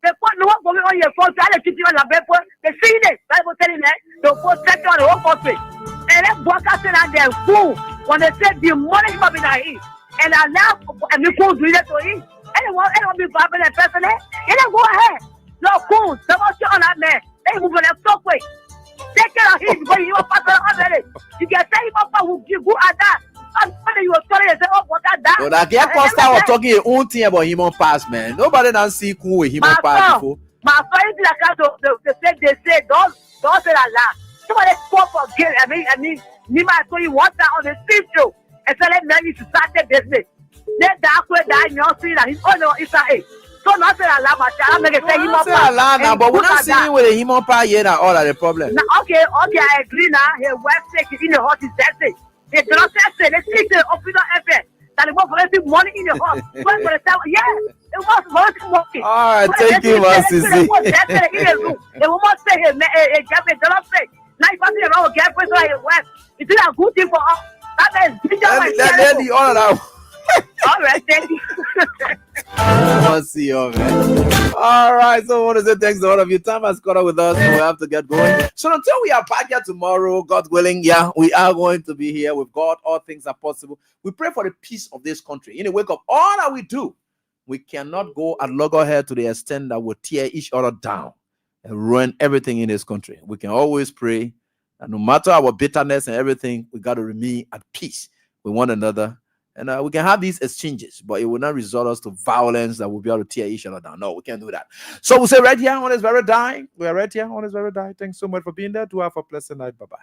They put no one going on your phone, try to keep you on the paper. They see this. Bible telling them, they'll put sector on the whole country. And then broadcasting out their fool when they say the money is coming out here. And I now, and you could do that to him. Anyone be grabbing a person there? And then go ahead. No, cool. Someone shot on that man. They move on that stop way. Take care of him because you are passing already. You can say, Papa, who give good at that. I'm telling you, sorry, and say, oh, what that? So that Gary Costa was talking his own thing about him on pass, man. Nobody done see cool with him on pass before. My friend, they say, don't say that. Somebody spoke for Gary. I mean, Nimba told you one time on the street show. And so let me to start the business. Let that way that you see that his own is a. So not say Allah, I'm going to say him up. But we're not seeing with him up yet. All of the problem. Now, okay, I agree now. His wife said in the house is that thing. They do not say they speak to the officer FA that they want for every money in the house. Yeah, it was money. All right, thank you, Master. They will not say him. They don't say. Now if I see around a girlfriend or his wife, it's a good thing for us. That is the honor now. All right, thank you. I'll see you, man. All right, so I want to say thanks to all of you. Time has caught up with us, so we have to get going. So until we are back here tomorrow, God willing, we are going to be here with God. All things are possible. We pray for the peace of this country. In the wake of all that we do, we cannot go at loggerhead to the extent that we'll tear each other down and ruin everything in this country. We can always pray that no matter our bitterness and everything, we got to remain at peace with one another. And we can have these exchanges, but it will not result us to violence that will be able to tear each other down. No, we can't do that. So we'll say right here on this very day. We are right here on this very day. Thanks so much for being there. Do have a pleasant night. Bye-bye.